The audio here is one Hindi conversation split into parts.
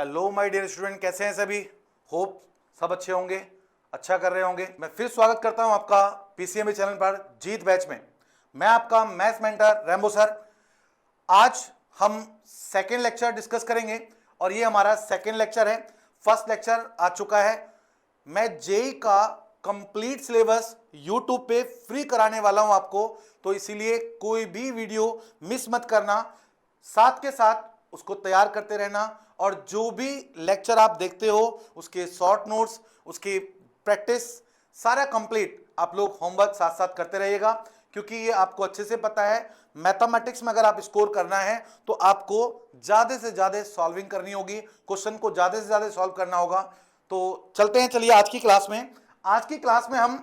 हेलो माय डियर स्टूडेंट, कैसे हैं सभी। होप सब अच्छे होंगे, अच्छा कर रहे होंगे। मैं फिर स्वागत करता हूं आपका पीसीएमबी चैनल पर जीत बैच में। मैं आपका मैथ्स मेंटर रैम्बो सर। आज हम सेकेंड लेक्चर डिस्कस करेंगे और ये हमारा सेकेंड लेक्चर है। फर्स्ट लेक्चर आ चुका है। मैं जेई का कंप्लीट सिलेबस यूट्यूब पे फ्री कराने वाला हूं आपको, तो इसीलिए कोई भी वीडियो मिस मत करना, साथ के साथ उसको तैयार करते रहना। और जो भी लेक्चर आप देखते हो उसके शॉर्ट नोट्स, उसकी प्रैक्टिस सारा कंप्लीट आप लोग होमवर्क साथ साथ करते रहिएगा, क्योंकि ये आपको अच्छे से पता है मैथमेटिक्स में अगर आप स्कोर करना है तो आपको ज्यादा से ज्यादा सॉल्विंग करनी होगी, क्वेश्चन को ज्यादा से ज्यादा सॉल्व करना होगा। तो चलते हैं, चलिए आज की क्लास में। आज की क्लास में हम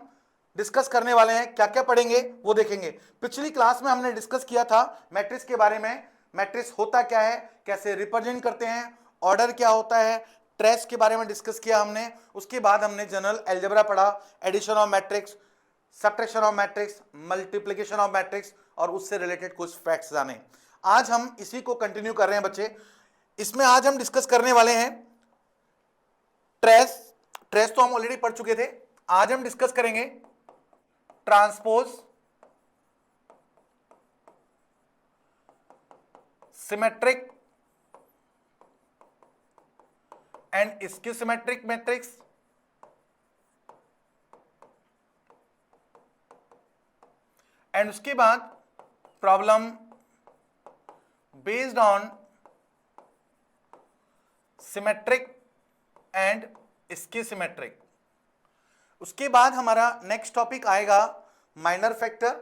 डिस्कस करने वाले हैं, क्या क्या पढ़ेंगे वो देखेंगे। पिछली क्लास में हमने डिस्कस किया था मैट्रिक्स के बारे में। मैट्रिक्स होता क्या है, कैसे रिप्रेजेंट करते हैं, ऑर्डर क्या होता है, ट्रेस के बारे में डिस्कस किया हमने। उसके बाद हमने जनरल अलजेब्रा पढ़ा, addition of matrix, subtraction of matrix, multiplication of matrix और उससे रिलेटेड कुछ फैक्ट्स जाने। आज हम इसी को कंटिन्यू कर रहे हैं बच्चे। इसमें आज हम डिस्कस करने वाले हैं ट्रेस। ट्रेस तो हम ऑलरेडी पढ़ चुके थे। आज हम डिस्कस करेंगे transpose, symmetric and skew symmetric matrix, and उसके बाद problem based on symmetric and skew symmetric. उसके बाद हमारा नेक्स्ट टॉपिक आएगा माइनर फैक्टर।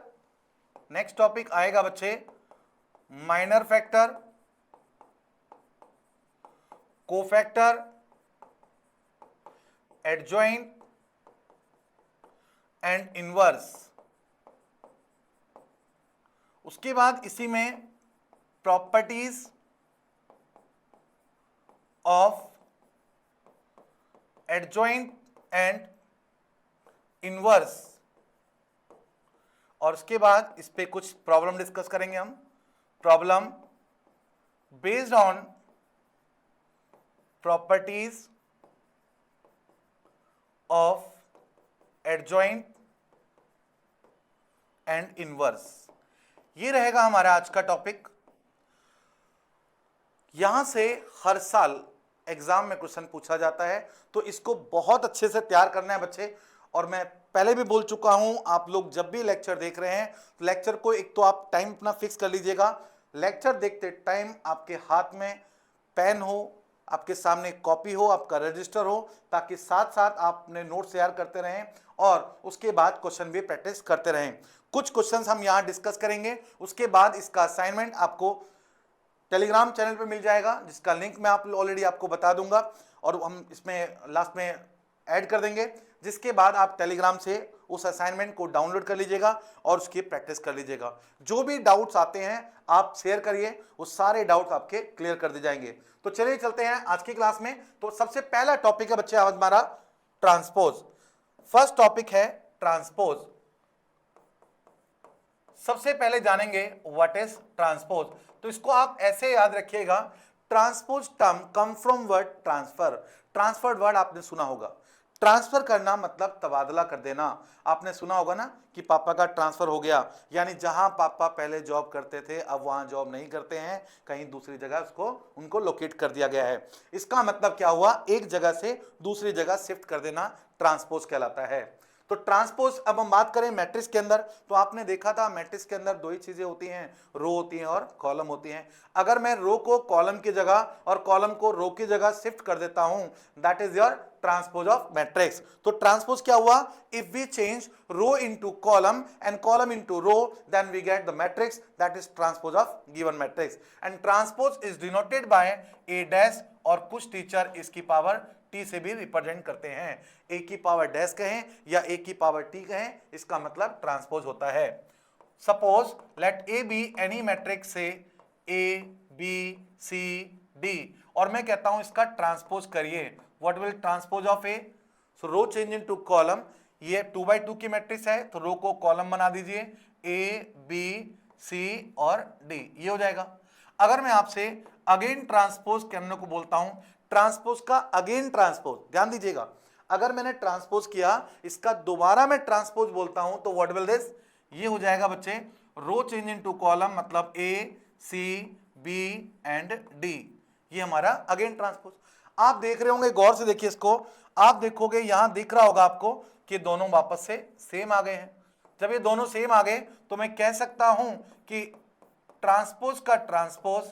नेक्स्ट टॉपिक आएगा बच्चे minor factor, cofactor, adjoint and inverse. उसके बाद इसी में properties of adjoint and inverse, और उसके बाद इस पे कुछ प्रॉब्लम डिस्कस करेंगे हम। Problem based on properties of adjoint and inverse, ये रहेगा हमारा आज का टॉपिक। यहां से हर साल एग्जाम में क्वेश्चन पूछा जाता है, तो इसको बहुत अच्छे से तैयार करना है बच्चे। और मैं पहले भी बोल चुका हूं, आप लोग जब भी लेक्चर देख रहे हैं तो लेक्चर को एक तो आप टाइम अपना फिक्स कर लीजिएगा। लेक्चर देखते टाइम आपके हाथ में पेन हो, आपके सामने कॉपी हो, आपका रजिस्टर हो, ताकि साथ साथ आप अपने नोट्स तैयार करते रहें और उसके बाद क्वेश्चन भी प्रैक्टिस करते रहें। कुछ क्वेश्चंस हम यहां डिस्कस करेंगे, उसके बाद इसका असाइनमेंट आपको टेलीग्राम चैनल पे मिल जाएगा, जिसका लिंक मैं आप ऑलरेडी आपको बता दूंगा और हम इसमें लास्ट में ऐड कर देंगे। जिसके बाद आप टेलीग्राम से उस असाइनमेंट को डाउनलोड कर लीजिएगा और उसकी प्रैक्टिस कर लीजिएगा। जो भी डाउट्स आते हैं आप शेयर करिए, वो सारे डाउट्स आपके क्लियर कर दिए जाएंगे। तो चलिए चलते हैं आज की क्लास में। तो सबसे पहला टॉपिक है बच्चे आज हमारा ट्रांसपोज। फर्स्ट टॉपिक है ट्रांसपोज। सबसे पहले जानेंगे व्हाट इज ट्रांसपोज। तो इसको आप ऐसे याद रखिएगा, transpose term come from word transfer. Transferred word आपने सुना होगा। ट्रांसफर करना मतलब तबादला कर देना। आपने सुना होगा ना कि पापा का ट्रांसफर हो गया, यानी जहां पापा पहले जॉब करते थे अब वहां जॉब नहीं करते हैं, कहीं दूसरी जगह उसको उनको लोकेट कर दिया गया है। इसका मतलब क्या हुआ, एक जगह से दूसरी जगह शिफ्ट कर देना ट्रांसपोज कहलाता है। तो ट्रांसपोज, अब हम बात करें मैट्रिक्स के अंदर, तो आपने देखा था मैट्रिक्स के अंदर दो ही चीजें होती हैं, रो होती हैं और कॉलम होती हैं। अगर मैं रो को कॉलम की जगह और कॉलम को रो की जगह शिफ्ट कर देता हूं, that is your transpose of matrix. तो ट्रांसपोज क्या हुआ, if we change row into column and column into row, then we get the matrix, that is transpose of given matrix. And transpose is denoted by a dash, और कुछ टीचर इसकी पावर टी से भी रिप्रेजेंट करते हैं। ए की पावर डैश कहें या ए की पावर टी कहें, इसका मतलब ट्रांसपोज होता है। Suppose let A B any matrix से ए बी सी डी, और मैं कहता हूं इसका ट्रांसपोज करिए। What will transpose of A, so row change into column. ये 2x2 की मैट्रिक्स है तो रो को कॉलम बना दीजिए, ए बी सी और डी, ये हो जाएगा। अगर मैं आपसे अगेन ट्रांसपोज करने को बोलता हूं, ट्रांसपोज का अगेन ट्रांसपोज, ध्यान दीजिएगा, अगर मैंने ट्रांसपोज किया इसका दोबारा मैं ट्रांसपोज बोलता हूं तो व्हाट विल दिस, ये हो जाएगा बच्चे रो चेंज इनटू कॉलम, मतलब ए सी बी एंड डी, ये हमारा अगेन ट्रांसपोज। आप देख रहे होंगे, गौर से देखिए इसको, आप देखोगे यहां दिख रहा होगा आपको कि दोनों वापस से सेम आ गए हैं। जब ये दोनों सेम आ गए तो मैं कह सकता हूं कि ट्रांसपोज का ट्रांसपोज,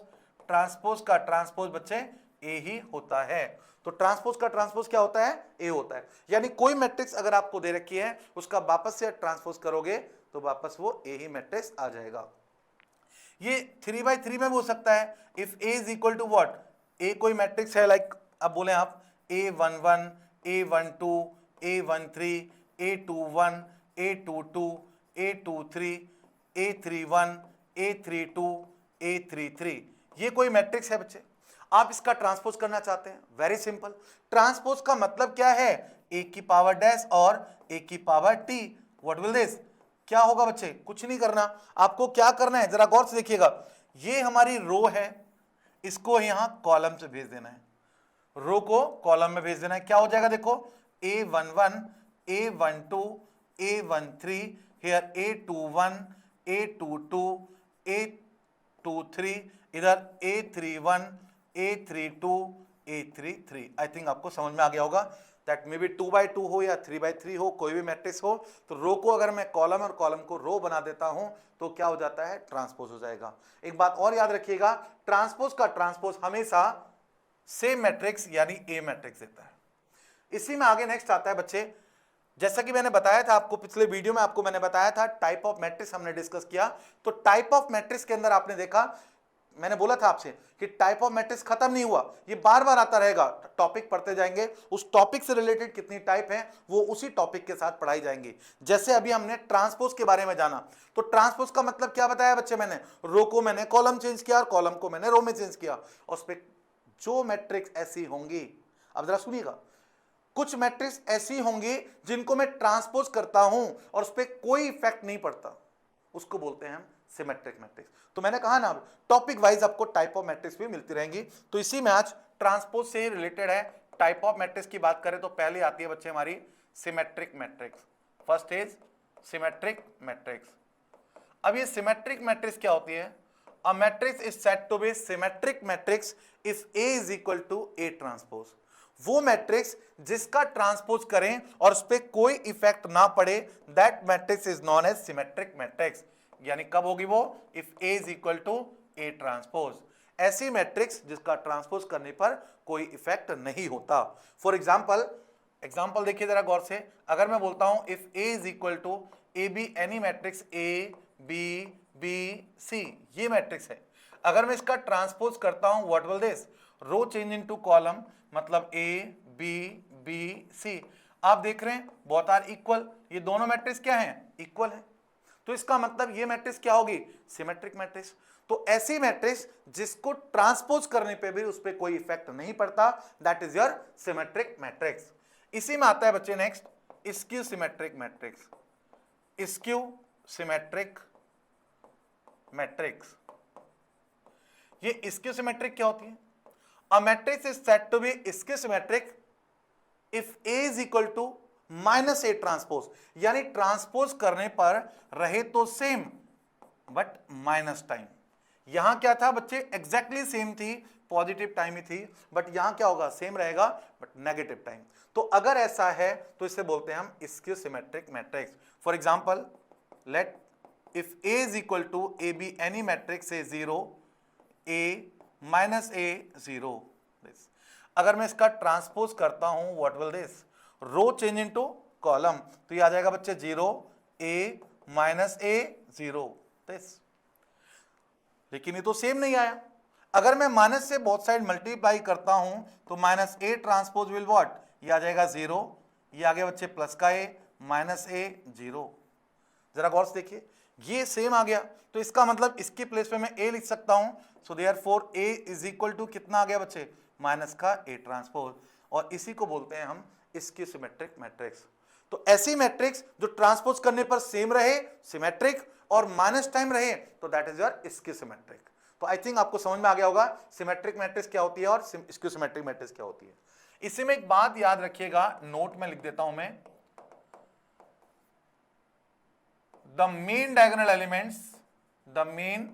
ट्रांसपोज का ट्रांसपोज बच्चे ए ही होता है। तो ट्रांसपोज का ट्रांसपोज क्या होता है, ए होता है। यानी कोई मैट्रिक्स अगर आपको दे रखी है उसका वापस से ट्रांसपोज करोगे तो वापस वो ए ही मैट्रिक्स आ जाएगा। ये 3x3 में भी हो सकता है। If A is equal to what, A कोई मैट्रिक्स है, लाइक अब बोले आप A11 A12 A13 A21 A22 A23 A31 A32 A33, ये कोई मैट्रिक्स है बच्चे, आप इसका ट्रांसपोज करना चाहते हैं, वेरी सिंपल। ट्रांसपोज का मतलब क्या है, ए की पावर डैश और ए की power T, what will this, क्या होगा बच्चे, कुछ नहीं करना, आपको क्या करना है जरा गौर से देखिएगा, ये हमारी रो है, इसको यहां कॉलम से भेज देना है, रो को कॉलम में भेज देना है, क्या हो जाएगा देखो A11 A12 A13, here A21 A22 A23, इधर A31 A32 A33। I think आपको समझ में आ गया होगा, दैट मे बी 2x2 हो या 3x3 हो, कोई भी मैट्रिक्स हो, तो रो को अगर मैं कॉलम और कॉलम को रो बना देता हूं तो क्या हो जाता है, ट्रांसपोज हो जाएगा। एक बात और याद रखिएगा, ट्रांसपोज का ट्रांसपोज हमेशा सेम मैट्रिक्स यानी ए मैट्रिक्स देता है। इसी में आगे नेक्स्ट आता है बच्चे, जैसा कि मैंने बताया था आपको पिछले वीडियो में, आपको मैंने बताया था टाइप ऑफ मैट्रिक्स हमने डिस्कस किया, तो टाइप ऑफ मैट्रिक्स के अंदर आपने देखा, मैंने बोला था आपसे कि टाइप ऑफ मैट्रिक्स खत्म नहीं हुआ, ये बार बार आता रहेगा, टॉपिक पढ़ते जाएंगे, उस टॉपिक से रिलेटेड कितनी टाइप है वो उसी टॉपिक के साथ पढ़ाई जाएंगी। जैसे अभी हमने ट्रांसपोज के बारे में जाना, तो ट्रांसपोज का मतलब क्या बताया बच्चे मैंने, रो को मैंने कॉलम चेंज किया और कॉलम को मैंने रो में चेंज किया, और उस पर जो मैट्रिक्स ऐसी होंगी, अब जरा सुनिएगा, कुछ मैट्रिक्स ऐसी होंगी जिनको मैं ट्रांसपोज करता हूं और उस पर कोई इफेक्ट नहीं पड़ता, उसको बोलते हैं हम सिमेट्रिक मैट्रिक्स। तो मैंने कहा ना टॉपिक वाइज आपको टाइप ऑफ मैट्रिक्स भी मिलती रहेंगी, तो इसी में आज ट्रांसपोज से ही रिलेटेड है। टाइप ऑफ मैट्रिक्स की बात करें तो पहले आती है बच्चे हमारी symmetric matrix, first is symmetric matrix. अब ये सिमेट्रिक मैट्रिक्स क्या होती है, a matrix is said to be symmetric matrix if A is equal to A transpose, वो मैट्रिक्स जिसका ट्रांसपोज करें और उस पर कोई इफेक्ट ना पड़े, that matrix is non as symmetric matrix. यानी कब होगी वो, if A is equal to A transpose, ऐसी मैट्रिक्स जिसका ट्रांसपोज करने पर कोई इफेक्ट नहीं होता। फॉर एग्जाम्पल देखिए जरा गौर से, अगर मैं बोलता हूं if A is equal to A B any matrix A B B C, ये मैट्रिक्स है, अगर मैं इसका ट्रांसपोज करता हूं what will this, row change into column, मतलब ए बी बी सी, आप देख रहे हैं बोथ आर इक्वल, ये दोनों मैट्रिक्स क्या हैं, इक्वल है, तो इसका मतलब ये मैट्रिक्स क्या होगी, सिमेट्रिक मैट्रिक्स। तो ऐसी मैट्रिक्स जिसको ट्रांसपोज करने पे भी उस पर कोई इफेक्ट नहीं पड़ता, that is your symmetric matrix. इसी में आता है बच्चे next skew symmetric matrix, skew symmetric matrix. ये स्क्यू सिमेट्रिक क्या होती है, a matrix is said to be skew symmetric if A is equal to minus A transpose, यानी ट्रांसपोज करने पर रहे तो सेम बट माइनस टाइम। यहां क्या था बच्चे, एग्जैक्टली सेम थी, पॉजिटिव टाइम ही थी, बट यहां क्या होगा, सेम रहेगा बट नेगेटिव टाइम। तो अगर ऐसा है तो इसे बोलते हैं हम skew symmetric matrix. For example let if A is equal to A B any matrix A 0 A minus A 0, अगर मैं इसका ट्रांसपोज करता हूं what will this, row change into column, तो ये आ जाएगा बच्चे 0 ए माइनस ए 0 दिस, लेकिन ये तो सेम नहीं आया। अगर मैं माइनस से बोथ साइड मल्टीप्लाई करता हूं तो minus A transpose will what, ये आ जाएगा 0, ये आ गया बच्चे प्लस का ए माइनस ए 0, जरा गौर से देखिए ये सेम आ गया, तो इसका मतलब इसके प्लेस पे मैं ए लिख सकता हूं, so therefore A is equal to कितना आ गया बच्चे, माइनस का ए ट्रांसपोज, और इसी को बोलते हैं हम स्क्यू सिमेट्रिक मैट्रिक्स। तो ऐसी मैट्रिक्स जो ट्रांसपोज करने पर सेम रहे सिमेट्रिक और माइनस टाइम रहे तो that is your skew symmetric. तो आई थिंक आपको समझ में आ गया होगा सिमेट्रिक मैट्रिक्स क्या होती है और स्क्यू सिमेट्रिक मैट्रिक्स क्या होती है। इसी में एक बात याद रखिएगा, नोट में लिख देता हूं मैं, the main diagonal elements, the main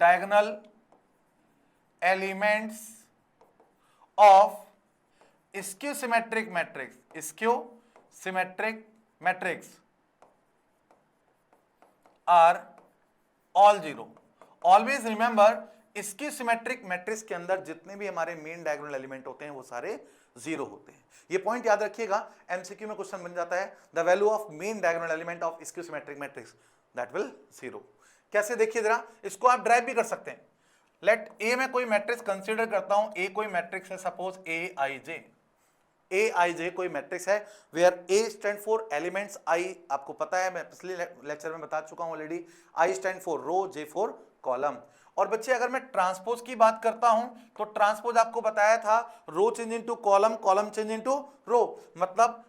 diagonal elements of skew symmetric matrix, skew symmetric matrix are all zero. Always remember, skew symmetric matrix के अंदर जितने भी हमारे मीन डायगोनल एलिमेंट होते हैं वो सारे जीरो होते हैं। ये पॉइंट याद रखिएगा, एमसीक्यू में क्वेश्चन बन जाता है, the value of mean diagonal element of skew symmetric matrix that will zero. कैसे देखिए जरा, इसको आप ड्राइव भी कर सकते हैं। लेट ए में कोई मैट्रिक्स कंसीडर करता हूं, ए कोई मैट्रिक्स है, सपोज ए आई जे, ए आई जे कोई मैट्रिक्स है where A stand for elements, I आपको पता है, मैं पिछले लेक्चर में बता चुका हूं already, I stand for row, J for column. और बच्चे अगर मैं ट्रांसपोज की बात करता हूं तो ट्रांसपोज आपको बताया था row change into column, column change into row, मतलब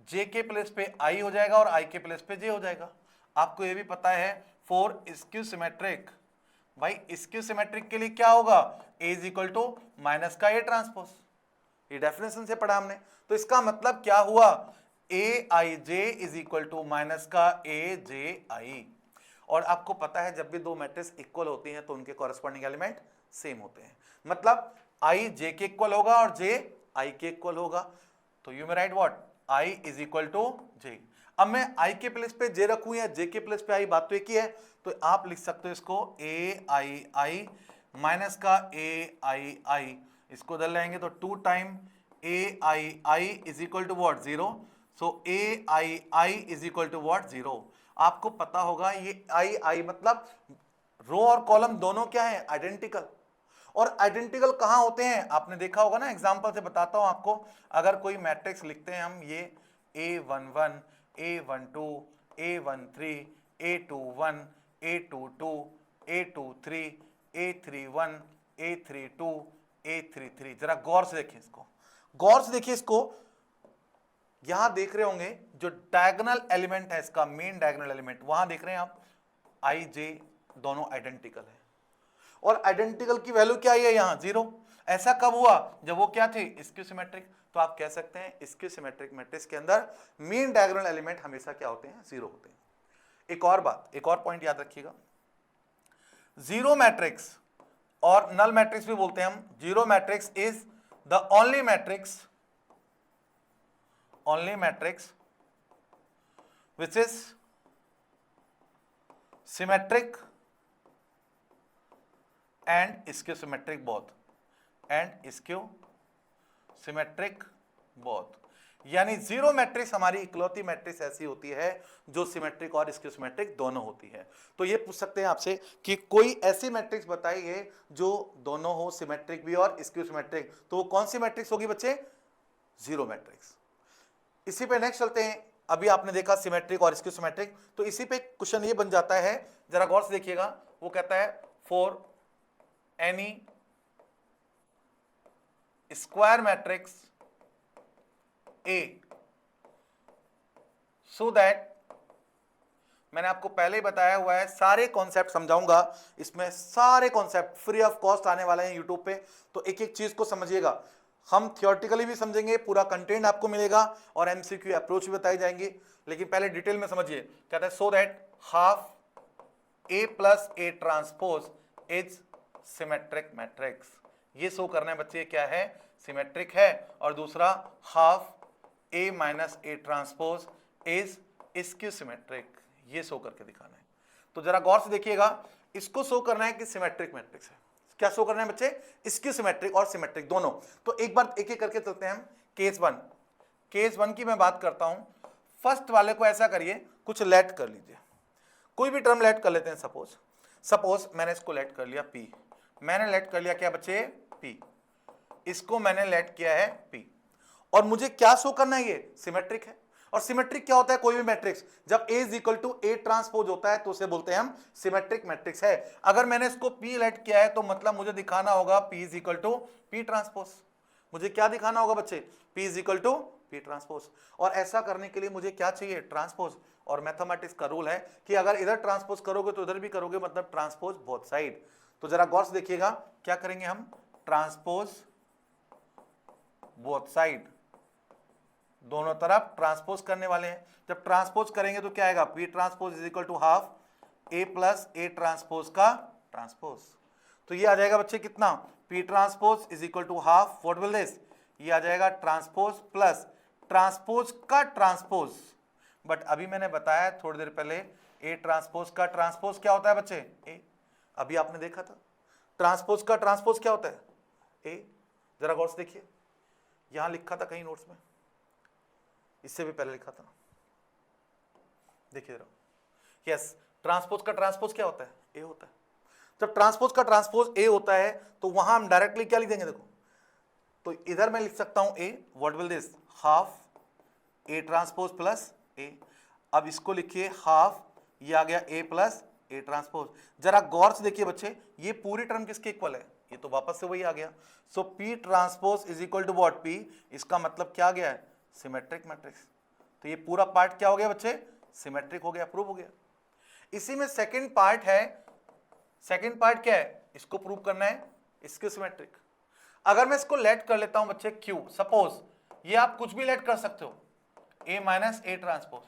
जे के प्लेस पे आई हो जाएगा और आई के प्लेस पे जे हो जाएगा। आपको ये भी पता है फॉर स्क्यू सिमेट्रिक, भाई स्क्यू सिमेट्रिक के लिए क्या होगा, ए इज इक्वल टू माइनस का ए ट्रांसपोज, ये डेफिनेशन से पढ़ा हमने। तो इसका मतलब क्या हुआ, ए आई जे इज इक्वल टू माइनस का ए जे आई। और आपको पता है जब भी दो मैट्रिक्स इक्वल होती हैं तो उनके कॉरेस्पॉन्डिंग एलिमेंट सेम होते हैं, मतलब आई जे के इक्वल होगा और जे आई के इक्वल होगा। तो you may write what, I is equal to J. अब मैं आई के प्लेस पे जे रखूं या जे के प्लेस पे आई, बात तो एक ही है, तो आप लिख सकते हो इसको ए आई आई माइनस का ए आई आई, इसको उधर लाएंगे तो 2 time A I I is equal to what, zero. So A I I is equal to what, zero. आपको पता होगा ये आई आई मतलब रो और कॉलम दोनों क्या है, आइडेंटिकल। और आइडेंटिकल कहां होते हैं, आपने देखा होगा ना, एग्जांपल से बताता हूं आपको। अगर कोई मैट्रिक्स लिखते हैं हम, ये A11, A12, A13, A21, A22, A23, A31, A32, A33, जरा गौर से देखिए इसको, गौर से देखिए इसको। यहां देख रहे होंगे जो डायगोनल एलिमेंट है इसका, मेन डायगोनल एलिमेंट, वहां देख रहे हैं आप आई जे दोनों आइडेंटिकल है, और आइडेंटिकल की वैल्यू क्या है यहां, जीरो। ऐसा कब हुआ, जब वो क्या थे, स्क्यू सिमेट्रिक। तो आप कह सकते हैं स्क्यू सिमेट्रिक मैट्रिक्स के अंदर मेन डायगोनल एलिमेंट हमेशा क्या होते हैं, जीरो होते हैं। एक और बात, एक और पॉइंट याद रखिएगा, जीरो मैट्रिक्स और नल मैट्रिक्स भी बोलते हैं हम, zero matrix is the only matrix which is symmetric and skew symmetric both, यानी जीरो मैट्रिक्स हमारी इकलौती मैट्रिक्स ऐसी होती है जो सिमेट्रिक और स्क्यू सिमेट्रिक दोनों होती है। तो ये पूछ सकते हैं आपसे कि कोई ऐसी मैट्रिक्स बताइए जो दोनों हो, सिमेट्रिक भी और स्क्यू सिमेट्रिक, तो वो कौन सी मैट्रिक्स होगी बच्चे, जीरो मैट्रिक्स। इसी पे नेक्स्ट चलते हैं। अभी आपने देखा सिमेट्रिक और स्क्यू सिमेट्रिक, तो इसी पे क्वेश्चन ये बन जाता है, जरा गौर से देखिएगा। वो कहता है for N E square matrix A so that, मैंने आपको पहले ही बताया हुआ है, सारे कॉन्सेप्ट समझाऊंगा इसमें, सारे कॉन्सेप्ट फ्री ऑफ कॉस्ट आने वाले हैं यूट्यूब पे, तो एक एक चीज को समझिएगा। हम थियोरेटिकली भी समझेंगे, पूरा कंटेंट आपको मिलेगा और एमसीक्यू अप्रोच भी बताई जाएंगी, लेकिन पहले डिटेल में समझिए। कहता है so that half A plus A transpose is symmetric matrix. ये शो करना है बच्चे क्या है, सिमेट्रिक है, और दूसरा half A minus A transpose is skew symmetric, ये शो करके दिखाना है। तो जरा गौर से देखिएगा, इसको शो करना है कि सिमेट्रिक मैट्रिक्स है। क्या शो करना है बच्चे, स्क्यू सिमेट्रिक और सिमेट्रिक दोनों। तो एक बार एक एक करके चलते हैं हम। केस वन की मैं बात करता हूं। फर्स्ट वाले को ऐसा करिए, कुछ लेट कर लीजिए, कोई भी टर्म लेट कर लेते हैं। सपोज मैंने इसको लेट कर लिया पी, मैंने लेट कर लिया क्या बच्चे, पी, इसको मैंने लेट किया है पी, और मुझे क्या शो करना है, ये सिमेट्रिक है। और सिमेट्रिक क्या होता है, कोई भी मैट्रिक्स जब A is equal to A transpose होता है तो उसे बोलते हैं हम सिमेट्रिक मैट्रिक्स है। अगर मैंने इसको P लेट किया है तो मतलब मुझे दिखाना होगा P is equal to P transpose. मुझे क्या दिखाना होगा बच्चे, P is equal to P transpose. और ऐसा करने के लिए मुझे क्या चाहिए, ट्रांसपोज। और मैथमेटिक्स का रूल है कि अगर इधर ट्रांसपोज करोगे तो इधर भी करोगे, मतलब ट्रांसपोज बोथ साइड। तो जरा गौर से देखिएगा, क्या करेंगे हम, ट्रांसपोज बोथ साइड, दोनों तरफ ट्रांसपोज करने वाले हैं। जब ट्रांसपोज करेंगे तो क्या आएगा, P transpose is equal to half A plus A transpose का ट्रांसपोज। तो ये आ जाएगा बच्चे कितना, P transpose is equal to half, what will this, ये आ जाएगा ट्रांसपोज प्लस ट्रांसपोज का ट्रांसपोज। बट अभी मैंने बताया थोड़ी देर पहले, A ट्रांसपोज का ट्रांसपोज क्या होता है बच्चे, A। अभी आपने देखा था ट्रांसपोज का ट्रांसपोज क्या होता है, A। जरा गौर से देखिए, यहां लिखा था कहीं नोट्स में, इससे भी पहले लिखा था, देखिए जरा। यस, ट्रांसपोज का ट्रांसपोज क्या होता है, ए होता है। जब ट्रांसपोज का ट्रांसपोज ए होता है तो वहां हम डायरेक्टली क्या लिख देंगे, देखो, तो इधर मैं लिख सकता हूं A, what will this, half A transpose plus A. अब इसको लिखिए हाफ, ये आ गया ए प्लस ए ट्रांसपोज। जरा गौर से देखिए बच्चे, ये पूरी टर्म किसके इक्वल है, ये तो वापस से वही आ गया। So P transpose is equal to what, P, इसका मतलब क्या गया है, सिमेट्रिक मैट्रिक्स। तो ये पूरा पार्ट क्या हो गया बच्चे, सिमेट्रिक हो गया, प्रूव हो गया। इसी में सेकंड पार्ट है, सेकंड पार्ट क्या है, इसको प्रूव करना है, इसके सिमेट्रिक। अगर मैं इसको लेट कर लेता हूं बच्चे Q, सपोज ये आप कुछ भी लेट कर सकते हो, A माइनस A ट्रांसपोज,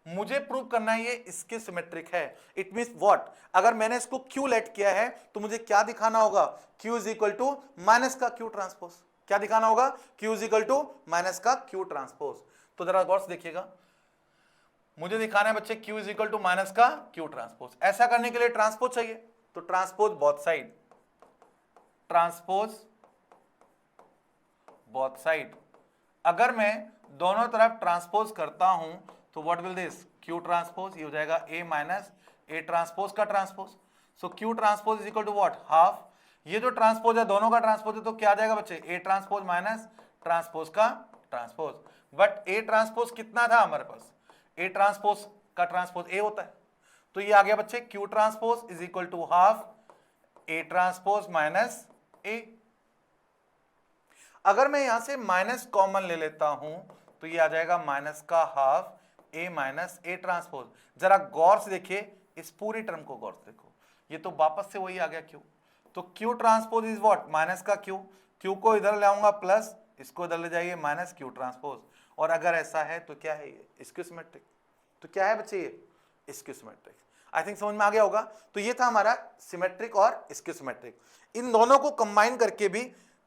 मुझे प्रूव करना है ये इसके सिमेट्रिक है। इट मींस व्हाट, अगर मैंने इसको Q लेट किया है तो मुझे क्या दिखाना होगा, Q is equal to minus का Q ट्रांसपोज। क्या दिखाना होगा, Q is equal to minus का Q ट्रांसपोज। तो जरा गौर से देखिएगा, मुझे दिखाना है बच्चे Q is equal to minus का Q ट्रांसपोज। ऐसा करने के लिए ट्रांसपोज चाहिए, तो transpose both side, transpose both side. अगर मैं दोनों तरफ ट्रांसपोज करता हूं तो what will this, Q transpose, ये हो जाएगा A माइनस A ट्रांसपोज का transpose. So Q transpose is equal to what, half, ये जो ट्रांसपोज है दोनों का ट्रांसपोज है, तो क्या आ जाएगा बच्चे, A ट्रांसपोज माइनस ट्रांसपोज का ट्रांसपोज। बट A ट्रांसपोज कितना था हमारे पास, A ट्रांसपोज का ट्रांसपोज A होता है, तो ये आ गया बच्चे Q transpose is equal to half A transpose minus A। अगर मैं यहां से माइनस कॉमन ले लेता हूं तो ये आ जाएगा माइनस का half A minus A transpose. जरा गौर से देखिए, इस पूरी टर्म को गौर से देखो, ये तो वापस से वही आ गया Q। तो Q transpose is what, minus का Q को इधर ले आऊंगा प्लस, इसको इधर ले जाइए माइनस Q ट्रांसपोज। और अगर ऐसा है तो क्या है ये, इसके सिमेट्रिक। तो क्या है बच्चे ये, इसके सिमेट्रिक। आई थिंक समझ में आ गया होगा। तो ये था हमारा सिमेट्रिक और इसके सिमेट्रिक। इन दोनों को कंबाइन करके भी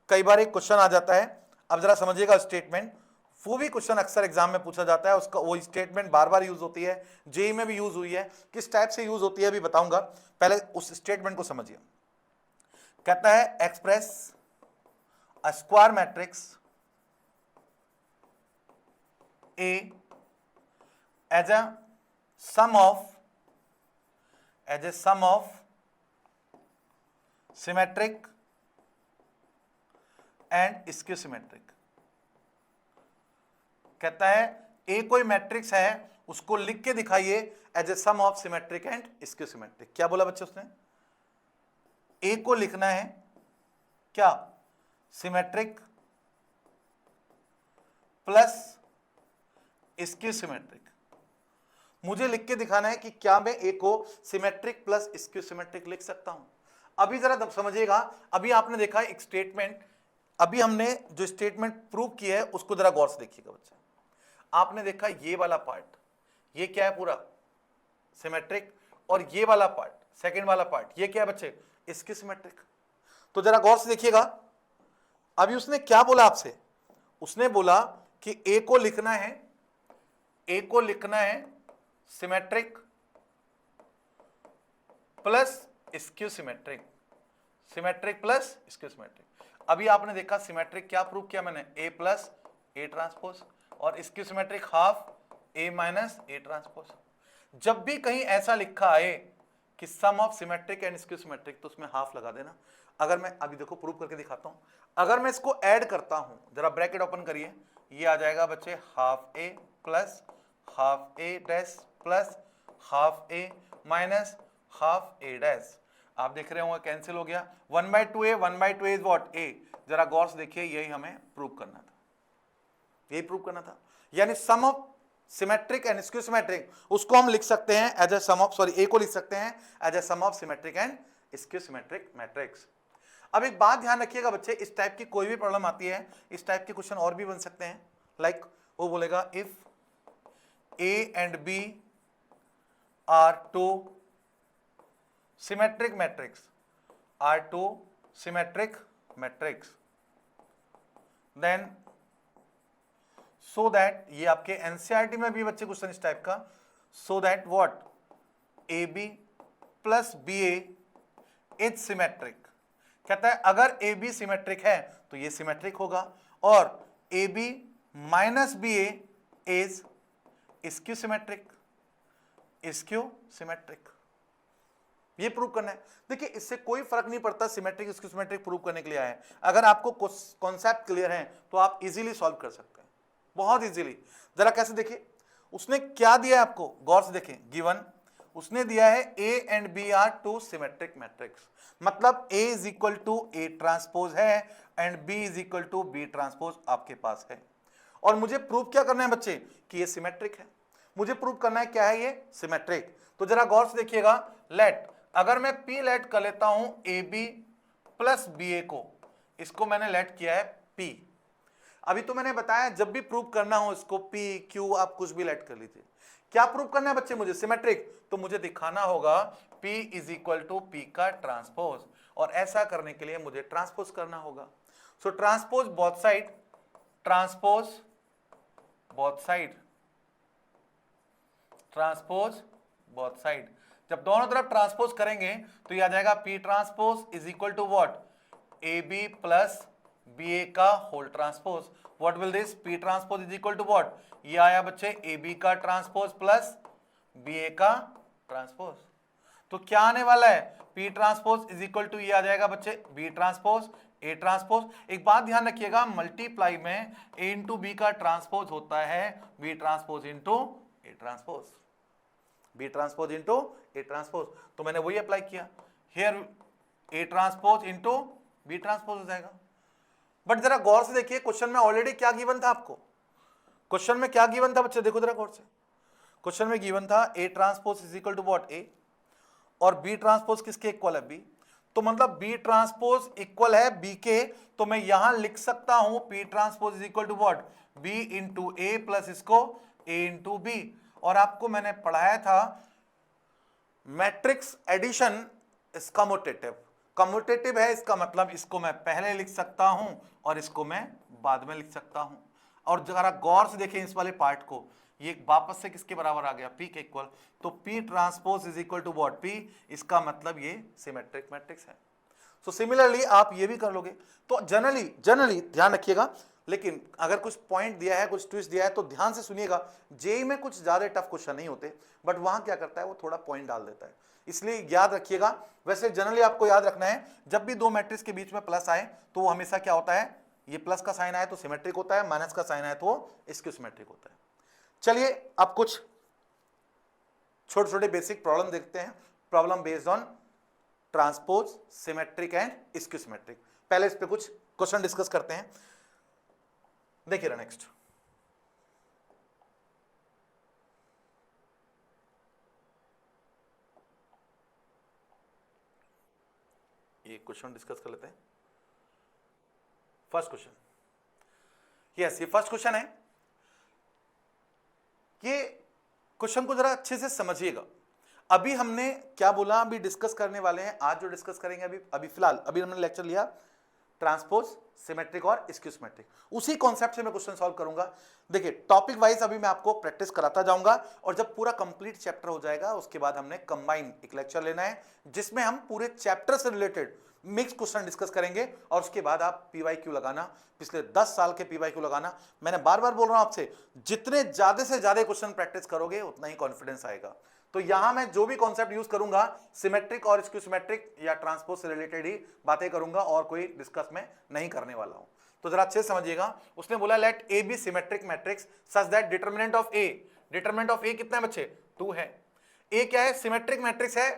कई बार एक क्वेश्चन आ जाता है। अब जरा समझिएगा स्टेटमेंट, वो भी क्वेश्चन अक्सर एग्जाम में पूछा जाता है, उसका वो स्टेटमेंट बार बार यूज होती है, जेई में भी यूज हुई है, किस टाइप से यूज होती है अभी बताऊंगा, पहले उस स्टेटमेंट को समझिए। कहता है express a square matrix A as a sum of symmetric and skew-symmetric। कहता है A कोई मैट्रिक्स है, उसको लिख के दिखाइए as a sum of symmetric and skew symmetric. क्या बोला बच्चे उसने, A को लिखना है क्या, सिमेट्रिक प्लस स्क्यू-सिमेट्रिक। मुझे लिख के दिखाना है कि क्या मैं A को सिमेट्रिक प्लस स्क्यू-सिमेट्रिक लिख सकता हूं। अभी जरा समझिएगा, अभी आपने देखा एक स्टेटमेंट, अभी हमने जो स्टेटमेंट प्रूव किया है उसको जरा गौर से देखिएगा बच्चे। आपने देखा ये वाला पार्ट, ये क्या है, पूरा सिमेट्रिक, और ये वाला पार्ट, सेकंड वाला पार्ट, ये क्या है बच्चे, इसकी सिमेट्रिक। तो जरा गौर से देखिएगा, अभी उसने क्या बोला आपसे, उसने बोला कि A को लिखना है, A को लिखना है symmetric plus skew symmetric, symmetric plus skew symmetric. अभी आपने देखा सिमेट्रिक क्या प्रूव किया मैंने, A प्लस A ट्रांसपोज, और skew symmetric half A minus A transpose. जब भी कहीं ऐसा लिखा आए कि sum of symmetric and skew symmetric, तो उसमें हाफ लगा देना। अगर मैं अभी देखो प्रूव करके दिखाता हूं, अगर मैं इसको ऐड करता हूं, जरा ब्रैकेट ओपन करिए, ये आ जाएगा बच्चे half A plus half A dash plus half A minus half A dash. आप देख रहे होंगे कैंसिल हो गया, 1/2A 1/2A is what A, जरा गौर से देखिए, यही हमें प्रूव करना था, यही प्रूव करना था। यानी sum of symmetric and skew symmetric, उसको हम लिख सकते हैं as a sum of, sorry A को लिख सकते हैं as a sum of symmetric and skew symmetric matrix. अब एक बात ध्यान रखिएगा बच्चे, इस टाइप की कोई भी प्रॉब्लम आती है, इस टाइप के क्वेश्चन और भी बन सकते हैं। लाइक वो बोलेगा if A and B are two symmetric matrix, are two symmetric matrix, then so that, ये आपके एनसीईआरटी में भी बच्चे क्वेश्चन इस टाइप का, so that what A B plus B A is symmetric. कहता है अगर ए बी सिमेट्रिक है तो ये सिमेट्रिक होगा, और A B minus B A is skew symmetric, skew symmetric. ये प्रूव करना है। देखिए इससे कोई फर्क नहीं पड़ता सिमेट्रिक स्क्यू सिमेट्रिक प्रूव करने के लिए आए, अगर आपको कॉन्सेप्ट क्लियर है तो आप इजीली सॉल्व कर सकते हैं, बहुत इजीली। जरा कैसे देखिए, उसने क्या दिया है आपको, गौर से देखें। गिवन उसने दिया है A and B are two symmetric matrix, मतलब A is equal to A transpose है and B is equal to B transpose आपके पास है। और मुझे प्रूव क्या करना है बच्चे कि ये सिमेट्रिक है, मुझे प्रूव करना है क्या है ये सिमेट्रिक। तो जरा गौर से देखिएगा, लेट, अगर मैं पी लेट कर लेता हूं ए बी प्लस बी ए को, इसको मैंने लेट किया है पी। अभी तो मैंने बताया जब भी प्रूव करना हो इसको पी क्यू आप कुछ भी लेट कर लीजिए। क्या प्रूव करना है बच्चे मुझे सिमेट्रिक, तो मुझे दिखाना होगा P is equal to P का ट्रांसपोज, और ऐसा करने के लिए मुझे ट्रांसपोज करना होगा। So transpose both side, transpose both side, transpose both side. जब दोनों तरफ ट्रांसपोज करेंगे तो ये आ जाएगा P transpose is equal to what A B plus B A का whole transpose. What will this P transpose is equal to what, ये आया बच्चे ए बी का ट्रांसपोज प्लस बी ए का ट्रांसपोज। तो क्या आने वाला है P transpose is equal to, ये आ जाएगा बच्चे बी ट्रांसपोज ए ट्रांसपोज। एक बात ध्यान रखिएगा, मल्टीप्लाई में ए इंटू बी का ट्रांसपोज होता है B transpose into A transpose, B transpose into A transpose. तो मैंने वही अप्लाई किया, here A transpose into B transpose हो जाएगा। बट जरा गौर से देखिए, क्वेश्चन में ऑलरेडी क्या गिवन था आपको, क्वेश्चन में क्या गिवन था बच्चे, देखो जरा गौर से। क्वेश्चन में गिवन था A transpose is equal to what A, और बी ट्रांसपोज किसके इक्वल है बी। तो मतलब बी ट्रांसपोज इक्वल है बी के, तो मैं यहां लिख सकता हूं P transpose is equal to what B into A plus इसको ए इंटू बी। और आपको मैंने पढ़ाया था matrix addition is commutative, commutative है, इसका मतलब इसको मैं पहले लिख सकता हूं और इसको मैं बाद में लिख सकता हूं। और जरा गौर से देखें इस वाले पार्ट को, ये वापस से किसके बराबर आ गया P के इक्वल, तो P transpose is equal to what P, इसका मतलब ये सिमेट्रिक मैट्रिक्स है। सो सिमिलरली आप ये भी कर लोगे। तो जनरली ध्यान रखिएगा, लेकिन अगर कुछ पॉइंट दिया है, कुछ ट्विस्ट दिया है तो ध्यान से सुनिएगा। जेई में कुछ ज्यादा टफ क्वेश्चन नहीं होते, बट वहां क्या करता है वो थोड़ा पॉइंट डाल देता है, इसलिए याद रखिएगा। वैसे जनरली आपको याद रखना है, जब भी दो मैट्रिक्स के बीच में प्लस आए तो वो हमेशा क्या होता है, ये प्लस का साइन आए तो सिमेट्रिक होता है, माइनस का साइन आए तो स्क्यू सिमेट्रिक होता है। चलिए अब कुछ छोटे छोटे बेसिक प्रॉब्लम देखते हैं, problem based on transpose symmetric and skew symmetric. पहले इस पे कुछ क्वेश्चन डिस्कस करते हैं, देखिए नेक्स्ट। ये क्वेश्चन डिस्कस कर लेते हैं। फर्स्ट क्वेश्चन, यस ये फर्स्ट क्वेश्चन है। ये क्वेश्चन को जरा अच्छे से समझिएगा। अभी हमने क्या बोला, अभी डिस्कस करने वाले हैं, आज जो डिस्कस करेंगे अभी फिलहाल अभी हमने लेक्चर लिया ट्रांसपोज सिमेट्रिक और स्क्यू सिमेट्रिक, उसी कॉन्सेप्ट से मैं क्वेश्चन सॉल्व करूंगा। देखिए टॉपिक वाइज अभी मैं आपको प्रैक्टिस कराता जाऊंगा, और जब पूरा कंप्लीट चैप्टर हो जाएगा उसके बाद हमने कंबाइन एक लेक्चर लेना है जिसमें हम पूरे चैप्टर से रिलेटेड मिक्स क्वेश्चन डिस्कस करेंगे, और उसके बाद आप पीवाईक्यू लगाना, पिछले 10 साल के पीवाईक्यू लगाना। मैंने बार बार बोल रहा हूं आपसे, जितने ज्यादा से ज्यादा क्वेश्चन प्रैक्टिस करोगे उतना ही कॉन्फिडेंस आएगा। तो यहां मैं जो भी कॉन्सेप्ट यूज करूंगा सिमेट्रिक और स्क्यू सिमेट्रिक या ट्रांसपोज से रिलेटेड ही बातें करूंगा, और कोई डिस्कस में नहीं करने वाला हूं। तो जरा अच्छे से समझिएगा। उसने बोला let A B symmetric matrix such that determinant of A, determinant of A कितना है बच्चे 2 है। ए क्या है, सिमेट्रिक मैट्रिक्स है,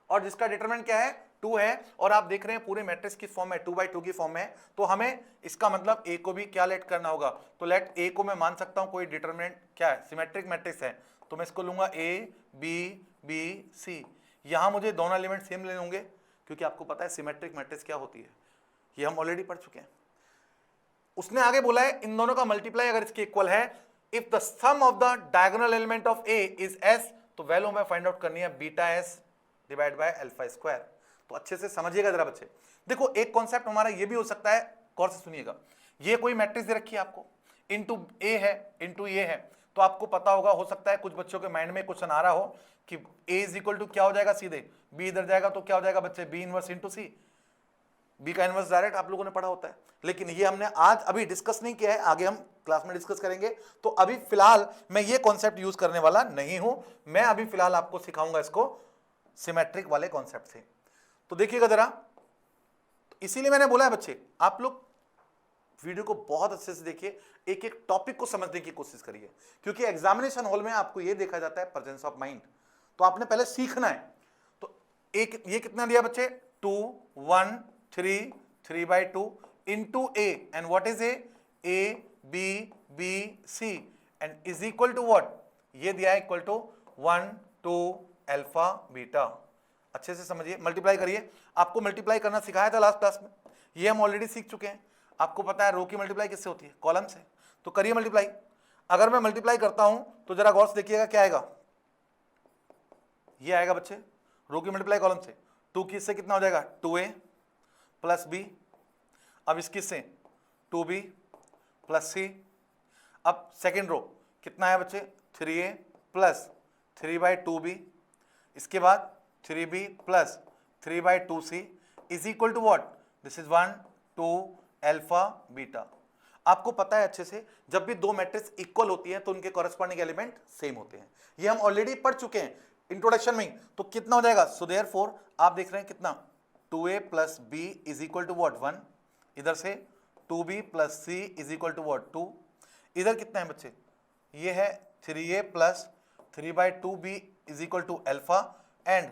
और जिसका डिटरमिनेंट क्या है 2 है और आप देख रहे हैं पूरे मैट्रिक्स की फॉर्म में 2/2 की फॉर्म में है, तो हमें इसका मतलब ए को भी क्या लेट करना होगा, तो लेट ए को मैं मान सकता हूं कोई डिटरमिनेंट क्या है, सिमेट्रिक मैट्रिक्स है, तो मैं इसको लूंगा ए बी बी सी। यहां मुझे दोनों एलिमेंट सेम लेने होंगे क्योंकि आपको पता है सिमेट्रिक मैट्रिक्स क्या होती है, ये हम ऑलरेडी पढ़ चुके हैं। उसने आगे बोला है इन दोनों का मल्टीप्लाई अगर इसके इक्वल है, if the sum of the diagonal element of A is S, तो वैल्यू हमें फाइंड आउट करनी है beta S divide by alpha square. तो अच्छे से समझिएगा जरा बच्चे, देखो एक कॉन्सेप्ट हमारा ये भी हो सकता है, गौर से सुनिएगा, ये कोई मैट्रिक्स दे रखी है आपको, इनटू ए है इनटू ये है, तो आपको पता होगा, हो सकता है कुछ बच्चों के माइंड में क्वेश्चन आ रहा हो कि ए इज इक्वल टू क्या हो जाएगा, सीधे बी इधर जाएगा तो क्या हो जाएगा बच्चे, बी इनवर्स इनटू सी, बी का इनवर्स डायरेक्ट आप लोगों ने पढ़ा होता है, लेकिन ये हमने आज अभी डिस्कस नहीं किया है, आगे हम क्लास में डिस्कस करेंगे। तो अभी फिलहाल मैं ये कॉन्सेप्ट यूज करने वाला नहीं हूं, मैं अभी फिलहाल आपको सिखाऊंगा इसको सिमेट्रिक वाले कॉन्सेप्ट से। तो देखिएगा जरा, तो इसीलिए मैंने बोला है बच्चे आप लोग वीडियो को बहुत अच्छे से देखिए, एक एक टॉपिक को समझने की कोशिश करिए, क्योंकि एग्जामिनेशन हॉल में आपको यह देखा जाता है प्रेजेंस ऑफ माइंड, तो आपने पहले सीखना है। तो एक ये कितना दिया बच्चे, 2 1 3 3/2 into a, and what is a b b c and is equal to what, ये दिया है इक्वल टू 1 2 अल्फा बीटा। अच्छे से समझिए, मल्टीप्लाई करिए, आपको मल्टीप्लाई करना सिखाया था लास्ट क्लास में, ये हम ऑलरेडी सीख चुके हैं। आपको पता है रो की मल्टीप्लाई किससे होती है, कॉलम से, तो करिए मल्टीप्लाई। अगर मैं मल्टीप्लाई करता हूं तो जरा गौर से देखिएगा क्या आएगा, ये आएगा बच्चे रो की मल्टीप्लाई कॉलम से, 2 की इससे कितना हो जाएगा 2a प्लस b, अब इसकी से 2b प्लस c, अब सेकेंड रो कितना है बच्चे 3a प्लस 3/2b, इसके बाद 3b plus 3/2c is equal to what, this is 1 2 alpha beta. आपको पता है अच्छे से, जब भी दो मैट्रिक्स इक्वल होती है तो उनके कॉरेस्पॉन्डिंग एलिमेंट सेम होते हैं, ये हम ऑलरेडी पढ़ चुके हैं इंट्रोडक्शन में। तो कितना हो जाएगा, सो देयरफॉर आप देख रहे हैं कितना 2a plus b is equal to what 1, इधर से 2b plus c is equal to what 2, इधर कितना है बच्चे, ये है 3a plus 3/2b is equal to alpha, and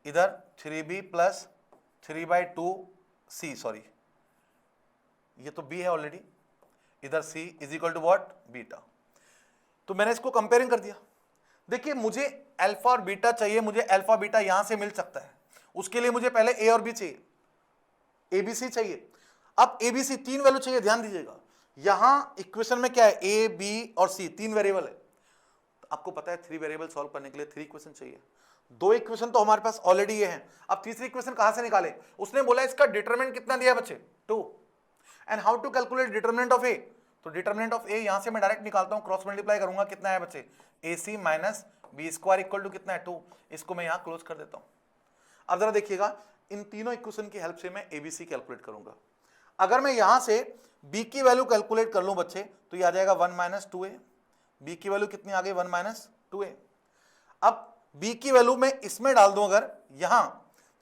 इधर 3b प्लस 3/2c, सॉरी ये तो b है ऑलरेडी, इधर c is equal to what beta. तो मैंने इसको कंपेयरिंग कर दिया, देखिए मुझे अल्फा और बीटा चाहिए, मुझे अल्फा बीटा यहां से मिल सकता है, उसके लिए मुझे पहले ए और बी चाहिए, एबीसी चाहिए। अब एबीसी तीन वैल्यू चाहिए, ध्यान दीजिएगा, यहां इक्वेशन में क्या है, ए बी और सी तीन वेरिएबल है, तो आपको पता है 3 वेरिएबल सॉल्व करने के लिए 3 इक्वेशन चाहिए, 2 इक्वेशन तो हमारे पास ऑलरेडी ये हैं, अब तीसरी इक्वेशन कहां से निकाले, उसने बोला इसका डिटरमिनेंट कितना दिया बच्चे 2, and how to calculate determinant of A, तो डिटरमिनेंट ऑफ ए यहां से मैं डायरेक्ट निकालता हूं, क्रॉस मल्टीप्लाई करूंगा, कितना है बच्चे AC minus B square equal to कितना है 2, इसको मैं यहां क्लोज कर देता हूं। अब जरा देखिएगा, इन तीनों इक्वेशन की हेल्प से मैं एबीसी कैलकुलेट करूंगा। अगर मैं यहां से b की वैल्यू कैलकुलेट कर लूं बच्चे, तो ये आ जाएगा 1 माइनस 2a, b की वैल्यू कितनी आ गई 1 माइनस 2a। अब b की वैल्यू मैं इसमें डाल दूं अगर यहां,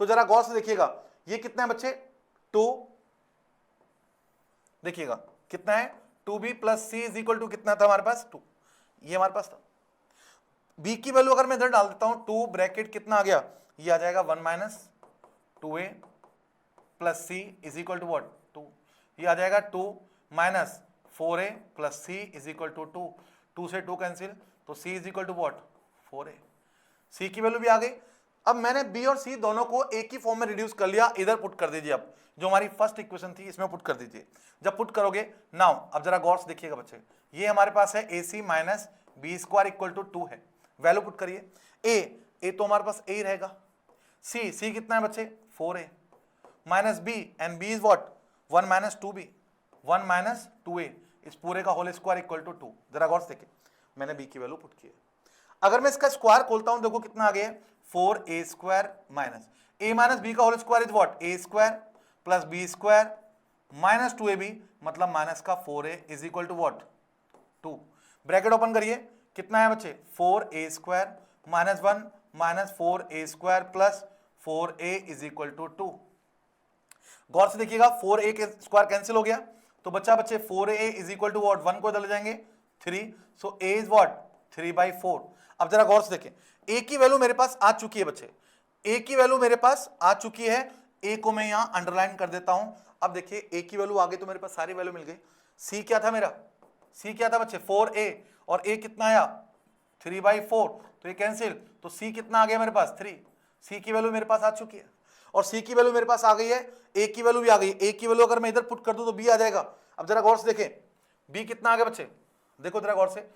तो जरा गौर से देखिएगा, ये कितना है बच्चे 2, देखिएगा कितना है 2b plus c is equal to कितना था हमारे पास 2, ये हमारे पास था। b की वैल्यू अगर मैं इधर डाल देता हूं 2 ब्रैकेट कितना आ गया, ये आ जाएगा 1 minus 2a plus c is equal to what 2, ये आ जाएगा 2 minus 4a plus c is equal to 2, 2 से 2 कैंसिल, तो c is equal to what 4a, c की वैल्यू भी आ गई। अब मैंने b और c दोनों को एक ही फॉर्म में रिड्यूस कर लिया, इधर पुट कर दीजिए, अब जो हमारी फर्स्ट इक्वेशन थी इसमें पुट कर दीजिए। जब पुट करोगे नाउ, अब जरा गौर से देखिएगा बच्चे, ये हमारे पास है ac minus B square equal to 2 है, वैल्यू पुट करिए, a तो हमारे पास a ही रहेगा, c कितना है बच्चे 4a minus b, and b is what 1 minus 2b, 1 minus 2a, इस पूरे का होल स्क्वायर इक्वल टू 2। जरा गौर से देखिए, मैंने b की वैल्यू पुट की है। अगर मैं इसका स्क्वायर खोलता हूं, देखो कितना आ गया 4a square minus a minus b का whole square is what a square plus b square minus 2ab, मतलब माइनस का 4a is equal to what 2, bracket open करिए, कितना है बच्चे 4a square minus 1 minus 4a square plus 4a is equal to 2। गौर से देखिएगा, 4a के स्क्वायर कैंसिल हो गया, तो बच्चा बच्चे 4a is equal to what 1 को इधर ले जाएंगे 3, सो a इज व्हाट 3/4। अब जरा गौर से देखें, a की वैल्यू मेरे पास आ चुकी है बच्चे, a की वैल्यू मेरे पास आ चुकी है, ए को मैं यहां अंडरलाइन कर देता हूं। अब देखिए ए की वैल्यू आ गई तो मेरे पास सारी वैल्यू मिल गई। सी क्या था मेरा, सी क्या था बच्चे 4a, और ए कितना आया 3/4, तो ये कैंसिल, तो सी कितना आ गया मेरे पास 3। सी की वैल्यू मेरे पास आ चुकी है, और सी की वैल्यू मेरे पास आ गई है, ए की वैल्यू भी आ गई। ए की वैल्यू अगर मैं इधर पुट कर दूं तो बी आ जाएगा। अब जरा गौर से देखें बी कितना आ गया बच्चे, देखो जरा गौर से,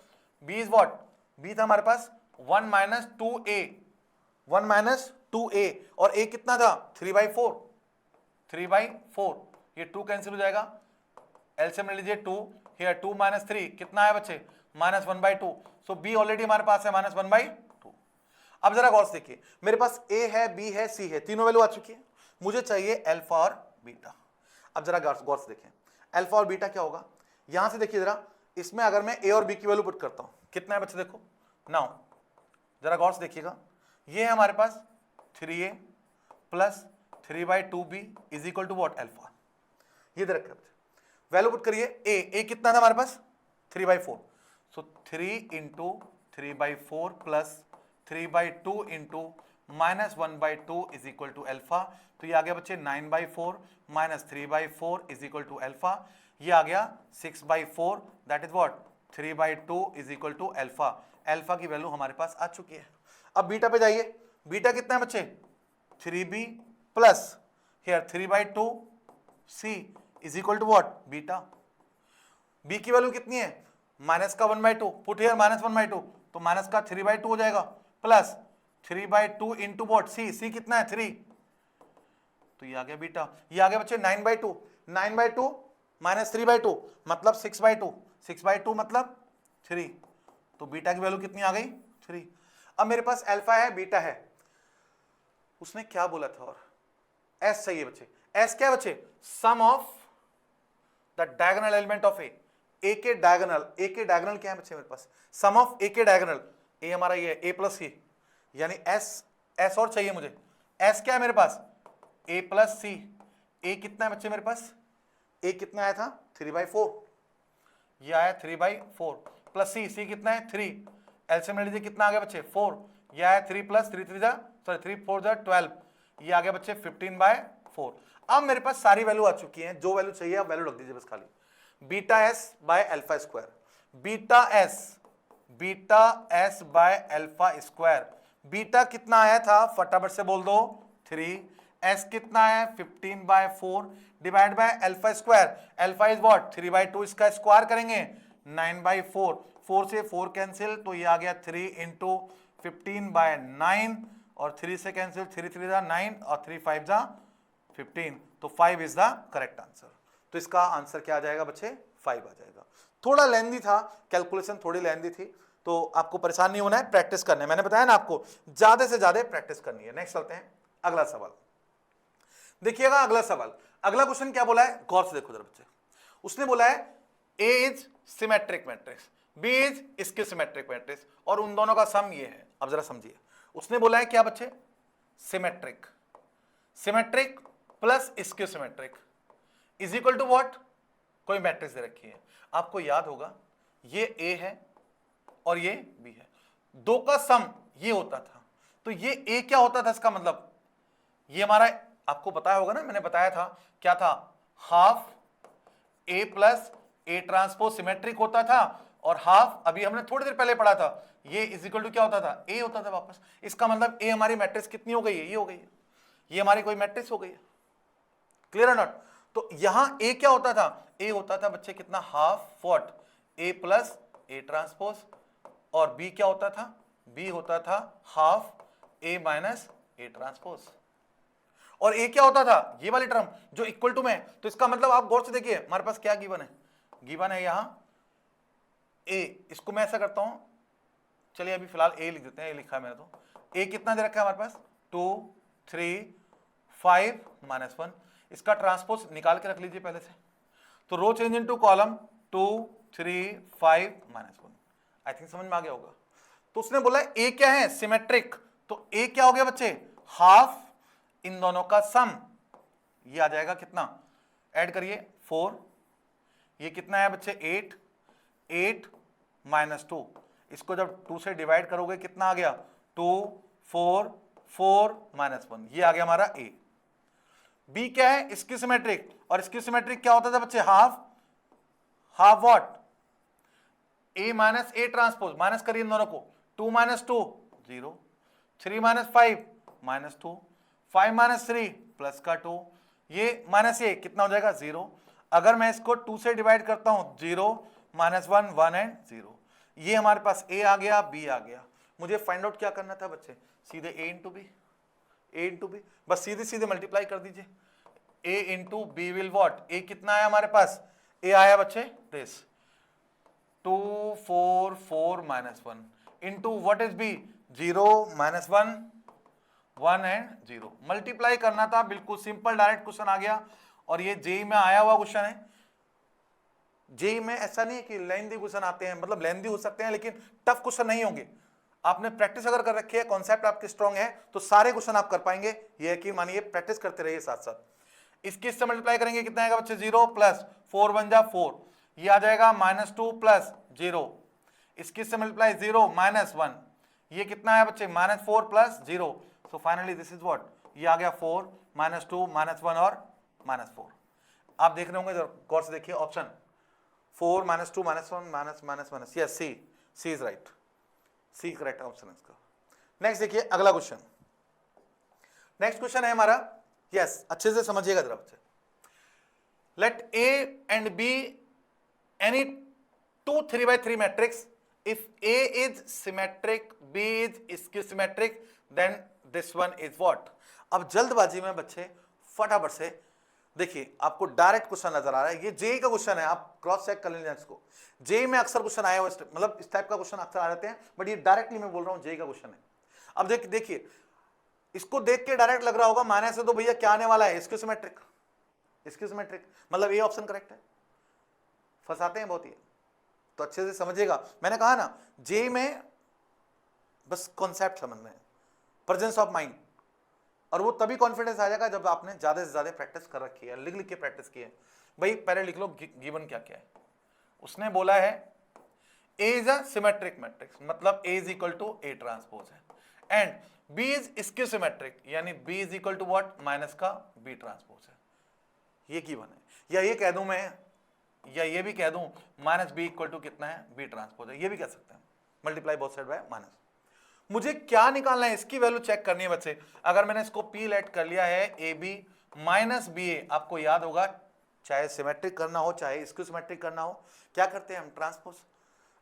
बी इज व्हाट, बी था हमारे पास 1 - 2a, 1 - 2a, और a कितना था 3/4, 3/4, ये 2 कैंसिल हो जाएगा, एलसीएम ले लीजिए 2, हियर 2 - 3 कितना है बच्चे -1/2, सो b ऑलरेडी हमारे पास है -1/2। अब जरा गौर से देखिए मेरे पास a है, b है, c है, तीनों वैल्यू आ चुकी है, मुझे चाहिए अल्फा और बीटा। अब जरा गौर से देखें अल्फा और बीटा क्या होगा, यहां से देखिए जरा, इसमें अगर मैं a और b की वैल्यू पुट करता हूं कितना है बच्चे, देखो नाउ जरा गौर से देखिएगा, ये है हमारे पास 3a + 3/2b is equal to what alpha. ये इधर रखिए वैल्यू पुट करिए, a कितना था हमारे पास 3/4, सो 3 × 3/4 + 3/2 × -1/2 इज इक्वल टू अल्फा। तो ये आ गया बच्चे 9/4 - 3/4 इज इक्वल टू अल्फा। ये आ गया 6/4, that is what 3/2 is equal to alpha. Alpha की वैल्यू हमारे पास आ चुकी है। अब बीटा पे जाइए, बीटा कितना है बच्चे 3b plus here 3/2c is equal to what beta. b की वैल्यू कितनी है माइनस का 1/2, पुट हियर -1/2, तो माइनस का 3/2 हो जाएगा, प्लस 3/2 इंटू व्हाट c कितना है 3, तो ये आ गया बीटा। ये आ गया बच्चे 9/2, 9/2 - 3/2 मतलब 6/2, 6/2 मतलब 3, तो बीटा की वैल्यू कितनी आ गई 3। अब मेरे पास अल्फा है बीटा है, उसने क्या बोला था, और एस चाहिए बच्चे। एस क्या है बच्चे, sum of the diagonal element of A के डायगोनल, ए के डायगोनल क्या है बच्चे मेरे पास, सम ऑफ ए के डायगोनल, ए हमारा ये a + c, यानी एस और चाहिए मुझे, एस क्या है मेरे पास a + c, a कितना है बच्चे मेरे पास, a कितना आया था 3/4, ये आया 3/4 प्लस c कितना है 3, एलसीएम ले लीजिए कितना आ गया बच्चे 4, ये आया 3 + 3 3 4 12, ये आ गया बच्चे 15/4। अब मेरे पास सारी वैल्यू आ चुकी हैं, जो वैल्यू चाहिए आप वैल्यू रख दीजिए बस खाली। Beta S by alpha square, beta S by alpha square, beta कितना आया था फटाफट से बोल दो 3, एस कितना है 15/4 divide by alpha square, alpha is what 3/2, इसका स्क्वायर करेंगे 9/4, 4 से 4 कैंसिल, तो ये आ गया 3 × 15/9, और 3 से कैंसिल, 3 3 जा 9 और 3 5 जा 15, तो 5 इज द करेक्ट आंसर। तो इसका आंसर क्या आ जाएगा बच्चे 5 आ जाएगा। थोड़ा लेंदी था कैलकुलेशन, थोड़ी लेंदी थी, तो आपको परेशान नहीं होना है, प्रैक्टिस करना है, मैंने बताया ना आपको ज्यादा से ज्यादा प्रैक्टिस करनी है। नेक्स्ट चलते हैं अगला सवाल, देखिएगा अगला सवाल, अगला क्वेश्चन क्या बोला है गौर से देखो जरा बच्चे, उसने बोला है A is symmetric matrix, B is skew symmetric matrix, और उन दोनों का सम ये है। अब जरा समझिए, उसने बोला है क्या बच्चे symmetric, symmetric plus skew symmetric is equal to what, कोई मैट्रिक्स दे रखी है, आपको याद होगा ये ए है और ये बी है, दो का सम ये होता था, तो ये ए क्या होता था, इसका मतलब ये हमारा, आपको बताया होगा ना, मैंने बताया था क्या था, half A plus A transpose symmetric होता था, और हाफ अभी हमने थोड़ी देर पहले पढ़ा था ये इज इक्वल टू क्या होता था ए होता था वापस। इसका मतलब ए हमारी मैट्रिक्स कितनी हो गई है, ये हो गई है, ये हमारी कोई मैट्रिक्स हो गई है, क्लियर है नॉट। तो यहां ए क्या होता था, ए होता था बच्चे कितना half what A plus A transpose, और बी क्या होता था, बी होता था half A minus A transpose, और ए क्या होता था ये वाली टर्म जो इक्वल टू में। तो इसका मतलब आप गौर से देखिए हमारे पास क्या गिवन है, गिवन है यहां ए, इसको मैं ऐसा करता हूं, चलिए अभी फिलहाल ए लिख देते हैं, ए लिखा है मैंने, तो ए कितना दे रखा है हमारे पास 2 3 5 -1, इसका ट्रांसपोज निकाल के रख लीजिए पहले से, तो row change into column 2 3 5 -1, I think समझ में आ गया होगा। तो उसने बोला ए क्या है सिमेट्रिक, तो ए क्या हो गया बच्चे हाफ इन दोनों का सम, ये आ जाएगा कितना, ऐड करिए 4, ये कितना है बच्चे 8 8 -2, इसको जब 2 से डिवाइड करोगे कितना आ गया 2 4 4 -1, ये आ गया हमारा ए। बी क्या है, इसकी सिमेट्रिक, और इसकी सिमेट्रिक क्या होता था बच्चे, half, half what, A minus A transpose, minus करिए इन दोनों को, 2 minus 2 0, 3 minus 5 minus 2, 5 minus 3 plus का 2, ये माइनस ये कितना हो जाएगा 0। अगर मैं इसको 2 से डिवाइड करता हूं 0 माइनस 1 1 एंड 0, ये हमारे पास ए आ गया, बी आ गया। मुझे फाइंड आउट क्या करना था बच्चे, सीधे A into B, A into B, बस सीधे सीधे मल्टीप्लाई कर दीजिए, A into B will what, A कितना आया हमारे पास, ए आया बच्चे this 2 4 4 minus 1 into what is B 0 minus 1 1 and 0। Multiply करना था, बिल्कुल सिंपल डायरेक्ट क्वेश्चन आ गया। और ये जेई में आया हुआ क्वेश्चन है। जेई में ऐसा नहीं है कि लेंथी क्वेश्चन आते हैं, मतलब लेंथी हो सकते हैं लेकिन टफ क्वेश्चन नहीं होंगे। आपने प्रैक्टिस अगर कर रखी है, कॉन्सेप्ट आपके स्ट्रांग है, तो सारे क्वेश्चन आप कर पाएंगे। ये है कि मानिए प्रैक्टिस करते रहिए साथ साथ। इसकी इससे मल्टीप्लाई करेंगे कितना आएगा बच्चे 0 प्लस 4 1 जा 4, ये आ जाएगा माइनस 2 प्लस 0। इसकी इससे मल्टीप्लाई 0 माइनस 1, ये कितना है बच्चे minus 4 plus 0। So finally this is what, ये आ गया 4 माइनस 2 माइनस 1 और माइनस 4। आप देख रहे होंगे, जब गौर से देखिए option 4 minus 2 minus 1 minus minus minus, yes C is right, C correct option है इसका। नेक्स्ट देखिए अगला क्वेश्चन, नेक्स्ट क्वेश्चन है हमारा, यस अच्छे से समझिएगा जरा बच्चे। Let A and B any 2 3x3 matrix, if A is symmetric B is skew symmetric then this one is what. अब जल्दबाजी में बच्चे फटाफट से देखिए, आपको डायरेक्ट क्वेश्चन नजर आ रहा है, ये जेई का क्वेश्चन है, आप क्रॉस चेक कर लीजिए इसको। जेई में अक्सर क्वेश्चन आए हुए, मतलब इस टाइप का क्वेश्चन अक्सर आ जाते हैं, बट ये डायरेक्टली मैं बोल रहा हूं जेई का क्वेश्चन है। अब देखिए इसको देख के डायरेक्ट लग रहा होगा माइनस से तो भैया क्या आने वाला है, इसके सिमेट्रिक, इसके सिमेट्रिक, मतलब ये ऑप्शन करेक्ट है। फंसाते हैं बहुत ही, तो अच्छे से समझिएगा। मैंने कहा ना जेई में बस कॉन्सेप्ट समझना है, प्रेजेंस ऑफ माइंड, और वो तभी कॉन्फिडेंस आ जाएगा जब आपने ज्यादा से ज्यादा प्रैक्टिस कर रखी है, लिख लिख के प्रैक्टिस की है। भाई पहले लिख लो गिवन क्या क्या है। उसने बोला है A is a symmetric matrix, मतलब A is equal to A transpose है, एंड बी इज इसके सिमेट्रिक, यानी B is equal to what minus का बी ट्रांसपोज है। ये गिवन है, या ये कह दूं मैं, या ये भी कह दूं माइनस बी इक्वल टू कितना है बी ट्रांसपोज है, ये भी कह सकते हैं, multiply both side by minus. मुझे क्या निकालना है, इसकी वैल्यू चेक करनी है बच्चे। अगर मैंने इसको पी लेट कर लिया है ए बी माइनस बी ए, आपको याद होगा चाहे सिमेट्रिक करना हो चाहे इसको सिमेट्रिक करना हो, क्या करते हैं हम, ट्रांसपोज,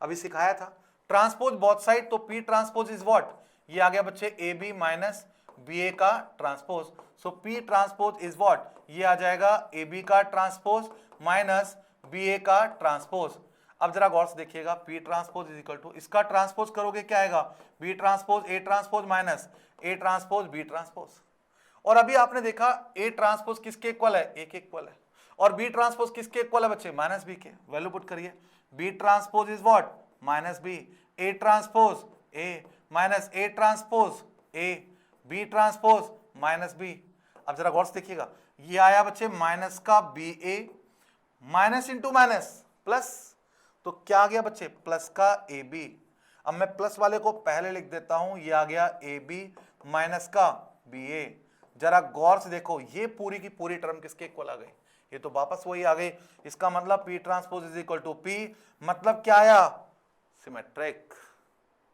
अभी सिखाया था, ट्रांसपोज बोथ साइड, तो पी ट्रांसपोज इज व्हाट, ये आ गया बच्चे A B minus B A का transpose, so P transpose is what, ये आ जाएगा ए बी का ट्रांसपोज माइनस बी ए का ट्रांसपोज। अब जरा गौर से देखिएगा, P transpose is equal to, इसका ट्रांसपोज करोगे क्या आएगा, B transpose A transpose minus A transpose B transpose. और अभी आपने देखा A ट्रांसपोज किसके इक्वल है, A के इक्वल है, और B ट्रांसपोज किसके इक्वल है बच्चे, माइनस B के। वैल्यू पुट करिए, B transpose is what minus B, A transpose A minus A transpose A, B transpose minus B। अब जरा गौर से देखिएगा, ये आया बच्चे माइनस का BA, minus into minus plus, तो क्या आ गया बच्चे प्लस का ए बी। अब मैं प्लस वाले को पहले लिख देता हूं, ये आ गया ए बी माइनस का बी ए। जरा गौर से देखो, ये पूरी की पूरी टर्म किसके इक्वल आ गई, ये तो वापस वही आ गई। इसका मतलब P transpose is equal to P, मतलब क्या आया, सिमेट्रिक।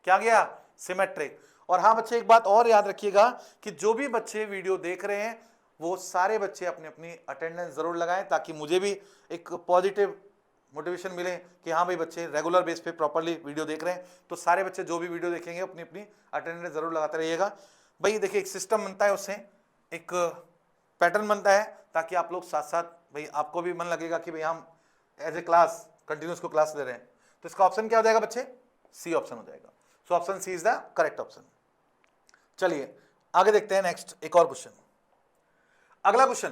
क्या गया, सिमेट्रिक। और हाँ बच्चे एक बात और याद रखिएगा कि जो भी बच्चे वीडियो देख रहे हैं वो सारे बच्चे अपनी अपनी अटेंडेंस जरूर लगाएं, ताकि मुझे भी एक पॉजिटिव मोटिवेशन मिले कि हाँ भाई बच्चे रेगुलर बेस पे प्रॉपर्ली वीडियो देख रहे हैं। तो सारे बच्चे जो भी वीडियो देखेंगे अपनी अपनी अटेंडेंस जरूर लगाते रहिएगा। भाई देखिए एक सिस्टम बनता है, उससे एक पैटर्न बनता है, ताकि आप लोग साथ साथ भाई आपको भी मन लगेगा कि भाई हम एज ए क्लास कंटिन्यूस को क्लास दे रहे हैं। तो इसका ऑप्शन क्या हो जाएगा बच्चे, सी ऑप्शन हो जाएगा। So option C is the correct option. चलिए आगे देखते हैं नेक्स्ट एक और क्वेश्चन। अगला क्वेश्चन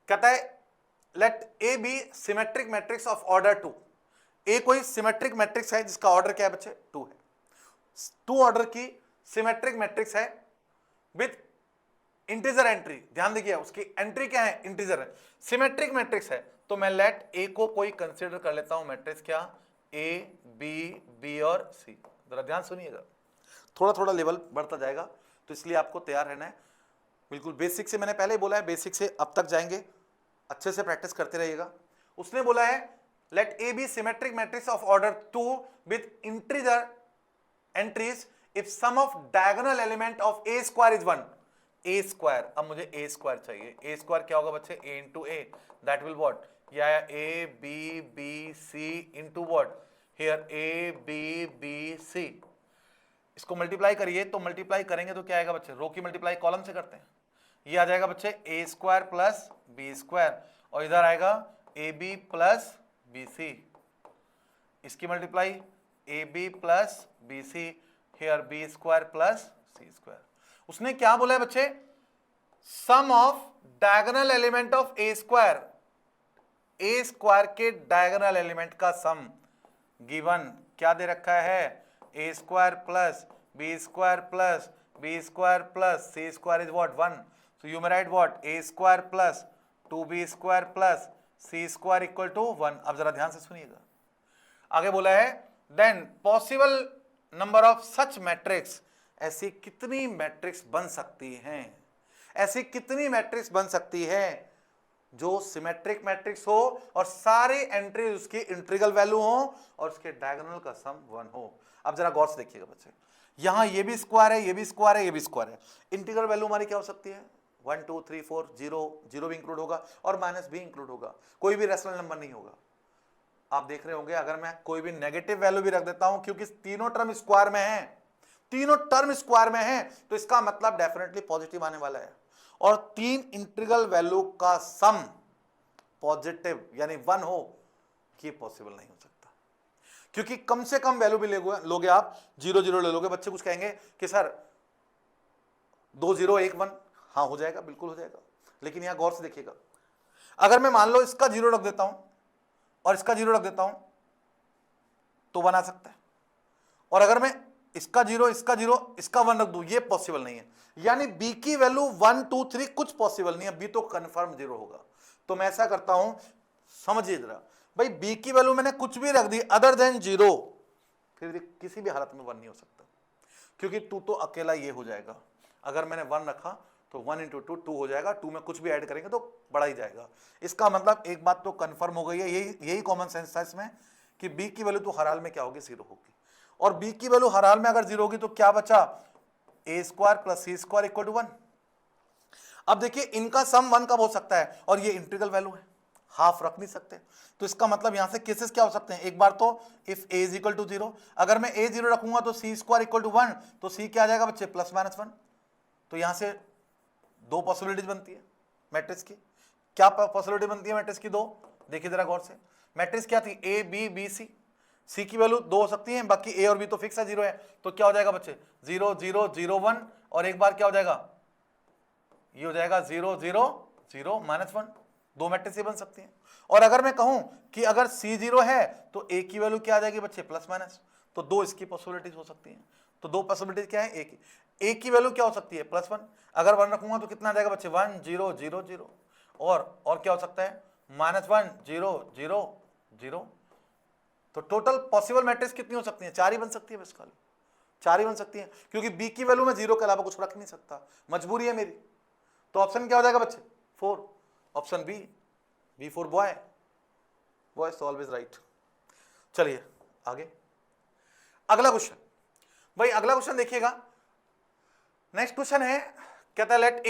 कहता है let A B symmetric matrix of order 2। A कोई सिमेट्रिक मैट्रिक्स है जिसका ऑर्डर क्या है बच्चे 2 है, 2 ऑर्डर की सिमेट्रिक मैट्रिक्स है विथ इंटीजर एंट्री। ध्यान देखिए उसकी एंट्री क्या है, इंटीजर है, सिमेट्रिक मैट्रिक्स है। तो मैं लेट ए को कोई कंसीडर कर लेता हूं मैट्रिक्स क्या, ए बी बी और सी। जरा ध्यान सुनिएगा, थोड़ा थोड़ा लेवल बढ़ता जाएगा, तो इसलिए आपको तैयार रहना है। बिल्कुल बेसिक से, मैंने पहले ही बोला है बेसिक से अब तक जाएंगे, अच्छे से प्रैक्टिस करते रहिएगा। उसने बोला है let A B symmetric matrix of order 2 with integer entries if sum of diagonal element of A square is 1। A square, अब मुझे ए स्क्वायर चाहिए। ए स्क्वायर क्या होगा बच्चे? A into A, that will what, या A B B C into what, here A B B C. इसको मल्टीप्लाई करिए, तो मल्टीप्लाई करेंगे तो क्या आएगा बच्चे? रो की मल्टीप्लाई कॉलम से करते हैं, ये आ जाएगा बच्चे A square plus B square, और इधर आएगा A B plus B C. इसकी multiply A B plus B C, here B square plus C square. उसने क्या बोला है बच्चे? Sum of diagonal element of A square, A square के डायगोनल एलिमेंट का सम गिवन क्या दे रखा है? A square plus B square plus B square plus C square is what 1। So you may write what, A square plus 2b square plus C square equal to 1। अब जरा ध्यान से सुनिएगा, आगे बोला है then possible number of such matrix, ऐसी कितनी मैट्रिक्स बन सकती हैं, ऐसी कितनी मैट्रिक्स बन सकती है जो सिमेट्रिक मैट्रिक्स हो और सारे एंट्री उसकी इंटीग्रल वैल्यू हो और उसके डायगोनल का सम 1 हो। अब जरा गौर से देखिएगा बच्चे, यहां ये भी स्क्वायर है, ये भी स्क्वायर है, ये भी स्क्वायर है। इंटीग्रल वैल्यू हमारी क्या हो सकती है? 1 2 3 4, 0 भी इंक्लूड होगा और माइनस भी इंक्लूड होगा, कोई भी रेशनल नंबर नहीं होगा। आप देख रहे होंगे अगर मैं कोई भी नेगेटिव वैल्यू भी रख देता हूं, क्योंकि तीनों टर्म स्क्वायर में है, तीनों टर्म स्क्वायर में है, तो इसका मतलब डेफिनेटली पॉजिटिव आने वाला है। और तीन इंटीग्रल वैल्यू का सम पॉजिटिव यानी 1 हो, ये पॉसिबल नहीं हो सकता, क्योंकि कम से कम वैल्यू भी लोगे आप, 0 0 ले लोगे। बच्चे कुछ कहेंगे कि सर 2 0 1 1, हाँ हो जाएगा, बिल्कुल हो जाएगा, लेकिन यहां गौर से देखिएगा, अगर मैं मान लो इसका 0 रख देता हूं और इसका 0 रख देता हूं तो 1 आ सकता है, और अगर मैं इसका 0 इसका 0 इसका 1 रख दूं, ये पॉसिबल नहीं है। यानी b की वैल्यू 1 2 3 कुछ पॉसिबल नहीं है, b तो कंफर्म 0 होगा। तो मैं ऐसा करता हूं, समझिए जरा भाई, b की वैल्यू मैंने कुछ भी रख दी अदर देन 0, फिर भी किसी भी हालत में 1 नहीं हो सकता, क्योंकि 2 तो अकेला ये हो जाएगा। अगर मैंने 1 रखा तो 1 इंटू 2 2 हो जाएगा, 2 में कुछ भी ऐड करेंगे तो बड़ा ही जाएगा। इसका मतलब एक बात तो कंफर्म हो गई है, यही कॉमन सेंस था इसमें, कि b की वैल्यू तो हर हाल में क्या होगी? 0 होगी। और b की वैल्यू हर हाल में अगर 0 होगी तो क्या बचा? A square plus C square equal to 1। अब देखिए इनका सम 1 कब हो सकता है? और ये इंटीग्रल वैल्यू है, हाफ रख नहीं सकते, तो इसका मतलब यहां से केसेस क्या हो सकते हैं? एक बार तो if a is equal to 0, अगर मैं a 0 रखूंगा तो सी स्क्वायर इक्वल टू 1, तो c क्या आ जाएगा बच्चे? Plus minus 1। तो यहां से दो पॉसिबिलिटीज बनती है मैट्रिक्स की। क्या पॉसिबिलिटी बनती है मैट्रिक्स की? दो। देखिए जरा गौर से, मैट्रिक्स क्या थी? ए बी बी सी, सी की वैल्यू 2 हो सकती है, बाकी ए और बी तो फिक्स है, 0 है, तो क्या हो जाएगा बच्चे? 0 0 0 1, और एक बार क्या हो जाएगा? ये हो जाएगा 0 0 0 माइनस 1। दो मैट्रिक्स बन सकती हैं। और अगर मैं कहूं कि अगर सी 0 है तो ए की वैल्यू क्या आ जाएगी बच्चे? Plus minus. तो दो इसकी पॉसिबिलिटीज हो सकती हैं। तो दो पॉसिबिलिटीज क्या है? ए की वैल्यू क्या हो सकती है? प्लस 1। अगर 1 रखूंगा तो कितना आ जाएगा बच्चे? 1 0 0 0। और क्या हो सकता है? माइनस 1 0 0 0। तो टोटल पॉसिबल मैट्रिक्स कितनी हो सकती है? 4 ही बन सकती है बस, खाली 4 ही बन सकती है, क्योंकि बी की वैल्यू में 0 के अलावा कुछ रख नहीं सकता, मजबूरी है मेरी। तो ऑप्शन क्या हो जाएगा बच्चे? 4, option B, B for boy, boy is always right. चलिए आगे अगला क्वेश्चन। भाई अगला क्वेश्चन देखिएगा, नेक्स्ट क्वेश्चन है, कहता है लेट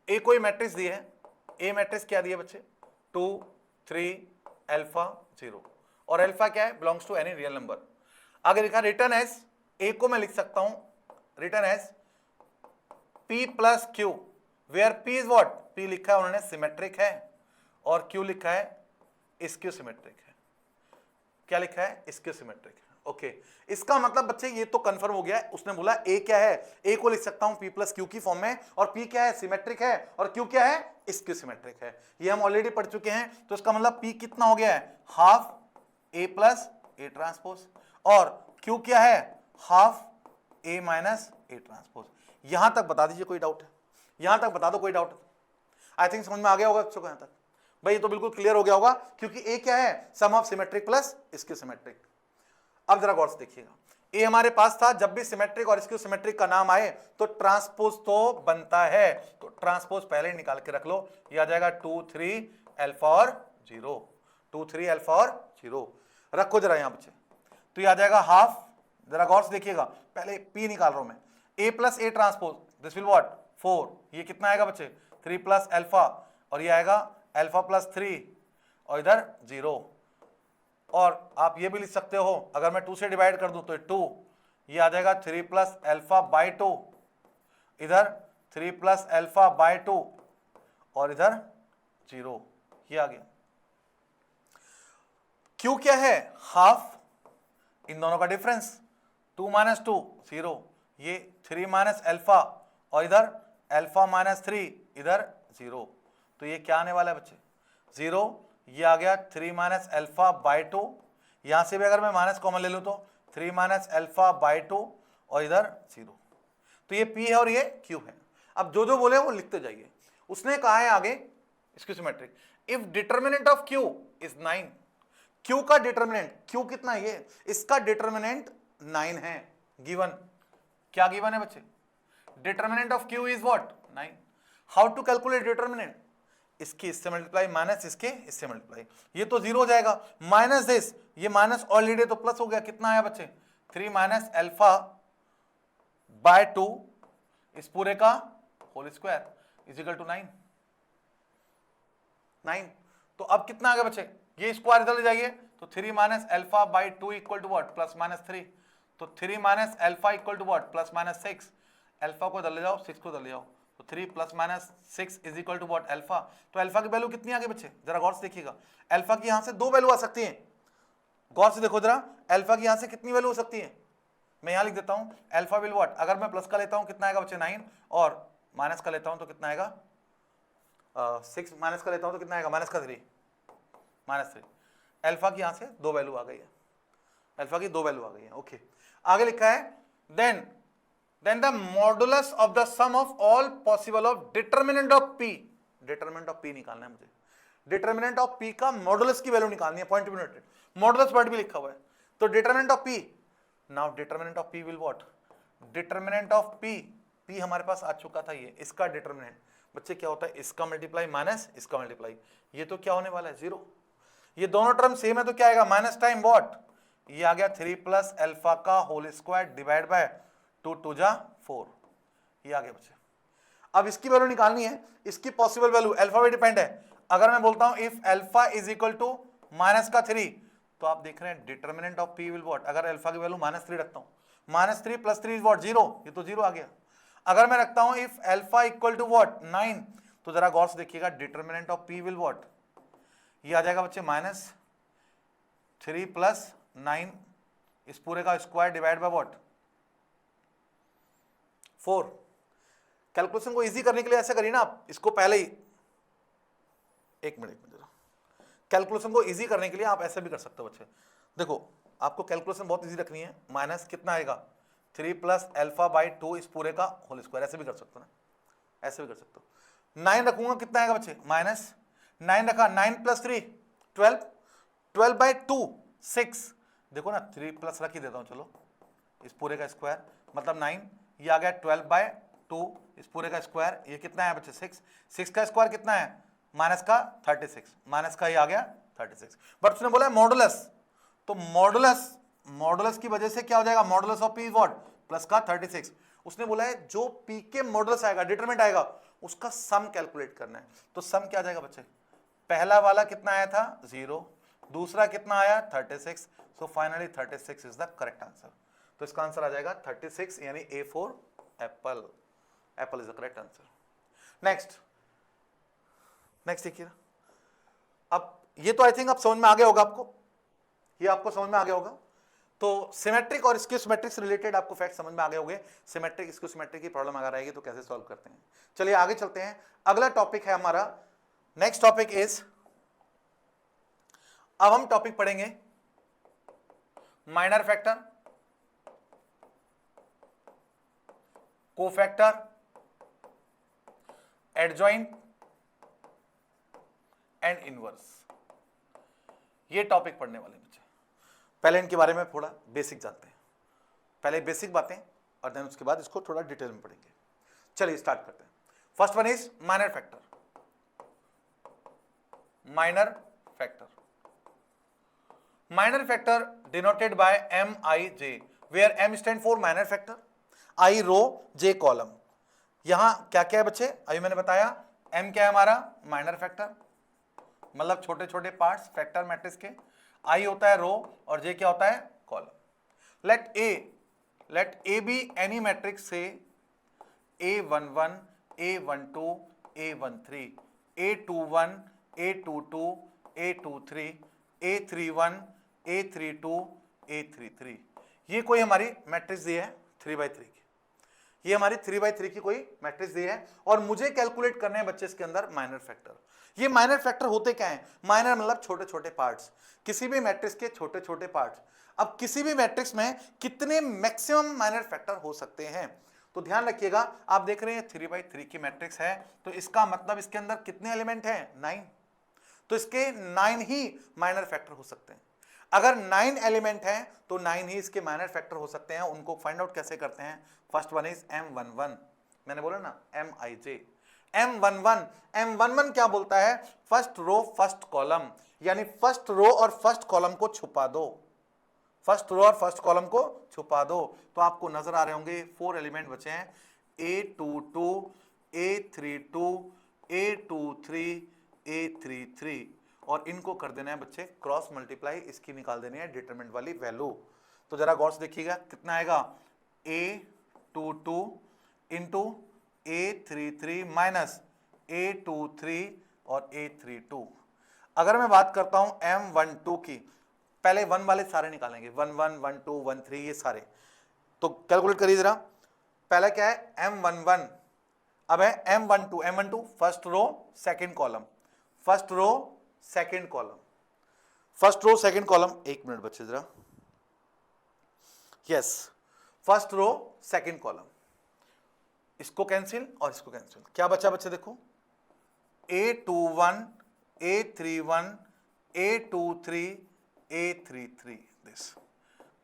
ए कोई मैट्रिक्स दी है, ए मैट्रिक्स क्या दी है बच्चे? 2 3 अल्फा 0, और अल्फा क्या है? Belongs to any real number. आगे लिखा रिटर्न एज, ए को मैं लिख सकता हूं written as p plus Q, where p is what? p लिखा है उन्होंने सिमेट्रिक है, और q लिखा है स्क्यू सिमेट्रिक है। क्या लिखा है? स्क्यू सिमेट्रिक है। ओके, इसका मतलब बच्चे ये तो कंफर्म हो गया है, उसने बोला a क्या है? a को लिख सकता हूं p प्लस क्यू की फॉर्म में, और p क्या है? सिमेट्रिक है, और q क्या है? स्क्यू सिमेट्रिक है। ये हम ऑलरेडी पढ़ चुके हैं, तो इसका मतलब p कितना हो गया है? Half a plus a transpose, और q क्या है? Half a minus a transpose. यहां तक बता दीजिए कोई डाउट है? यहां तक बता दो कोई डाउट? आई थिंक समझ में आ गया होगा बच्चों को यहां तक। भाई ये तो बिल्कुल क्लियर हो गया होगा, क्योंकि a क्या है? Sum of symmetric plus skew symmetric. अब जरा गौर से देखिएगा, ए हमारे पास था, जब भी सिमेट्रिक और स्क्यू सिमेट्रिक का नाम आए तो ट्रांसपोज तो बनता है, तो ट्रांसपोज पहले ही निकाल के रख लो, ये आ जाएगा 2 3 अल्फा और 0, 2 3 अल्फा और 0 रखो जरा यहां बच्चे, तो ये आ जाएगा हाफ। जरा गौर से देखिएगा, पहले पी निकाल रहा हूं मैं, A plus A transpose this will what 4, ये कितना आएगा बच्चे 3 प्लस अल्फा, और ये आएगा अल्फा प्लस 3 और इधर 0, और आप ये भी लिख सकते हो, अगर मैं 2 से डिवाइड कर दूं तो 2, ये आ जाएगा 3 प्लस अल्फा बाई 2, इधर 3 प्लस अल्फा बाई 2 और इधर 0, ये आ गया। क्यू क्या है, हाफ, इन दोनों का डिफरेंस 2 माइनस 2 0, ये 3 माइनस अल्फा और इधर अल्फा माइनस 3 इधर 0, तो ये क्या आने वाला है बच्चे 0, ये आ गया 3 माइनस अल्फा बाई 2, यहां से भी अगर मैं माइनस कॉमन ले लूं तो 3 माइनस अल्फा बाई 2 और इधर 0, तो ये P है और ये Q है। अब जो जो बोले वो लिखते जाइए। उसने कहा है आगे इसकी symmetric, if determinant of Q is 9, Q का डिटर्मिनेंट, Q कितना है ये, इसका डिटर्मिनेंट 9 है, गिवन, क्या गिवन है बच्चे, determinant of Q is what 9। How to calculate determinant, इसकी इससे मल्टीप्लाई माइनस इसके इससे मल्टीप्लाई, ये तो 0 हो जाएगा, माइनस दिस, ये माइनस ऑलरेडी तो प्लस हो गया, कितना आया बच्चे 3 माइनस अल्फा बाय 2 इस पूरे का whole square is equal to 9। तो अब कितना आ गया बच्चे, ये स्क्वायर इधर ले जाइए तो 3 minus alpha by 2 equal to what plus minus 3, तो 3 minus alpha equal to what plus minus 6, alpha को इधर ले जाओ 6 को इधर ले जाओ, तो 3 plus minus 6 is equal to what alpha. तो अल्फा की वैल्यू कितनी आ गई बच्चे, जरा गौर से देखिएगा, अल्फा की यहां से दो वैल्यू आ सकती है, गौर से देखो जरा, अल्फा की यहां से कितनी वैल्यू हो सकती है, मैं यहां लिख देता हूं, अल्फा विल व्हाट, अगर मैं प्लस का लेता हूं कितना आएगा बच्चे 9, और माइनस का लेता हूं तो कितना आएगा 6, माइनस का लेता हूं तो कितना आएगा माइनस का 3, माइनस 3, अल्फा की यहां से दो वैल्यू आ गई है, अल्फा की दो वैल्यू आ गई है। ओके, आगे लिखा है then the modulus of the sum of all possible of determinant of P, determinant of P निकालना है मुझे, डिटर्मिनेंट ऑफ P का मॉडुलस की वैल्यू निकालनी है, point to be noted, modulus word भी लिखा हुआ है, तो determinant of P, now determinant of P will what, determinant of P हमारे पास आ चुका था, ये इसका डिटर्मिनेंट बच्चे क्या होता है, इसका मल्टीप्लाई माइनस इसका मल्टीप्लाई, ये तो क्या होने वाला है 0, ये दोनों टर्म सेम है तो क्या आएगा माइनस टाइम व्हाट, ये आ गया 3 प्लस अल्फा का होल स्क्वायर डिवाइड बाय 2 2 जा 4, ये आ गया बच्चे। अब इसकी वैल्यू निकालनी है, इसकी पॉसिबल वैल्यू अल्फा पे डिपेंड है, अगर मैं बोलता हूं if alpha is equal to minus का 3, तो आप देख रहे हैं determinant of P will what, अगर अल्फा की वैल्यू -3 रखता हूं, -3 प्लस 3 इज व्हाट 0, ये तो 0 आ गया। अगर मैं रखता हूं if alpha equal to what 9, तो जरा गौर से देखिएगा determinant of P will what, ये आ जाएगा बच्चे -3 प्लस 9 इस पूरे का square divide by what 4। Calculation को इजी करने के लिए ऐसा करिए ना आप, इसको पहले ही एक मिनट जरा, कैलकुलेशन को इजी करने के लिए आप ऐसे भी कर सकते हो बच्चे, देखो आपको कैलकुलेशन बहुत इजी रखनी है, माइनस कितना आएगा 3 प्लस अल्फा बाई 2 इस पूरे का होल स्क्वायर, ऐसे भी कर सकते हो ना, ऐसे भी कर सकते हो। 9 रखूंगा कितना आएगा बच्चे -9 रखा, 9 प्लस 3 12, 12 बाई 2 6, देखो ना 3 प्लस रख ही देता हूं, चलो इस पूरे का स्क्वायर मतलब 9, ये आ गया 12 बाय 2 इस पूरे का स्क्वायर, ये कितना है बच्चे 6, 6 का स्क्वायर कितना है माइनस का 36, माइनस का ये आ गया 36, बट उसने बोला है मॉडुलस, तो मॉडुलस की वजह से क्या हो जाएगा, modulus of P what plus का 36, उसने बोला है जो P के मॉडुलस आएगा डिटरमिनेंट आएगा उसका सम कैलकुलेट करना है, तो सम क्या आ जाएगा बच्चे, पहला वाला कितना आया था 0, दूसरा कितना आया 36, so finally 36 is the correct answer, तो इसका आंसर आ जाएगा 36 यानी A for Apple, Apple is the correct answer. Next देखिए, अब ये तो आई थिंक आप समझ में आ गया होगा, आपको ये आपको समझ में आ गया होगा, तो सिमेट्रिक और स्क्यू सिमेट्रिक से रिलेटेड आपको फैक्ट समझ में आ गए होंगे, सिमेट्रिक स्क्यू सिमेट्रिक की प्रॉब्लम अगर आएगी तो कैसे सॉल्व करते हैं। चलिए आगे चलते हैं, अगला टॉपिक है हमारा, नेक्स्ट टॉपिक इज, अब हम टॉपिक पढ़ेंगे minor factor, cofactor, adjoint and inverse, ये टॉपिक पढ़ने वाले बच्चे। पहले इनके बारे में थोड़ा बेसिक जानते हैं, पहले बेसिक बातें और देन उसके बाद इसको थोड़ा डिटेल में पढ़ेंगे। चलिए स्टार्ट करते हैं। First one is minor factor. Minor factor, minor factor denoted by MIJ, where M stand for minor factor, I row J column. यहां क्या क्या है बच्चे, अभी मैंने बताया M क्या है हमारा माइनर फैक्टर, मतलब छोटे छोटे पार्ट्स फैक्टर मैट्रिक्स के, I होता है रो और J क्या होता है column. Let A be any matrix से A11, A12, A13, A21, A22, A23, A31, A32, A33, ये कोई हमारी मैट्रिक्स दी है 3x3 की, ये हमारी 3x3 की कोई मैट्रिक्स दी है और मुझे कैलकुलेट करने हैं बच्चे इसके अंदर माइनर फैक्टर। ये माइनर फैक्टर होते क्या हैं, माइनर मतलब छोटे छोटे पार्ट्स, किसी भी मैट्रिक्स के छोटे छोटे पार्ट्स। अब किसी भी मैट्रिक्स में कितने मैक्सिमम माइनर फैक्टर हो सकते हैं, तो ध्यान रखिएगा, आप देख रहे हैं 3x3 की मैट्रिक्स है, तो इसका मतलब इसके अंदर कितने एलिमेंट हैं 9, तो इसके 9 ही माइनर फैक्टर हो सकते हैं। अगर 9 एलिमेंट हैं तो 9 ही इसके माइनर फैक्टर हो सकते हैं। उनको फाइंड आउट कैसे करते हैं, फर्स्ट वन इज M11, मैंने बोला ना MIJ, M11 क्या बोलता है, फर्स्ट रो फर्स्ट कॉलम, यानी फर्स्ट रो और फर्स्ट कॉलम को छुपा दो, फर्स्ट रो और फर्स्ट कॉलम को छुपा दो। तो आपको नजर आ रहे होंगे 4 एलिमेंट बचे हैं, A22, A32, A23, A33, और इनको कर देना है बच्चे क्रॉस मल्टीप्लाई, इसकी निकाल देनी है डिटरमिनेंट वाली वैल्यू। तो जरा गौर से देखिएगा कितना आएगा, A22 into A33 minus A23 और A32। अगर मैं बात करता हूं M12 की, पहले 1 वाले सारे निकालेंगे, 1 1 1 2 1 3 ये सारे, तो कैलकुलेट करिए जरा। पहला क्या है M11, अब है M12 first row second column, first row second column, first row second column, एक मिनट बच्चे जरा, yes first row second column, इसको कैंसिल और इसको कैंसिल, क्या बचा बच्चे देखो, A21, A31, A23, A33, this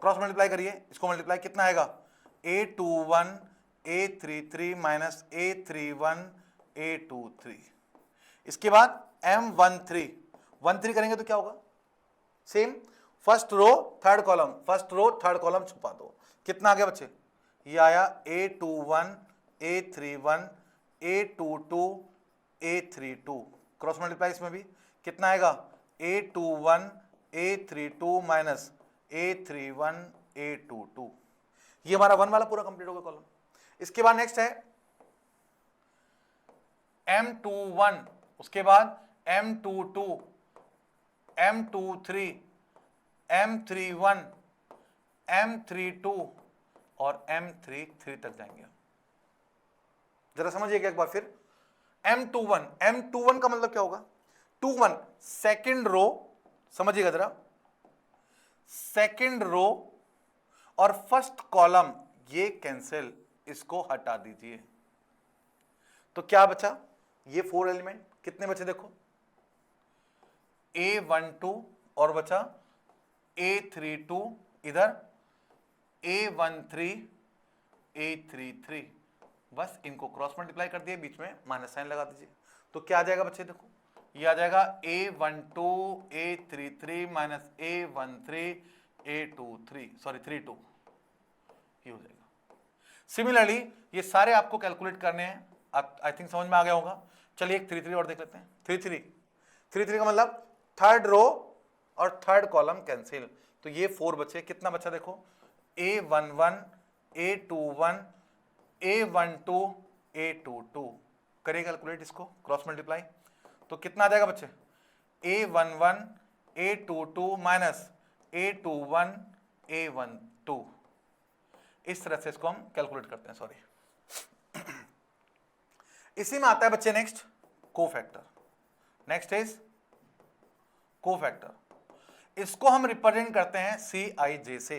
cross multiply करिए, इसको मल्टीप्लाई कितना आएगा, A21, A33 minus A31, A23, इसके बाद M13 करेंगे तो क्या होगा, same first row third column, first row third column छुपा दो, कितना आ गया बच्चे, ये आया A21, A31, A22, A32, cross multiply इसमें भी कितना आएगा, A21, A32 minus A31, A22, ये हमारा 1 वाला पूरा कंप्लीट हो गया कॉलम। इसके बाद नेक्स्ट है M21, उसके बाद M22, M23, M31, M32 और M33 तक जाएंगे। जरा समझिएगा एक बार फिर, M21 का मतलब क्या होगा, 21 सेकंड रो, समझिएगा जरा, सेकंड रो और फर्स्ट कॉलम ये कैंसिल, इसको हटा दीजिए, तो क्या बचा, ये 4 एलिमेंट कितने बचे देखो, A12 और बचा A32, इधर A13, A33, बस इनको क्रॉस मल्टीप्लाई कर दिए, बीच में माइनस साइन लगा दीजिए, तो क्या आ जाएगा बच्चे देखो, ये आ जाएगा A12, A33 minus A13, A23, sorry 32, ये हो जाएगा। सिमिलरली ये सारे आपको कैलकुलेट करने हैं, आप आई थिंक समझ में आ गया होगा। चलिए एक 33 और देख लेते हैं, 33 का मतलब थर्ड रो और थर्ड कॉलम कैंसिल, तो ये 4 बचे, कितना बचा देखो, A11, A21, A12, A22, करिए कैलकुलेट इसको क्रॉस मल्टीप्लाई, तो कितना आ जाएगा बच्चे, A11, A22 minus A21, A12, इस तरह से इसको हम कैलकुलेट करते हैं, सॉरी। इसी में आता है बच्चे next cofactor, next is cofactor, इसको हम रिप्रेजेंट करते हैं Cij से,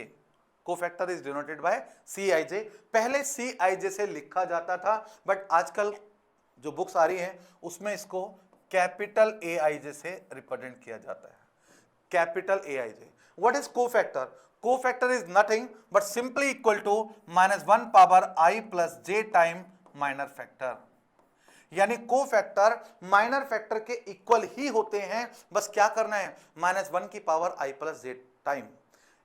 cofactor is denoted bye Cij, पहले Cij से लिखा जाता था, बट आजकल जो बुक्स आ रही हैं उसमें इसको कैपिटल Aij से रिप्रेजेंट किया जाता है, capital Aij। What is cofactor? Cofactor is nothing but simply equal to -1 power i plus j time minor factor. यानी कोफैक्टर माइनर फैक्टर के इक्वल ही होते हैं, बस क्या करना है, -1 की power i plus j time.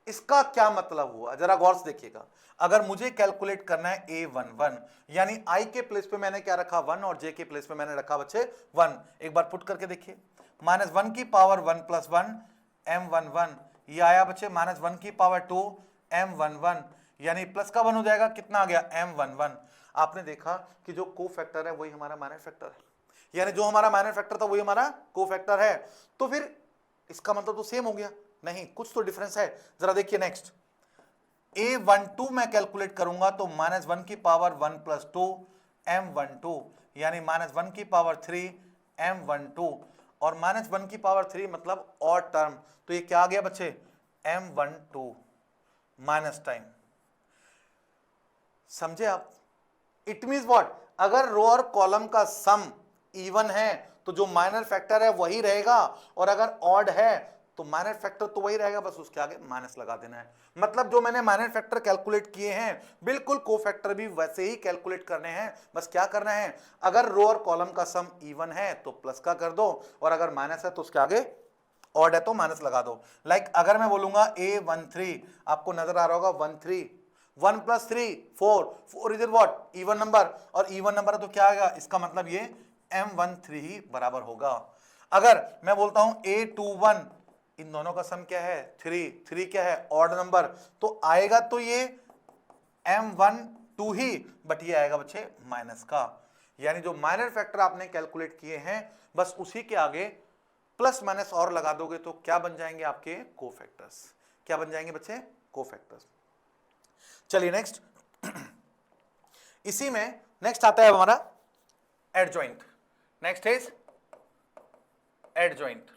इसका क्या मतलब हुआ, जरा गौर से देखिएगा। अगर मुझे कैलकुलेट करना है a11, यानी i के प्लेस पे मैंने क्या रखा 1 और j के प्लेस पे मैंने रखा बच्चे 1, एक बार पुट करके देखिए, -1 की पावर 1 प्लस 1 m11, ये आया बच्चे -1 की पावर 2 m11, यानी प्लस का 1 हो जाएगा, कितना आ गया m11। आपने देखा कि जो कोफैक्टर है वही हमारा माइनर फैक्टर है, यानी जो हमारा माइनर फैक्टर था वही हमारा कोफैक्टर है। तो फिर इसका मतलब तो सेम हो गया, नहीं कुछ तो डिफरेंस है। जरा देखिए नेक्स्ट, a12 मैं कैलकुलेट करूंगा तो -1 की पावर 1 प्लस 2 m12, यानी -1 की पावर 3 m12, और -1 की पावर 3 मतलब और टर्म, तो ये क्या आ गया बच्चे m12 माइनस टाइम। समझे आप? इट मीन्स व्हाट, अगर रो और कॉलम का सम इवन है तो जो माइनर फैक्टर है वही रहेगा, और अगर ऑड है तो माइनर फैक्टर तो वही रहेगा, बस उसके आगे माइनस लगा देना है। मतलब जो मैंने माइनर फैक्टर कैलकुलेट किए हैं बिल्कुल कोफैक्टर भी वैसे ही कैलकुलेट करने हैं, बस क्या करना है, अगर रो और कॉलम का सम इवन है तो प्लस का कर दो, और अगर माइनस है तो उसके आगे ऑड है तो माइनस लगा दो। लाइक अगर मैं बोलूंगा a13, आपको नजर आ रहा होगा 13, 1 plus 3 4, 4 is what even number, और इवन नंबर है तो क्या आएगा, इसका मतलब ये m13 ही बराबर होगा। अगर मैं बोलता हूं a21, इन दोनों का सम क्या है 3, 3 क्या है ऑड नंबर, तो आएगा तो ये m12 ही, बट ये आएगा बच्चे माइनस का। यानी जो माइनर फैक्टर आपने कैलकुलेट किए हैं बस उसी के आगे प्लस माइनस और लगा दोगे तो क्या बन जाएंगे आपके कोफैक्टर्स, क्या बन जाएंगे बच्चे कोफैक्टर्स। चलिए नेक्स्ट, इसी में नेक्स्ट आता है हमारा एडजॉइंट। Next is adjoint.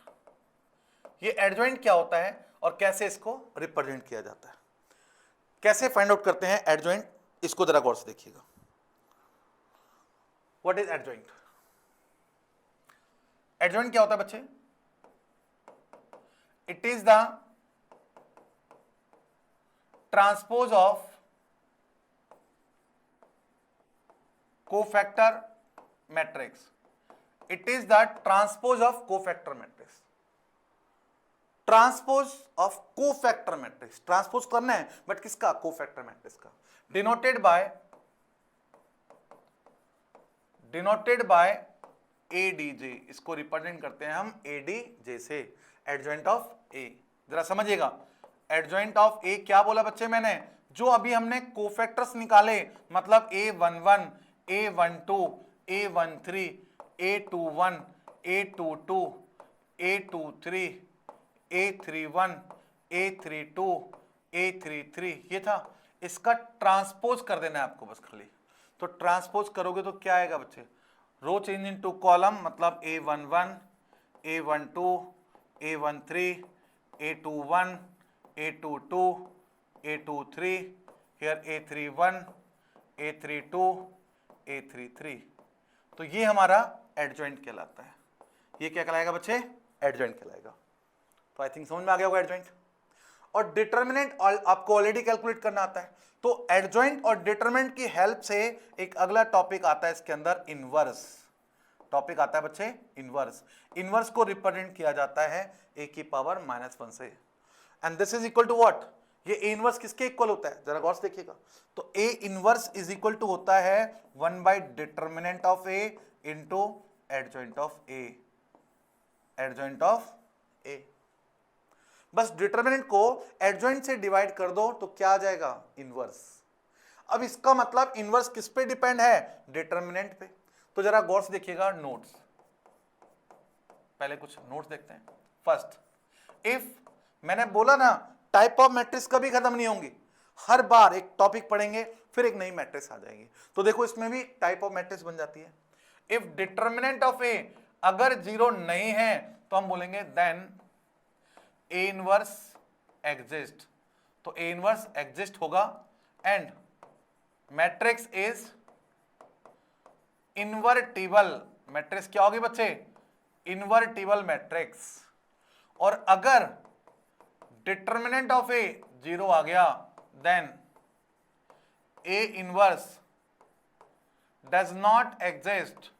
ये एडजॉइंट क्या होता है और कैसे इसको रिप्रेजेंट किया जाता है, कैसे फाइंड आउट करते हैं एडजॉइंट, इसको जरा गौर से देखिएगा। What is adjoint? एडजॉइंट क्या होता है बच्चे? It is the transpose of cofactor matrix. It is the transpose of cofactor matrix. Transpose of cofactor matrix, transpose करना है बट किसका, कोफैक्टर मैट्रिक्स का, डिनोटेड बाय एडीजे, इसको रिप्रेजेंट करते हैं हम एडीजे से, एडजॉइंट ऑफ ए। जरा समझिएगा, एडजॉइंट ऑफ ए क्या बोला बच्चे मैंने, जो अभी हमने कोफैक्टर्स निकाले, मतलब a11, a12, a13, a21, a22, a23, a31, a32, a33, ये था, इसका ट्रांसपोज कर देना है आपको बस खाली। तो ट्रांसपोज करोगे तो क्या आएगा बच्चे, रो चेंज इनटू कॉलम, मतलब a11, a12, a13, a21, a22, a23, here a31, a32, a33। तो ये हमारा एडजॉइंट कहलाता है। ये क्या कहलाएगा बच्चे, एडजॉइंट कहलाएगा। तो आई थिंक समझ में आ गया होगा एडजॉइंट। और डिटर्मिनेंट आपको ऑलरेडी कैलकुलेट करना आता है, तो एडजॉइंट और डिटर्मिनेंट की हेल्प से एक अगला टॉपिक आता है इसके अंदर, इनवर्स टॉपिक आता है बच्चे, इनवर्स। इनवर्स को रिप्रेजेंट किया जाता है a की पावर -1 से, and this is equal to what, ये a इनवर्स किसके इक्वल होता है, जरा गौर से देखिएगा। तो a inverse is equal to होता है 1 determinant of a into adjoint of a, adjoint of a। बस डिटर्मिनेंट को एडजॉइंट से डिवाइड कर दो तो क्या आ जाएगा, इनवर्स। अब इसका मतलब इनवर्स किस पे डिपेंड है, डिटर्मिनेंट पे। तो जरा गौर से देखिएगा नोट्स, पहले कुछ नोट्स देखते हैं। फर्स्ट, इफ मैंने बोला ना टाइप ऑफ मैट्रिक्स कभी खत्म नहीं होंगी, हर बार एक टॉपिक पढ़ेंगे फिर एक नई मैट्रिक्स आ जाएगी। तो देखो इसमें भी टाइप ऑफ मैट्रिक्स बन जाती है। इफ डिटर्मिनेंट ऑफ ए अगर 0 नहीं है तो हम बोलेंगे देन ए इनवर्स एग्जिस्ट, तो ए इनवर्स एग्जिस्ट होगा, and matrix is invertible. Matrix क्या होगी बच्चे, इनवर्टिबल मैट्रिक्स। और अगर डिटर्मिनेंट ऑफ ए 0 आ गया, then A inverse does not exist,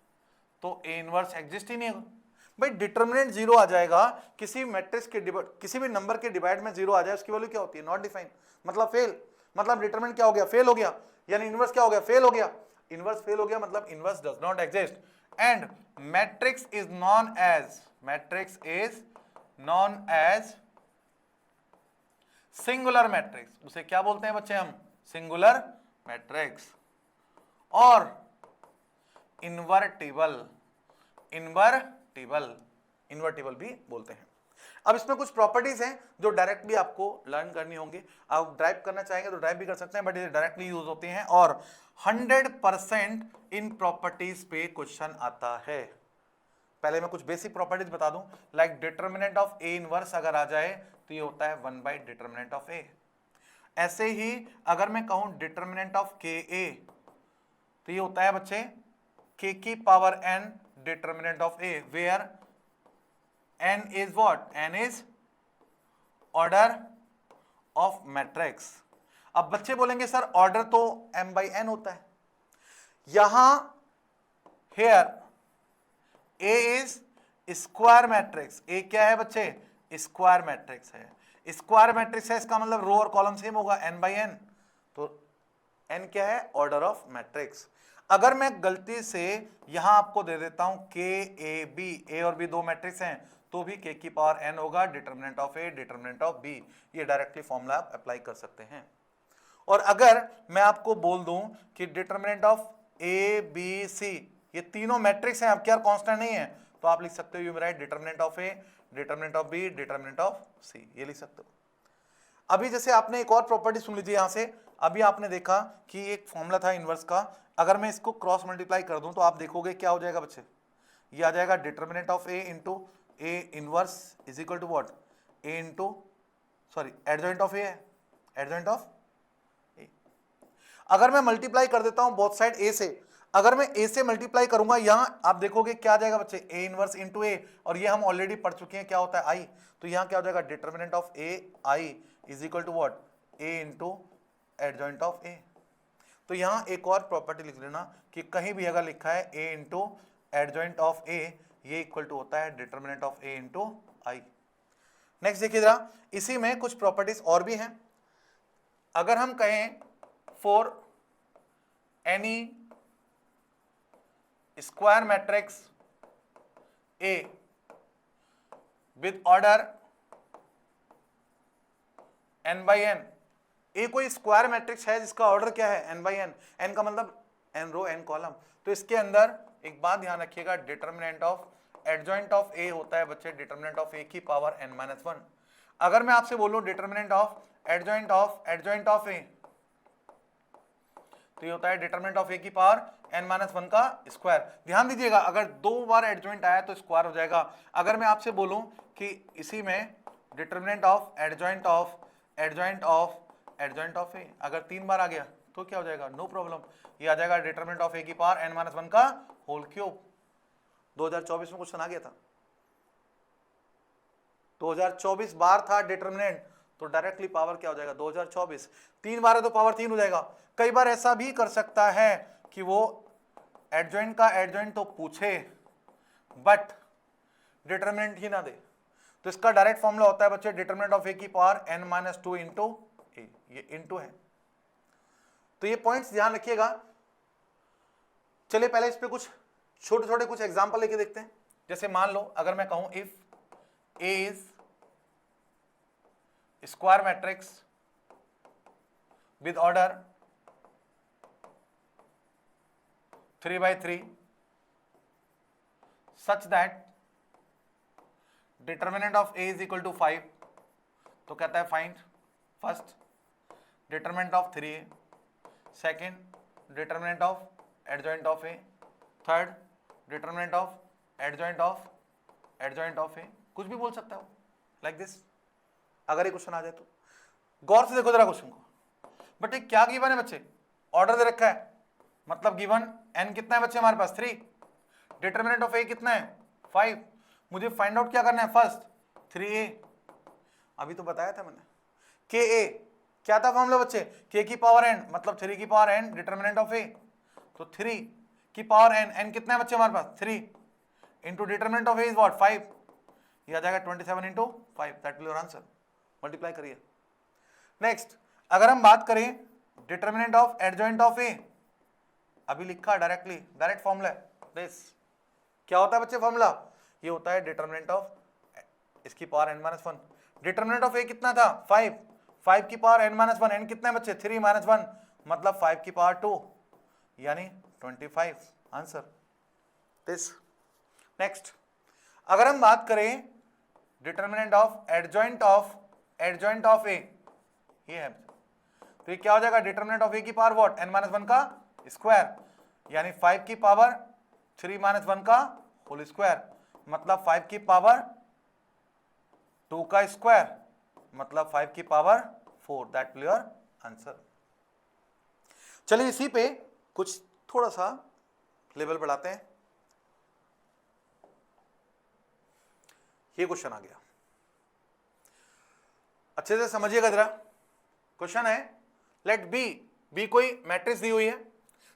तो ए इनवर्स एग्जिस्ट ही नहीं होगा। भाई डिटर्मिनेंट 0 आ जाएगा, किसी मैट्रिक्स के किसी भी नंबर के डिवाइड में 0 आ जाए, उसकी वैल्यू क्या होती है? नॉट डिफाइंड, मतलब फेल। मतलब डिटर्मिनेंट क्या हो गया? फेल हो गया। यानी इनवर्स क्या हो गया? फेल हो गया। इनवर्स फेल हो गया मतलब inverse does not exist. And matrix is non as singular matrix. उसे क्या बोलते हैं बच्चे? हम सिंगुलर मैट्रिक्स। और इन्वर्टिबल भी बोलते हैं। अब इसमें कुछ प्रॉपर्टीज हैं जो डायरेक्टली आपको लर्न करनी होंगी। आप ड्राइव करना चाहेंगे तो ड्राइव भी कर सकते हैं, बट ये डायरेक्टली यूज होती हैं और 100% इन प्रॉपर्टीज पे क्वेश्चन आता है। पहले मैं कुछ बेसिक प्रॉपर्टीज बता दूं, like determinant of A inverse अगर आ जाए तो ये होता है 1 डिटर्मिनेंट ऑफ ए। ऐसे ही अगर मैं कहूं डिटर्मिनेंट ऑफ के ए तो ये होता है बच्चे k की power n determinant of a, where n is what? n is order of matrix. अब बच्चे बोलेंगे सर ऑर्डर तो m/n होता है, यहां here a is square matrix. a क्या है बच्चे? स्क्वायर मैट्रिक्स है। स्क्वायर मैट्रिक्स है, इसका मतलब रो और कॉलम सेम होगा, n/n। तो n क्या है? Order of matrix. अगर मैं गलती से यहां आपको दे देता हूं के ए बी, ए और बी दो मैट्रिक्स हैं, तो भी k की पावर n होगा, determinant of a determinant of b। ये डायरेक्टली फॉर्मूला आप अप्लाई कर सकते हैं। और अगर मैं आपको बोल दूं कि determinant of a b c ये तीनों मैट्रिक्स हैं, अब क्या कांस्टेंट नहीं है, तो आप लिख सकते हो you right determinant of a determinant of b determinant of c, ये लिख सकते हो। अभी जैसे आपने एक और प्रॉपर्टी सुन लीजिए यहां से, अभी आपने देखा कि एक फॉर्मूला था इनवर्स का, अगर मैं इसको क्रॉस मल्टीप्लाई कर दूं तो आप देखोगे क्या हो जाएगा बच्चे? ये आ जाएगा determinant of A into A inverse is equal to what? A into adjoint of A है, एडजॉइंट ऑफ ए। अगर मैं मल्टीप्लाई कर देता हूं बोथ साइड ए से, अगर मैं ए से मल्टीप्लाई करूंगा यहां आप देखोगे क्या आ जाएगा बच्चे? ए इनवर्स इंटू ए, और ये हम ऑलरेडी पढ़ चुके हैं क्या होता है? आई। तो यहां क्या हो जाएगा? Determinant of A I is equal to what? A into adjoint of A. तो यहां एक और प्रॉपर्टी लिख लेना कि कहीं भी अगर लिखा है a into adjoint of a, ये इक्वल टू होता है determinant of a into I. Next देखिए जरा, इसी में कुछ प्रॉपर्टीज और भी हैं। अगर हम कहें for N E square matrix a with order n/n, ए कोई स्क्वायर मैट्रिक्स है जिसका ऑर्डर क्या है? n/n। n का मतलब n रो n कॉलम। तो इसके अंदर एक बात ध्यान रखिएगा, डिटर्मिनेंट ऑफ एडजॉइंट ऑफ ए होता है बच्चे डिटर्मिनेंट ऑफ ए की पावर n-1। अगर मैं आपसे बोलूं determinant of adjoint of A, तो ये होता है डिटर्मिनेंट ऑफ ए की पावर n-1 का स्क्वायर। ध्यान दीजिएगा, अगर दो बार एडजॉइंट आया तो स्क्वायर हो जाएगा। अगर मैं आपसे बोलूं कि इसी में डिटर्मिनेंट ऑफ एडजॉइंट ऑफ ए अगर 3 बार आ गया तो क्या हो जाएगा? नो प्रॉब्लम, ये आ जाएगा डिटर्मिनेंट ऑफ ए की पावर n-1 का होल क्यूब। 2024 में क्वेश्चन आ गया था, 2024 बार था डिटर्मिनेंट, तो डायरेक्टली पावर क्या हो जाएगा? 2024। 3 बार है तो पावर 3 हो जाएगा। कई बार ऐसा भी कर सकता है कि वो एडजॉइंट का एडजॉइंट तो पूछे बट डिटर्मिनेंट ही ना दे, तो इसका डायरेक्ट फॉर्मूला होता है बच्चे डिटर्मिनेंट ऑफ ए की पावर n-2 इंटू ए, ये इंटू है। तो ये पॉइंट्स ध्यान रखिएगा। चलिए पहले इस पे कुछ छोटे छोटे कुछ एग्जांपल लेके देखते हैं। जैसे मान लो अगर मैं कहूं if A is square matrix with order 3/3 such that determinant of A is equal to 5, तो कहता है find first determinant of 3a, second determinant of adjoint of A, third determinant of adjoint of A. कुछ भी बोल सकता हो लाइक दिस, अगर ये क्वेश्चन आ जाए तो। गौर से देखो जरा क्वेश्चन को, बट ये क्या गिवन है बच्चे? ऑर्डर दे रखा है, मतलब गिवन n कितना है बच्चे हमारे पास? 3। डिटर्मिनेंट ऑफ ए कितना है? 5। मुझे फाइंड आउट क्या करना है? फर्स्ट 3a, अभी तो बताया था मैंने। के ए क्या था फॉर्मूला बच्चे, के की पावर एन मतलब 3 की power N determinant of A, तो 3 की पावर एन, एन कितना है बच्चे हमारे पास 3 into determinant of A is what 5, ये आ जाएगा 27 into 5, that will your answer. Multiply करिए। नेक्स्ट अगर हम बात करें determinant of adjoint of A, अभी लिखा डायरेक्टली, डायरेक्ट फॉर्मूला दिस, क्या होता है बच्चे फॉर्मूला, ये होता है डिटर्मिनेंट ऑफ इसकी power n minus 1, determinant of A कितना था 5, 5 की पावर n माइनस 1, n कितना है बच्चे 3 माइनस 1 मतलब 5 की पावर 2 यानी 25 आंसर दिस। नेक्स्ट अगर हम बात करें डिटर्मिनेंट ऑफ एडजॉइंट ऑफ ए, ये है तो ये क्या हो जाएगा डिटर्मिनेंट ऑफ ए की पावर व्हाट n माइनस 1 का स्क्वायर यानी 5 की पावर 3 माइनस 1 का होल स्क्वायर मतलब 5 की पावर 2 का स्क्वायर मतलब 5 की power 4, that will your answer. चलिए इसी पे कुछ थोड़ा सा लेवल बढ़ाते हैं। ये क्वेश्चन आ गया, अच्छे से समझिएगा जरा। क्वेश्चन है लेट बी कोई मैट्रिक्स दी हुई है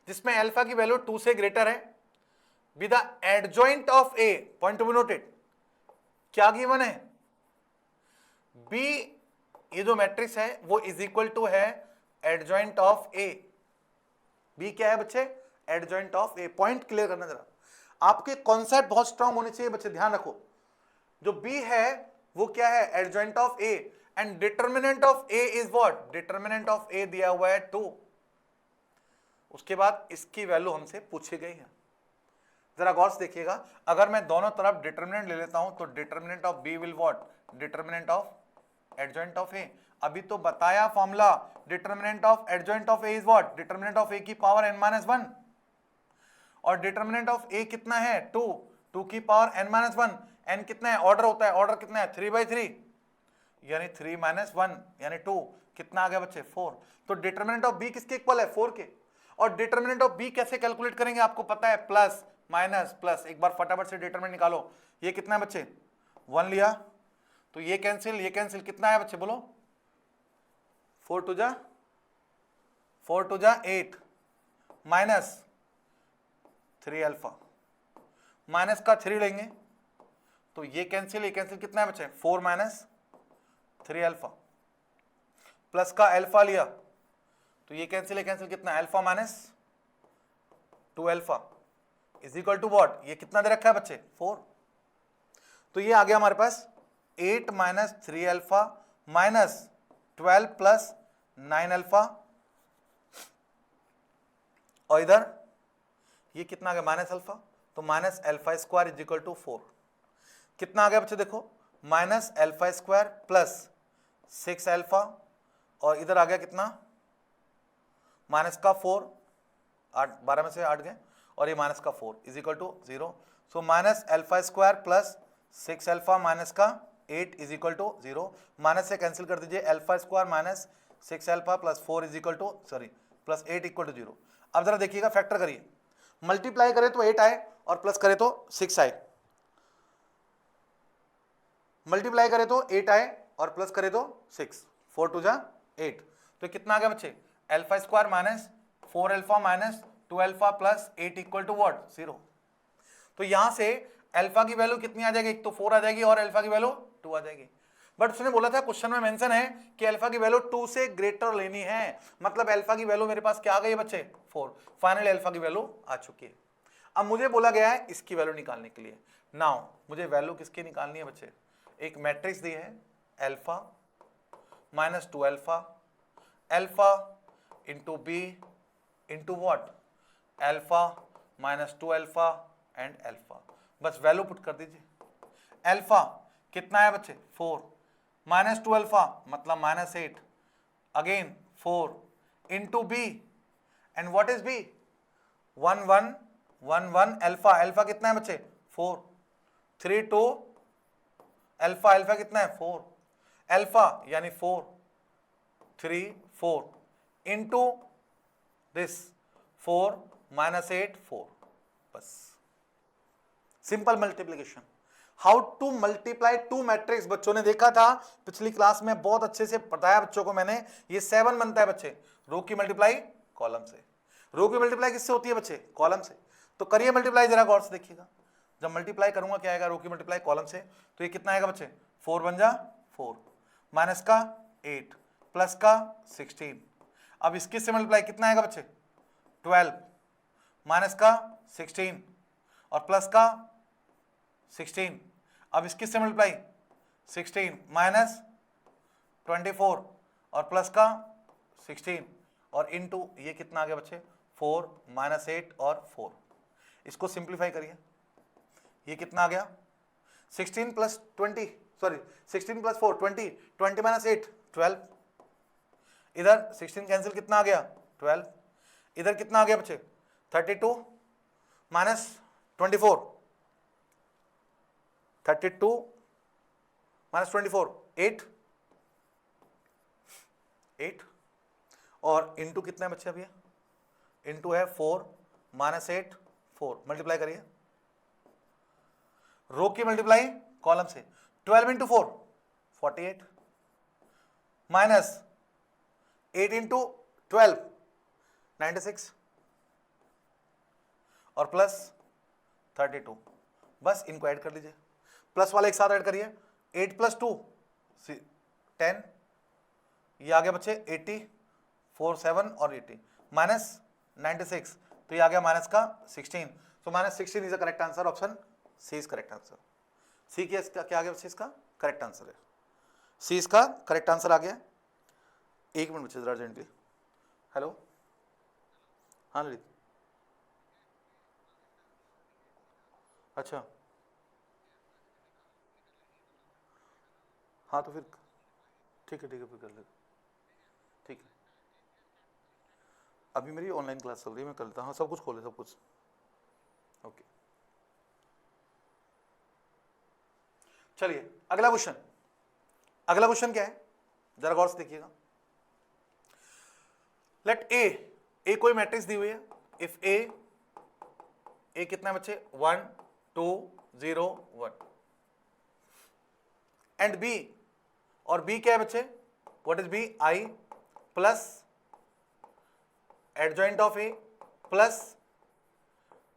जिसमें अल्फा की वैल्यू 2 से ग्रेटर है, be the adjoint of A, point to be noted, क्या गिवन है बी, ये जो मैट्रिक्स है वो इज इक्वल टू है एडजॉइंट ऑफ ए। बी क्या है बच्चे adjoint of A, point clear करना जरा, आपके कॉन्सेप्ट बहुत स्ट्रांग होने चाहिए बच्चे, ध्यान रखो। जो बी है वो क्या है adjoint of A and determinant of A is what, determinant of A दिया हुआ है 2, उसके बाद इसकी वैल्यू हमसे पूछी गई है। जरा गौर से देखिएगा, अगर मैं दोनों तरफ डिटर्मिनेंट ले लेता हूं तो determinant of B will what, determinant of adjoint of A. अभी तो बताया formula determinant of adjoint of A is what, determinant of A की पावर n माइनस 1 और डिटर्मिनेंट ऑफ ए कितना है 2, 2 की पावर n माइनस 1, n कितना है ऑर्डर होता है, ऑर्डर कितना है 3/3 यानी 3 माइनस 1 यानी 2, कितना आ गया बच्चे 4। तो डिटर्मिनेंट ऑफ बी किसके इक्वल है 4 के। और डिटर्मिनेंट ऑफ बी कैसे कैलकुलेट करेंगे आपको पता है, प्लस माइनस प्लस, एक बार फटाफट से डिटरमिनेंट निकालो। ये कितना है बच्चे 1 लिया तो ये कैंसिल कितना है बच्चे बोलो 4 टू जा 8 माइनस 3 अल्फा, माइनस का 3 लेंगे तो ये कैंसिल कितना है बच्चे 4 माइनस 3 अल्फा, प्लस का अल्फा लिया तो ये कैंसिल कितना alpha minus 2 alpha is equal to what, ये कितना दे रखा है बच्चे 4। तो ये आ गया हमारे पास 8 minus 3 alpha minus 12 plus 9 alpha, और इधर ये कितना आ गया माइनस अल्फा, तो minus alpha square is equal to 4। कितना आ गया बच्चे देखो minus alpha square plus 6 alpha, और इधर आ गया कितना माइनस का 4, 8 12 में से 8 गए और ये माइनस का 4 is equal to 0। So minus alpha square plus 6 alpha minus का 8 इज इक्वल टू 0, माइनस से कैंसिल कर दीजिए, alpha square minus 6 alpha plus 4 is equal to plus 8 equal to 0। अब जरा देखिएगा फैक्टर करिए, मल्टीप्लाई करें तो 8 आए और प्लस करें तो 6 आए, मल्टीप्लाई करें तो 8 आए और प्लस करें तो 6, 4 टू जा 8, तो कितना आ गया बच्चे alpha square minus 4 alpha minus 2 alpha plus 8 equal to what 0। तो यहां से अल्फा की वैल्यू कितनी आ जाएगी, एक तो 4 आ जाएगी और अल्फा की वैल्यू 2 आ जाएगी। बट उसने बोला था क्वेश्चन में मेंशन है कि अल्फा की वैल्यू 2 से ग्रेटर लेनी है, मतलब अल्फा की वैल्यू मेरे पास क्या आ गई है बच्चे 4, फाइनली अल्फा की वैल्यू आ चुकी है। अब मुझे बोला गया है इसकी वैल्यू निकालने के लिए, नाउ मुझे वैल्यू किसकी निकालनी है बच्चे, एक मैट्रिक्स दी है alpha minus 2 alpha, alpha into B into what alpha minus 2 alpha and alpha, बस वैल्यू पुट कर दीजिए। अल्फा कितना है बच्चे 4 माइनस 2 अल्फा मतलब minus 8, again 4 into B and what is B 1 1 1 1 alpha, alpha कितना है बच्चे 4, 3 2 अल्फा, अल्फा कितना है 4 अल्फा यानी 4 3 4 इंटू दिस 4 माइनस 8 4, बस simple multiplication. How to multiply two matrix बच्चों ने देखा था पिछली क्लास में, बहुत अच्छे से बताया बच्चों को मैंने। ये 7 बनता है बच्चे रो की मल्टीप्लाई कॉलम से। रो की मल्टीप्लाई किससे होती है बच्चे? कॉलम से। तो करिए मल्टीप्लाई, जरा गौर से देखिएगा। जब मल्टीप्लाई करूंगा क्या आएगा? रो की मल्टीप्लाई कॉलम से, तो ये कितना आएगा बच्चे? 4 बन जा 4, माइनस का 8, प्लस का 16। अब इसके से मल्टीप्लाई कितना आएगा बच्चे? 12, माइनस का 16 और प्लस का 16। अब इसके से मल्टीप्लाई 16 माइनस 24 और प्लस का 16 और इनटू ये कितना आ गया बच्चे? 4 माइनस 8 और 4। इसको सिंप्लीफाई करिए, ये कितना आ गया? 16 प्लस 20, सॉरी 16 प्लस 4 20, 20 माइनस 8 12। इधर 16 कैंसिल, कितना आ गया? 12। इधर कितना आ गया बच्चे? 32 माइनस 24, 32 माइनस 24 8 8 और इंटू कितना है बच्चे? अभी इंटू है 4 माइनस 8 4। मल्टीप्लाई करिए, रो की मल्टीप्लाई कॉलम से। 12 इंटू 4 48 माइनस 8 इंटू 12 96 और प्लस 32। बस इनको ऐड कर लीजिए, प्लस वाले एक साथ ऐड करिए। 8 प्लस 2 10, ये आ गया बच्चे 80, 4 7 और 80 माइनस 96, तो ये आ गया माइनस का 16। तो minus 16 is the correct answer, option C is correct answer. C के इसका क्या आ गया बच्चे? इसका करेक्ट आंसर है सी, इसका करेक्ट आंसर आ गया। एक मिनट बच्चे जरा अर्जेंटली। हेलो, हाँ ललित, अच्छा हाँ तो फिर ठीक है फिर कर ले, ठीक है। अभी मेरी ऑनलाइन क्लास चल रही है, मैं कर लेता हूँ। सब कुछ खोले, सब कुछ ओके। चलिए अगला क्वेश्चन। अगला क्वेश्चन क्या है जरा गौर से देखिएगा। लेट ए कोई मैट्रिक्स दी हुई है। इफ ए कितना है बच्चे? 1 2 0 1 एंड बी, और बी क्या है बच्चे? What is B? I plus adjoint of A plus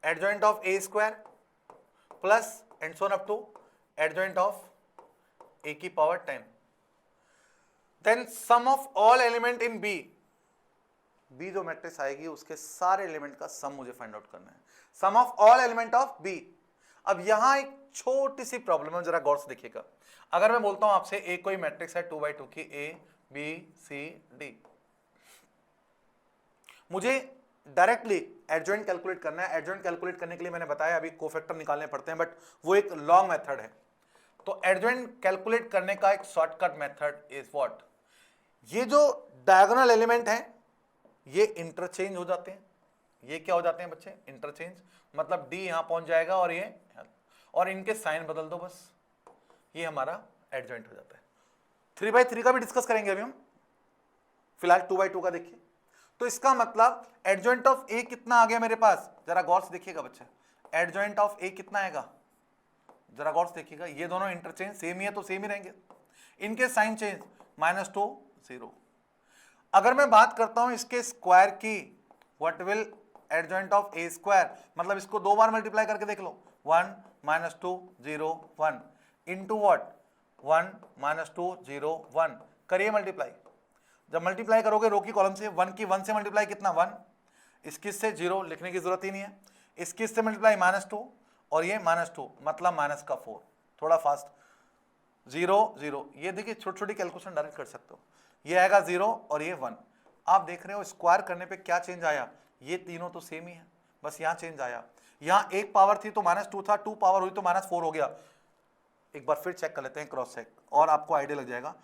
adjoint of A square plus and so on up to adjoint of A की power 10। Then sum of all element in B, B जो मैट्रिक्स आएगी उसके सारे एलिमेंट का सम मुझे फाइंड आउट करना है। Sum of all element of B. अब यहां एक छोटी सी प्रॉब्लम है, जरा गौर से देखिएगा। अगर मैं बोलता हूं आपसे ए कोई मैट्रिक्स है 2x2 की, ए बी सी डी, मुझे डायरेक्टली एडजॉइंट कैलकुलेट करना है। एडजॉइंट कैलकुलेट करने के लिए मैंने बताया अभी कोफैक्टर निकालने पड़ते हैं, बट वो एक लॉन्ग मेथड है। तो एडजॉइंट कैलकुलेट करने का एक शॉर्टकट मेथड इज व्हाट? ये जो डायगोनल एलिमेंट हैं ये इंटरचेंज हो जाते हैं। ये क्या हो जाते हैं बच्चे? इंटरचेंज। मतलब डी यहां पहुंच जाएगा और ये, और इनके साइन बदल दो बस, ये हमारा एडजॉइंट हो जाता है। 3x3 का भी डिस्कस करेंगे अभी हम, फिलहाल 2x2 का देखिए। तो इसका मतलब एडजॉइंट ऑफ ए कितना आ गया मेरे पास? जरा गौर से देखिएगा बच्चे, एडजॉइंट ऑफ ए कितना आएगा? जरा गौर से देखिएगा। ये दोनों इंटरचेंज सेम ही है तो सेम ही रहेंगे। इनके साइन चेंज, -2 0। अगर मैं बात करता हूं इसके स्क्वायर की, what will adjoint of A square, मतलब इसको 2 बार मल्टीप्लाई करके देख लो। 1 -2 0 1 इंटू व्हाट? 1 -2 0 1। करिए मल्टीप्लाई। जब मल्टीप्लाई करोगे रो की कॉलम से, 1 की 1 से मल्टीप्लाई कितना? 1। इसकी से 0 लिखने की जरूरत ही नहीं है। इसकी से मल्टीप्लाई -2 और ये -2 मतलब माइनस का 4। थोड़ा फास्ट, 0 0। ये देखिए छोटी छोटी कैलकुलेशन डायरेक्ट कर सकते हो। ये आएगा 0 और ये 1। आप देख रहे हो स्क्वायर करने पे क्या चेंज आया? ये तीनों तो सेम ही है, बस यहाँ चेंज आया। यहाँ एक पावर थी तो -2 था, 2 पावर हुई तो -4 हो गया। एक बार फिर चेक कर लेते हैं, क्रॉस चेक, और आपको आइडिया लग जाएगा।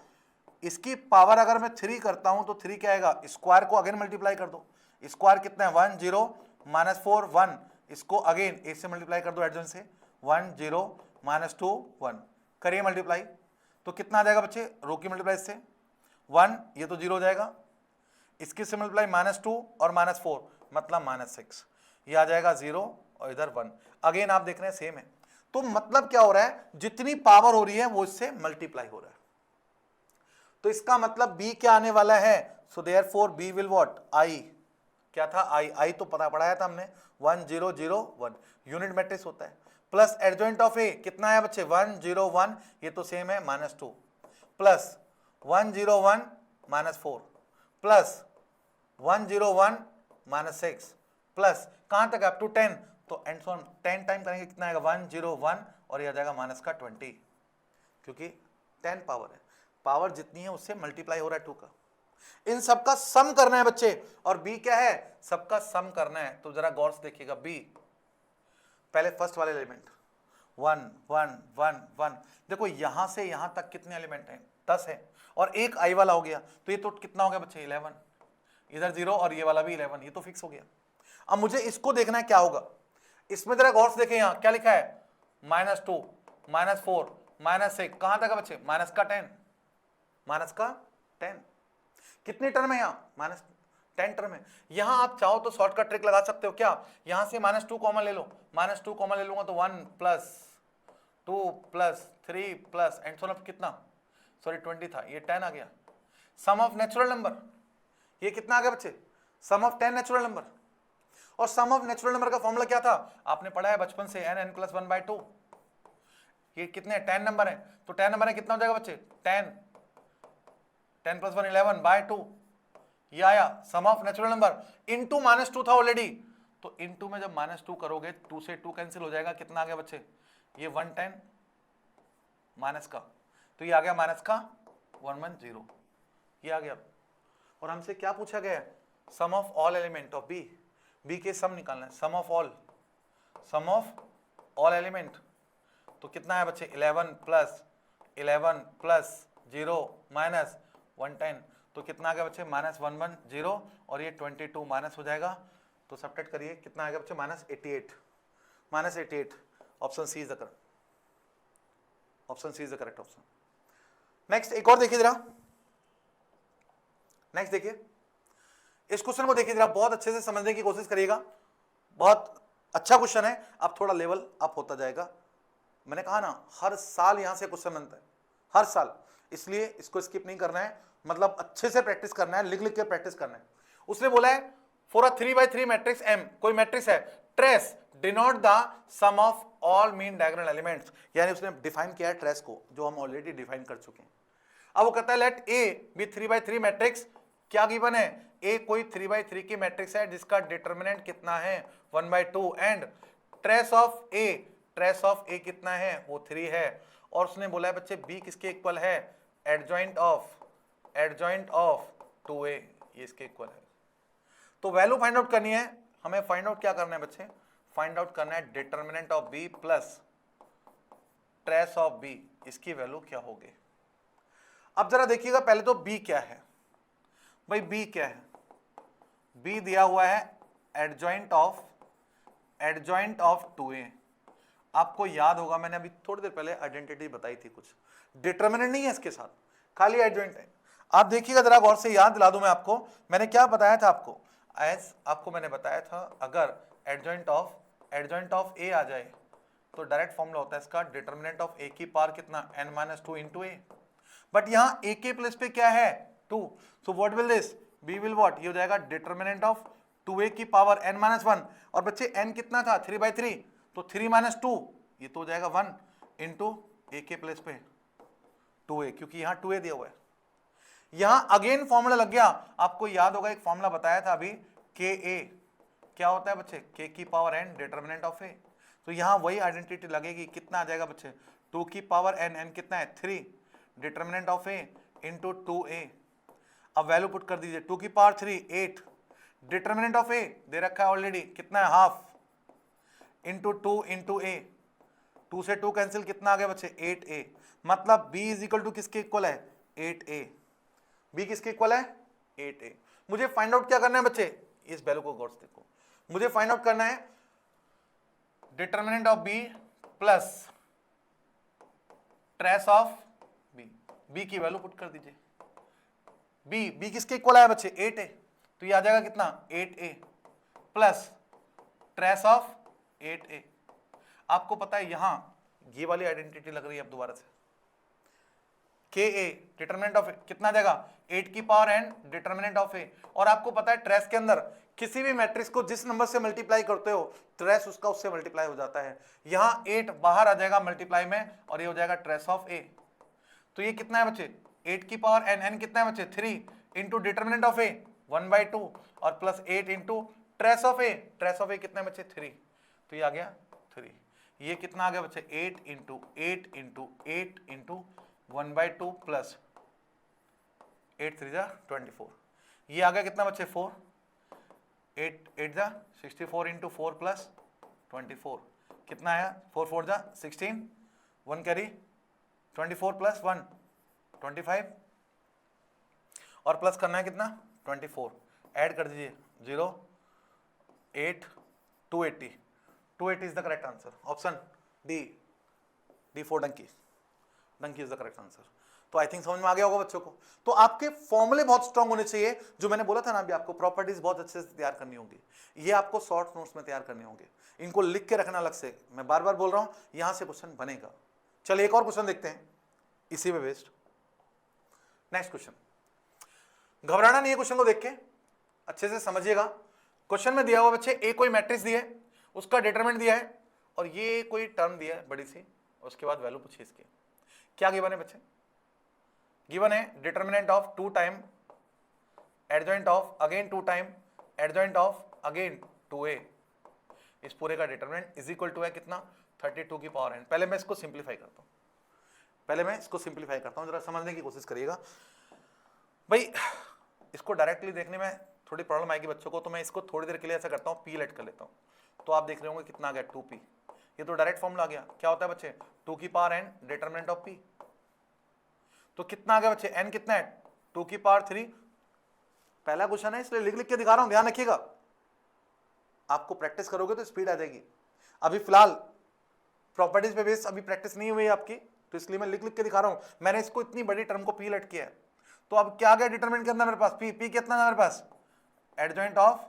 इसकी पावर अगर मैं 3 करता हूं तो 3 क्या आएगा? स्क्वायर को अगेन मल्टीप्लाई कर दो। स्क्वायर कितना है? 1 0 -4 1। इसको अगेन ए से मल्टीप्लाई कर दो, एडजॉइंट से। 1 0 -2 1। करिए मल्टीप्लाई, तो कितना आ जाएगा बच्चे? रो की मल्टीप्लाई से 1, ये तो 0 हो जाएगा। इसकी से मल्टीप्लाई -2 और -4 मतलब -6, ये आ जाएगा 0 और इधर 1। अगेन आप देख रहे हैं सेम है। तो मतलब क्या हो रहा है, जितनी पावर हो रही है वो इससे मल्टीप्लाई हो रहा है। तो इसका मतलब b क्या आने वाला है, so therefore b will what, i क्या था, i तो पता पढ़ाया था हमने 1 0 0 1 यूनिट मैट्रिक्स होता है, प्लस एडजॉइंट ऑफ a कितना है बच्चे 1 0 1, ये तो सेम है -2, प्लस 1 0 1 -4, प्लस 1 0 1 -6, प्लस कहां तक अप टू 10, तो एंड सो 10 टाइम करेंगे कितना आएगा 1 0 1 और ये आ जाएगा -20, क्योंकि 10 पावर है, पावर जितनी है उससे मल्टीप्लाई हो रहा है 2 का। इन सबका सम करना है बच्चे, और b क्या है, सबका सम करना है। तो जरा गौर से देखिएगा, b पहले फर्स्ट वाले एलिमेंट 1 1 1 1, देखो यहां से यहां तक कितने एलिमेंट हैं, 10 है, और एक i वाला हो गया, तो ये तो कितना हो गया बच्चे 11, इधर 0 और ये वाला भी 11, ये तो फिक्स हो गया। अब मुझे इसको देखना है क्या होगा, इसमें जरा गौर से देखें, यहां क्या लिखा है -2 -4 -6, कहां तक है बच्चे माइनस का 10, कितने टर्म है यहाँ -10 टर्म है। यहां आप चाहो तो शॉर्टकट ट्रिक लगा सकते हो, क्या यहां से -2 कॉमन ले लो, -2 कॉमन ले लूंगा तो 1 + 2 + 3 प्लस एंड सो ऑन कितना, सॉरी 20 था, ये 10 आ गया। सम ऑफ नेचुरल नंबर, ये कितना आ गया बच्चे, सम ऑफ 10 नेचुरल नंबर। और सम ऑफ नेचुरल नंबर का फॉर्मूला क्या था, आपने पढ़ा है बचपन से, n n + 1/2। ये कितने 10 नंबर है, तो 10 नंबर है कितना हो जाएगा बच्चे 10 + 1 11/2, ये आया सम ऑफ नेचुरल नंबर, इनटू -2 था ऑलरेडी, तो इनटू में जब -2 करोगे 2 से 2 कैंसिल हो जाएगा, कितना आ गया बच्चे ये 110 माइनस का, तो ये आ गया -110, ये आ गया। और हमसे क्या पूछा गया है, sum of all element of B के सम निकालना है, सम ऑफ ऑल एलिमेंट, तो कितना है बच्चे 11 + 0 -110, तो कितना आ गया बच्चे -110, और ये 22 माइनस हो जाएगा, तो सब्ट्रैक्ट करिए कितना आएगा बच्चे -88, option C is the correct, option C is the correct option. Next एक और देखिए जरा, नेक्स्ट देखिए, इस क्वेश्चन को देखिए जरा, बहुत अच्छे से समझने की कोशिश करिएगा, बहुत अच्छा क्वेश्चन है, अब थोड़ा लेवल अप होता जाएगा। मैंने कहा ना हर साल यहां से क्वेश्चन बनता है, हर साल, इसलिए इसको स्किप नहीं करना है, मतलब अच्छे से प्रैक्टिस करना है, लिख लिख के प्रैक्टिस करना है। उसने बोला है for a 3x3 matrix M, कोई मैट्रिक्स है, trace denote the sum of all main diagonal elements, यानी उसने डिफाइन किया है ट्रेस को, जो हम ऑलरेडी डिफाइन कर चुके हैं। अब वो कहता है let A B 3x3 matrix, क्या गिवन है, ए कोई 3x3 की मैट्रिक्स है जिसका डिटरमिनेंट कितना है 1/2, एंड ट्रेस ऑफ ए कितना है, वो 3 है, और उसने बोला है बच्चे बी किसके इक्वल है, एडजॉइंट ऑफ 2a, ये इसके इक्वल है। तो वैल्यू फाइंड आउट करनी है हमें, फाइंड आउट क्या करना है बच्चे, फाइंड आउट करना है determinant of b plus trace of b, इसकी वैल्यू क्या होगी। अब जरा देखिएगा पहले तो b क्या है भाई, b क्या है, b दिया हुआ है एडजॉइंट ऑफ 2a, आपको याद होगा मैंने अभी थोड़ी देर पहले आइडेंटिटी बताई थी, कुछ डिटरमिनेंट नहीं है इसके साथ, खाली एडजॉइंट है। आप देखिएगा जरा गौर से, याद दिला दूं मैं आपको, मैंने क्या बताया था आपको मैंने बताया था अगर एडजॉइंट ऑफ a आ जाए तो डायरेक्ट फॉर्मूला होता है इसका डिटरमिनेंट ऑफ a की पावर कितना n-2 इंटू a, बट यहाँ a के प्लेस पे क्या है 2, so what will this b will what, ये हो जाएगा डिटरमिनेंट ऑफ 2a की पावर n-1, और बच्चे n कितना था 3/3, तो 3 - 2 ये तो हो जाएगा 1 इंटू a के प्लेस पे 2a, क्योंकि यहाँ 2a दिया हुआ है। यहां अगेन फॉर्मूला लग गया, आपको याद होगा एक फॉर्मूला बताया था अभी, ka क्या होता है बच्चे, k की power n determinant of a, तो यहां वही आइडेंटिटी लगेगी, कितना आ जाएगा बच्चे 2 की पावर n कितना है 3, determinant of a into 2a। अब वैल्यू पुट कर दीजिए, 2 की पावर 3 8, डिटरमिनेंट ऑफ a दे रखा है ऑलरेडी, कितना है हाफ, इंटू 2 इंटू a, 2 से 2 कैंसिल, कितना आ गया बच्चे 8a, मतलब b इज इक्वल टू किसके इक्वल है 8a, b किसके इक्वल है 8a। मुझे फाइंड आउट क्या करना है बच्चे, इस वैल्यू को गौर से देखो, मुझे फाइंड आउट करना है determinant of b plus trace of b की वैल्यू पुट कर दीजिए, b किसके इक्वल है बच्चे 8a, तो ये आ जाएगा कितना 8a plus trace of 8a। आपको पता है यहां ये वाली आइडेंटिटी लग रही है अब दोबारा से, के ए डिटरमिनेंट ऑफ ए कितना देगा 8 की पावर n डिटरमिनेंट ऑफ ए। और आपको पता है ट्रेस के अंदर किसी भी मैट्रिक्स को जिस नंबर से मल्टीप्लाई करते हो ट्रेस उसका उससे मल्टीप्लाई हो जाता है। यहाँ 8 बाहर आ जाएगा मल्टीप्लाई में और ये हो जाएगा ट्रेस ऑफ ए। तो ये कितना है बच्चे 8 की पावर n, n कितना है बच्चे 3 इंटू डिटरमिनेंट ऑफ ए 1/2 और plus 8 into trace of A. Trace of A कितना है बच्चे 3, तो ये आ गया 3। ये कितना आ गया बच्चे 8 इंटू 8 इंटू 8 इंटू 1/2 प्लस 8 3 जा 24। ये आ गया कितना बच्चे 4, 8 8 जा 64 इंटू 4 प्लस 24 कितना आया 4 4 जा 16, 1 कैरी 24 प्लस 1 25 और प्लस करना है कितना 24, ऐड कर दीजिए 0 8 280 is the correct answer. Option D for donkey is the correct answer. तो आई थिंक समझ में आ गया होगा बच्चों को। तो आपके फॉर्मूले बहुत स्ट्रांग होने चाहिए, जो मैंने बोला था ना अभी, आपको प्रॉपर्टीज बहुत अच्छे से तैयार करनी होंगी। ये आपको शॉर्ट नोट्स में तैयार करने होंगे, इनको लिख के रखना अलग से। मैं बार बार बोल रहा हूं यहां से क्वेश्चन बनेगा। चलिए एक और क्वेश्चन देखते हैं इसी में बेस्ड। नेक्स्ट क्वेश्चन, घबराना नहीं है, क्वेश्चन को देख के अच्छे से समझिएगा। क्वेश्चन में दिया हुआ बच्चे ए कोई मैट्रिक्स दिया है, उसका डिटरमिनेंट दिया है और ये कोई टर्म दिया है बड़ी सी, उसके बाद वैल्यू पूछिए इसकी। क्या गिवन है बच्चे, गिवन है determinant of 2 time adjoint of again 2 time adjoint of again 2a। इस पूरे का डिटरमिनेंट इज इक्वल टू है कितना 32 की पावर n। पहले मैं इसको सिंप्लीफाई करता हूं, जरा समझने की कोशिश करिएगा भाई। इसको डायरेक्टली देखने में थोड़ी प्रॉब्लम आएगी बच्चों को, तो मैं इसको थोड़ी देर के लिए ऐसा करता हूँ, पी लेट कर लेता हूँ। तो आप देख रहे होंगे कितना आ गया 2p। ये तो डायरेक्ट फॉर्मूला आ गया। क्या होता है बच्चे 2 की power n determinant of p। तो कितना आ गया बच्चे n कितना है 2 की पावर 3। पहला क्वेश्चन है इसलिए लिख लिख के दिखा रहा हूं, ध्यान रखिएगा। आपको प्रैक्टिस करोगे तो स्पीड आ जाएगी। अभी फिलहाल प्रॉपर्टीज पे बेस अभी प्रैक्टिस नहीं हुई है आपकी, तो इसलिए मैं लिख लिख के दिखा रहा हूं। मैंने इसको इतनी बड़ी टर्म को पी लेट किया है। तो अब क्या गया डिटरमिनेंट के अंदर मेरे पास p कितना है मेरे पास adjoint of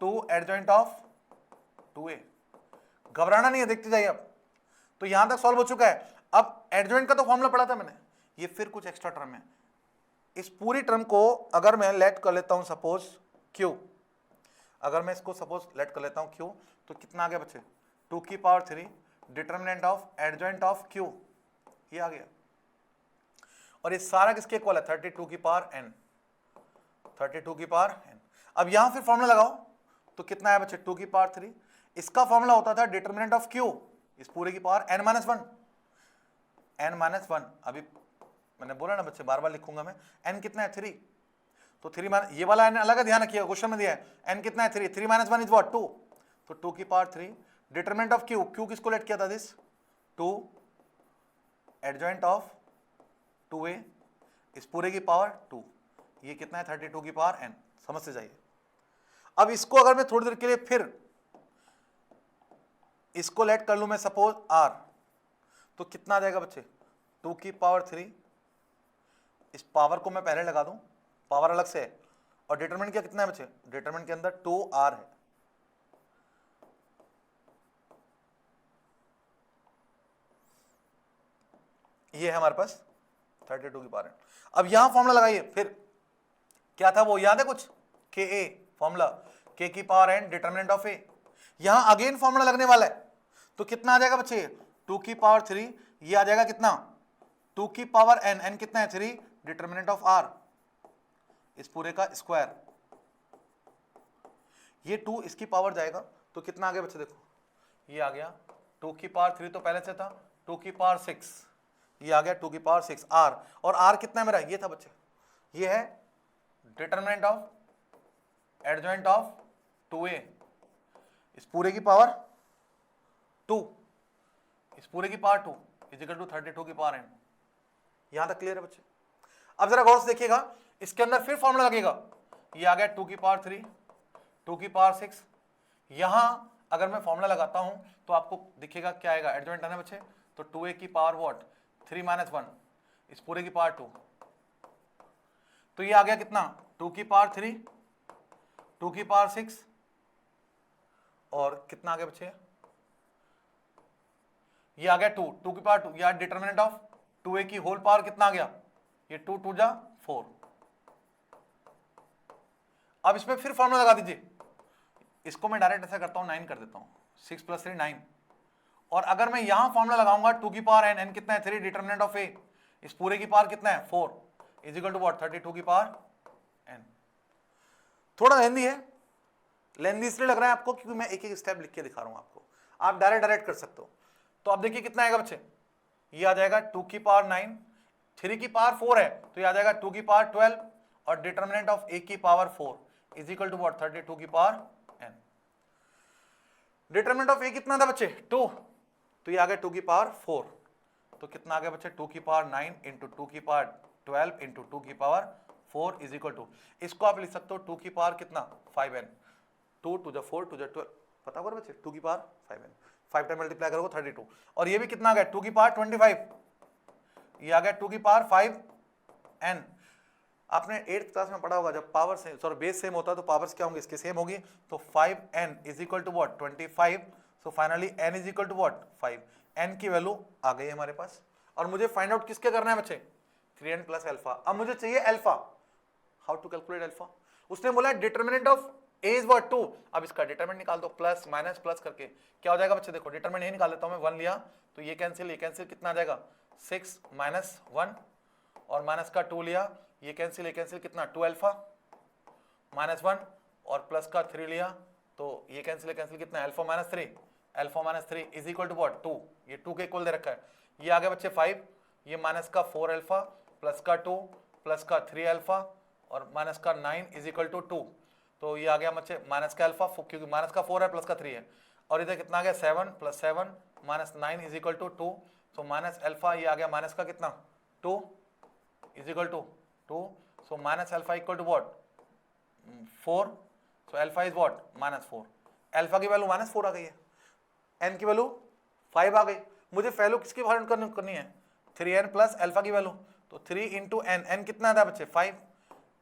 2 adjoint of 2a। घबराना नहीं है, देखते जाइए। अब तो यहां तक सॉल्व हो चुका है। अब एडजॉइंट का तो फॉर्मूला पढ़ा था मैंने, ये फिर कुछ एक्स्ट्रा टर्म है। इस पूरी टर्म को अगर मैं लेट कर लेता हूं सपोज q, अगर मैं इसको सपोज लेट कर लेता हूं q, तो कितना आ गया बच्चे 2 की power 3 determinant of adjoint of q, ये आ गया। और ये सारा किसके इक्वल है 32 की पावर n, 32 की पावर n। अब यहां फिर फॉर्मूला लगाओ तो कितना है बच्चे 2 की पावर 3। इसका फॉर्मूला होता था डिटरमिनेंट ऑफ q इस पूरे की पावर n माइनस 1। अभी मैंने बोला ना बच्चे, बार बार लिखूंगा मैं। n कितना है 3, तो 3 माइनस ये वाला n अलग है, ध्यान रखिएगा। क्वेश्चन में दिया है n कितना है 3 माइनस 1 इज व्हाट 2। तो 2 की पावर 3 डिटरमिनेंट ऑफ q किसको लेट किया था दिस 2 एडजॉइंट ऑफ 2a इस पूरे की पावर 2। ये कितना है 32 की पावर n, समझ से जाइए। अब इसको अगर मैं थोड़ी देर के लिए फिर इसको लेट कर लूं मैं सपोज r, तो कितना आ जाएगा बच्चे 2 की पावर 3। इस पावर को मैं पहले लगा दूं, पावर अलग से है। और डिटरमिनेंट क्या कितना है बच्चे, डिटरमिनेंट के अंदर 2r है। ये है हमारे पास 32 की पावर n। अब यहां फॉर्मूला लगाइए फिर, क्या था वो याद है कुछ, के ए फॉर्मूला, के की पावर n डिटरमिनेंट ऑफ ए। यहां अगेन फॉर्मूला लगने वाला है, तो कितना आ जाएगा बच्चे 2 की पावर 3, ये आ जाएगा कितना 2 की पावर n, n कितना है 3 डिटरमिनेंट ऑफ r इस पूरे का स्क्वायर। ये 2 इसकी पावर जाएगा तो कितना आ गया बच्चे, देखो ये आ गया 2 की पावर 3 तो पहले से था 2 की पावर 6, ये आ गया 2 की पावर 6 r। और r कितना है मेरा, ये था बच्चे, ये है determinant of adjoint of 2a इस पूरे की पावर 2, इस पूरे की पावर 2 इज इक्वल टू 32 की पावर n। यहां तक क्लियर है बच्चे। अब जरा गौर से देखिएगा, इसके अंदर फिर फॉर्मूला लगेगा। ये आ गया 2 की पावर 3, 2 की पावर 6। यहां अगर मैं फॉर्मूला लगाता हूं तो आपको दिखेगा क्या आएगा, एडजॉइंट है ना बच्चे, तो 2a की पावर व्हाट 3 माइनस 1 इस पूरे की पावर 2। तो ये आ गया कितना 2 की पावर 3, 2 की पावर 6 और कितना आ गया बच्चे, ये आ गया 2, 2 की पावर 2, या डिटर्मिनेंट ऑफ 2a की होल पावर कितना आ गया, ये 2 2 जा 4। अब इसमें फिर फॉर्मूला लगा दीजिए, इसको मैं डायरेक्ट ऐसा करता हूं, 9 कर देता हूं, 6 + 3 9। और अगर मैं यहां फॉर्मूला लगाऊंगा 2 की पावर n, n कितना है 3, डिटर्मिनेंट ऑफ a, इस पूरे की पावर कितना है 4, इज इक्वल टू व्हाट 32 की पावर n। थोड़ा लेंदी है, लेंदी इसलिए लग रहा है आपको क्योंकि मैं एक एक स्टेप लिख के दिखा रहा हूं आपको, आप डायरेक्ट कर सकते हो। तो अब देखिए कितना आएगा बच्चे, ये आ जाएगा 2 की पावर 9, 3 की पावर 4 है तो ये आ जाएगा 2 की पावर 12, और डिटर्मिनेंट ऑफ a की power 4 is equal to what 32 की power n। Determinant of a कितना था बच्चे 2, तो ये आ गया 2 की पावर 4, तो कितना आ गया बच्चे 2 की पावर 9 इंटू 2 की पावर 12 इंटू 2 की पावर 4 इज इक्वल टू, इसको आप लिख सकते हो 2 की पावर कितना 5n, 2 2 जा 4 2 जा 12, पता होगा बच्चे 2 की पावर 5n, 5 टाइम मल्टीप्लाई करोगे 32, और ये भी कितना आ गया 2 की पावर 25, ये आ गया 2 की पावर 5n। आपने 8th क्लास में पढ़ा होगा जब पावर से सॉरी बेस सेम होता है तो पावर्स क्या होंगे इसके सेम होगी, तो 5n is equal to what 25, so finally n is equal to what 5, n की वैल्यू आ गई है हमारे पास। और मुझे फाइंड आउट किसके करना है बच्चे 3n प्लस अल्फा। अब मुझे चाहिए alpha, how to calculate alpha, उसने बोला determinant of a is what 2, अब इसका डिटरमिनेंट निकाल दो, प्लस माइनस प्लस करके क्या हो जाएगा बच्चे, देखो डिटरमिनेंट यही निकाल लेता हूं मैं, 1 लिया तो ये कैंसिल कितना आ जाएगा 6 माइनस 1, और माइनस का 2 लिया, ये कैंसिल कितना 2 अल्फा माइनस 1, और प्लस का 3 लिया तो ये कैंसिल कितना alpha minus 3 is equal to what 2, ये 2 के इक्वल दे रखा है, ये आ गया बच्चे 5, ये माइनस का 4 अल्फा प्लस का 2 प्लस का 3 अल्फा और माइनस का 9 इज इक्वल टू 2, तो ये आ गया बच्चे माइनस का अल्फा क्योंकि माइनस का 4 है प्लस का 3 है, और इधर कितना आ गया 7 + 7 minus 9 is equal to 2, so minus alpha ये आ गया माइनस का कितना 2 is equal to 2, so minus alpha equal to what 4, so alpha is what -4, alpha की वैल्यू -4 आ गई है, n की वैल्यू 5 आ गई, मुझे वैल्यू किसकी फाइंड करनी है 3n प्लस अल्फा की वैल्यू, तो 3 इंटू n कितना था बच्चे 5,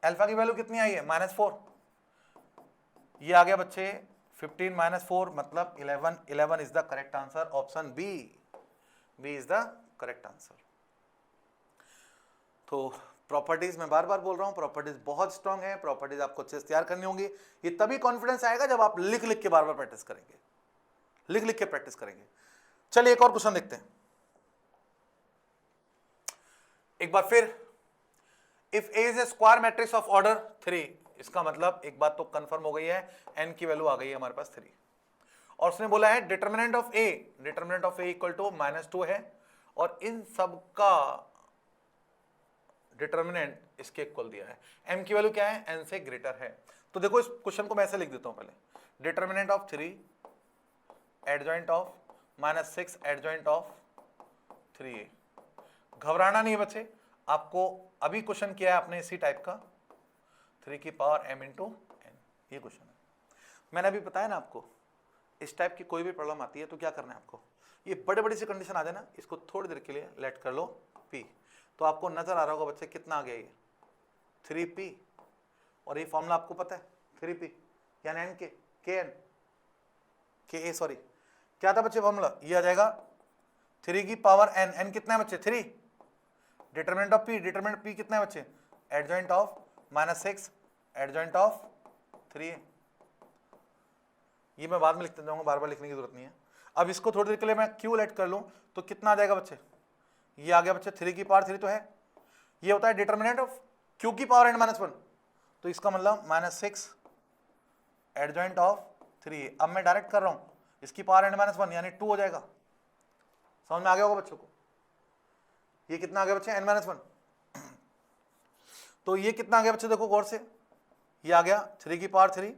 अल्फा की वैल्यू कितनी आई है -4, ये आ गया बच्चे 15 - 4 मतलब 11, 11 is the correct answer, option B is the correct answer. तो प्रॉपर्टीज मैं बार बार बोल रहा हूं, प्रॉपर्टीज बहुत स्ट्रांग है, प्रॉपर्टीज आपको अच्छे से तैयार करनी होंगी, ये तभी कॉन्फिडेंस आएगा जब आप लिख लिख के बार बार प्रैक्टिस करेंगे, लिख लिख के प्रैक्टिस करेंगे। चलिए एक और क्वेश्चन देखते हैं एक बार फिर, if A is a square matrix of order 3, इसका मतलब एक बात तो कंफर्म हो गई है, n की वैल्यू आ गई है हमारे पास 3, और उसने बोला है determinant of A equal to -2 है, और इन सब का डिटर्मिनेंट इसके इक्वल दिया है, m की वैल्यू क्या है n से ग्रेटर है। तो देखो इस क्वेश्चन को मैं ऐसे लिख देता हूं, पहले determinant of 3 adjoint of -6 adjoint of 3a। घबराना नहीं है बच्चे, आपको अभी क्वेश्चन किया है आपने इसी टाइप का 3 की पावर m इंटू n, ये क्वेश्चन है। मैंने अभी बताया ना आपको, इस टाइप की कोई भी प्रॉब्लम आती है तो क्या करना है आपको, ये बड़े बड़ी सी कंडीशन आ जाए ना, इसको थोड़ी देर के लिए लेट कर लो p, तो आपको नजर आ रहा होगा बच्चे कितना आ गया ये 3p, और ये फॉर्मूला आपको पता है 3p यानी n के सॉरी क्या था बच्चे फॉर्मूला, ये आ जाएगा 3 की पावर n कितना है बच्चे 3, डिटरमिनेंट ऑफ p कितना है बच्चे adjoint of -6 adjoint of 3a, ये मैं बाद में लिखते जाऊंगा, बार बार लिखने की जरूरत नहीं है। अब इसको थोड़ी देर के लिए मैं क्यू लेट कर लूं तो कितना आ जाएगा बच्चे, ये आ गया बच्चे 3 की पावर 3 तो है, ये होता है डिटर्मिनेंट ऑफ q की पावर n-1, तो इसका मतलब -6 एडजॉइंट ऑफ 3a। अब मैं डायरेक्ट कर रहा हूं, इसकी पावर n-1 यानी 2 हो जाएगा, समझ में आ गया होगा बच्चों को, ये कितना आ गया बच्चे n-1, तो ये कितना आ गया बच्चे देखो गौर से, ये आ गया 3 की पावर 3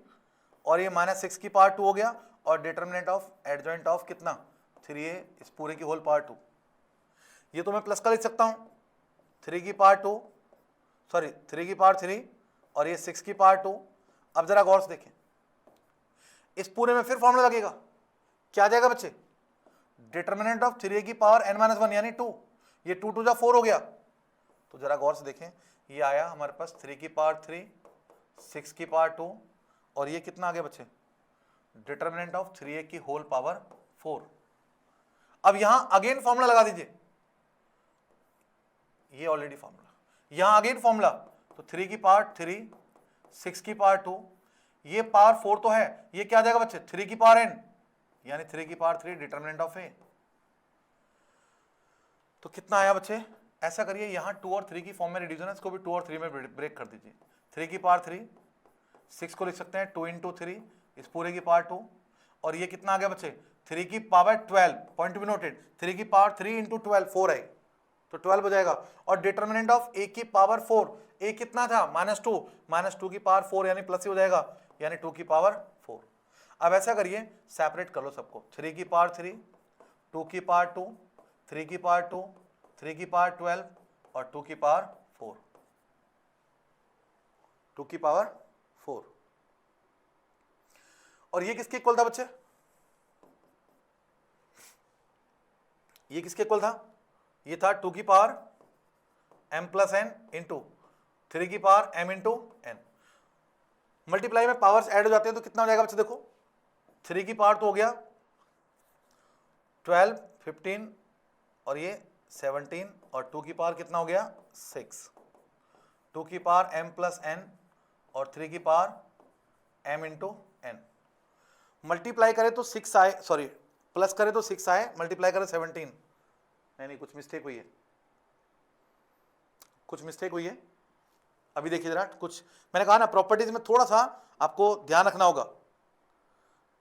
और ये -6 की पावर 2 हो गया, और डिटर्मिनेंट ऑफ एडजॉइंट ऑफ कितना 3a इस पूरे की होल पावर 2, ये तो मैं प्लस का लिख सकता हूं 3 की पावर 2 सॉरी 3 की पावर 3 और ये 6 की पावर 2। अब जरा गौर से देखें, इस पूरे में फिर फॉर्मूला लगेगा, क्या आ जाएगा बच्चे डिटर्मिनेंट ऑफ 3a की पावर n-1 यानी 2, ये 2 2 जा 4 हो गया, तो जरा गौर से देखें, ये आया हमारे पास 3 की पावर 3 6 की पावर 2 और ये कितना आ गया बच्चे डिटर्मिनेंट ऑफ 3a की होल पावर 4। अब यहां अगेन फॉर्मूला लगा दीजिए, ये ऑलरेडी फॉर्मूला, यहां अगेन फॉर्मूला, तो 3 की पावर 3, 6 की पावर 2, ये पावर 4 तो है, ये क्या आ जाएगा बच्चे 3 की पावर n, यानी 3 की पावर 3 डिटरमिनेंट ऑफ ए। तो कितना आया बच्चे, ऐसा करिए यहां 2 और 3 की फॉर्म में रिड्यूजन है, इसको भी 2 और 3 में ब्रेक कर दीजिए। 3 की पावर 3, 6 को लिख सकते हैं 2 इंटू 3, इस पूरे की पावर 2, और ये कितना आ गया बच्चे 3 की पावर 12, पॉइंट बी नोटेड, 3 की पावर 3 इंटू 12 4 है, तो 12 हो जाएगा। और डिटरमिनेंट ऑफ a की पावर 4, a कितना था -2, -2 की पावर 4 यानी प्लस ही हो जाएगा, यानी 2 की पावर 4। अब ऐसा करिए सेपरेट कर लो सबको, 3 की पावर 3, 2 की पावर 2, 3 की पावर 2, 3 की पावर 12 और 2 की पावर 4, 2 की पावर 4। और ये किसके इक्वल था बच्चे, ये किसके इक्वल था, ये था 2 की power m plus n into 3 की power m into n। Multiply में पावर्स ऐड हो जाते हैं तो कितना हो जाएगा बच्चे, देखो 3 की पावर तो हो गया 12, 15 और ये 17, और 2 की पावर कितना हो गया 6, 2 की पावर m प्लस n और 3 की power m into n। Multiply करें तो 6 आए, सॉरी प्लस करें तो 6 आए, मल्टीप्लाई करें 17, नहीं कुछ मिस्टेक हुई है, कुछ मिस्टेक हुई है। अभी देखिए जरा, कुछ मैंने कहा ना प्रॉपर्टीज में थोड़ा सा आपको ध्यान रखना होगा,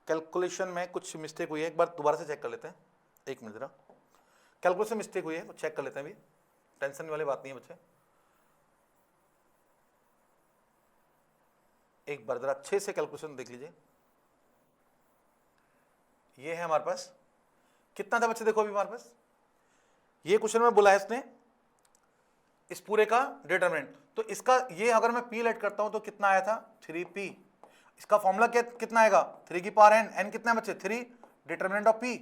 कैलकुलेशन में कुछ मिस्टेक हुई है, एक बार दोबारा से चेक कर लेते हैं, एक मिनट जरा, कैलकुलेशन मिस्टेक हुई है, कुछ चेक कर लेते हैं अभी, टेंशन वाली बात नहीं है बच्चे, एक बार जरा अच्छे से कैलकुलेशन देख लीजिए। ये है हमारे पास, कितना था बच्चे, देखो अभी हमारे पास ये क्वेश्चन में बोला है इसने इस पूरे का डिटरमिनेंट, तो इसका ये अगर मैं p लेट करता हूं तो कितना आया था 3p, इसका फॉर्मूला कितना आएगा 3 की पावर n, n कितना है बच्चे 3, डिटरमिनेंट ऑफ p।